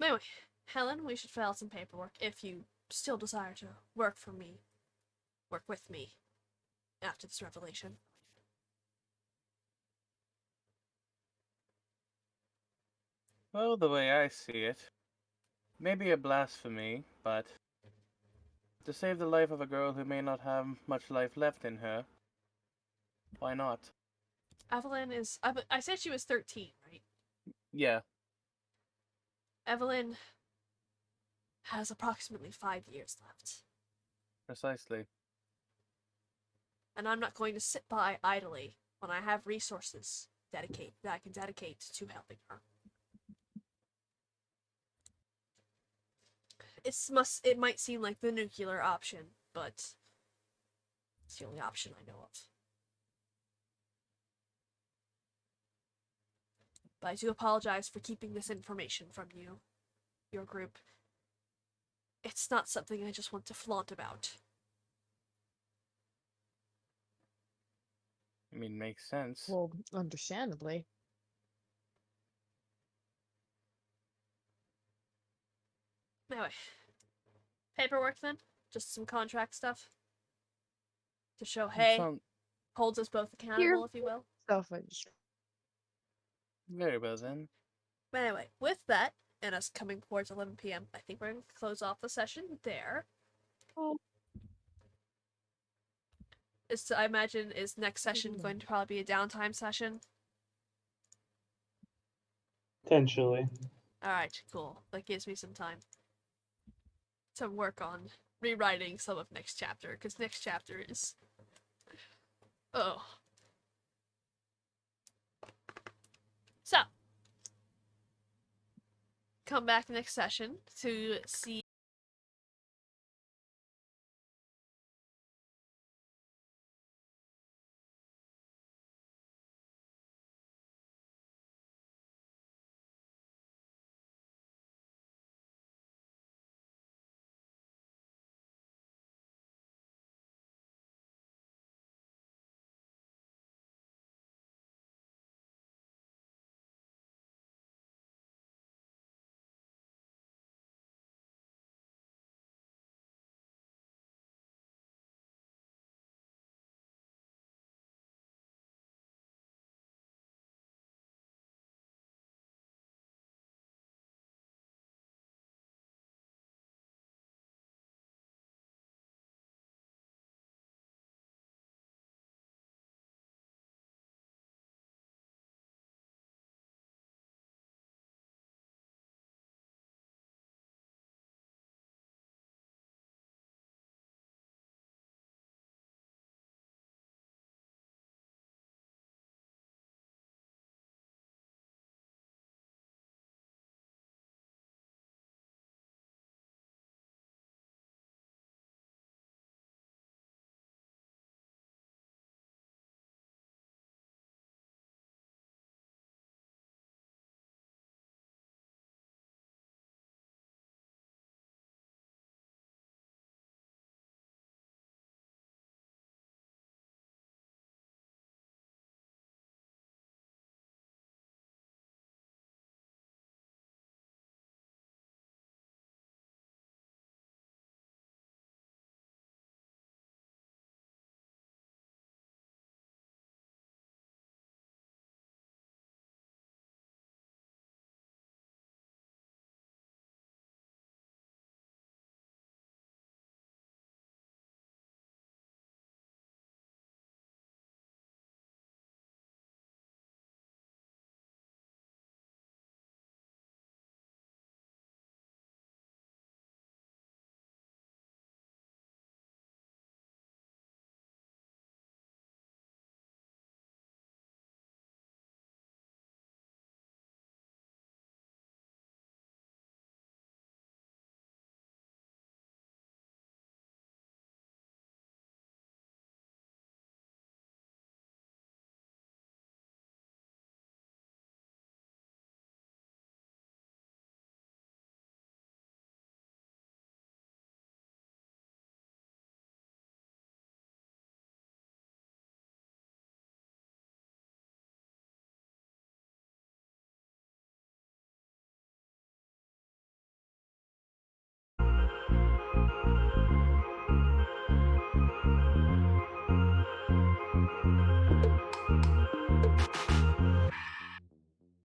anyway, Helen, we should fill out some paperwork if you still desire to work with me after this revelation. Well, the way I see it, maybe a blasphemy, but to save the life of a girl who may not have much life left in her, why not? Evelyn is. I said she was 13, right? Yeah. Evelyn has approximately 5 years left. Precisely. And I'm not going to sit by idly when I have resources that I can dedicate to helping her. It might seem like the nuclear option, but it's the only option I know of. But I do apologize for keeping this information from you, your group. It's not something I just want to flaunt about. I mean, makes sense. Well, understandably. Anyway, paperwork then? Just some contract stuff? To show, hey, holds us both accountable, if you will. Stuff I just Very well then. But anyway, with that, and us coming towards 11 p.m., I think we're going to close off the session there. Oh. I imagine, is next session going to probably be a downtime session? Potentially. Alright, cool. That gives me some time to work on rewriting some of next chapter, because next chapter is... Oh. So, come back next session to see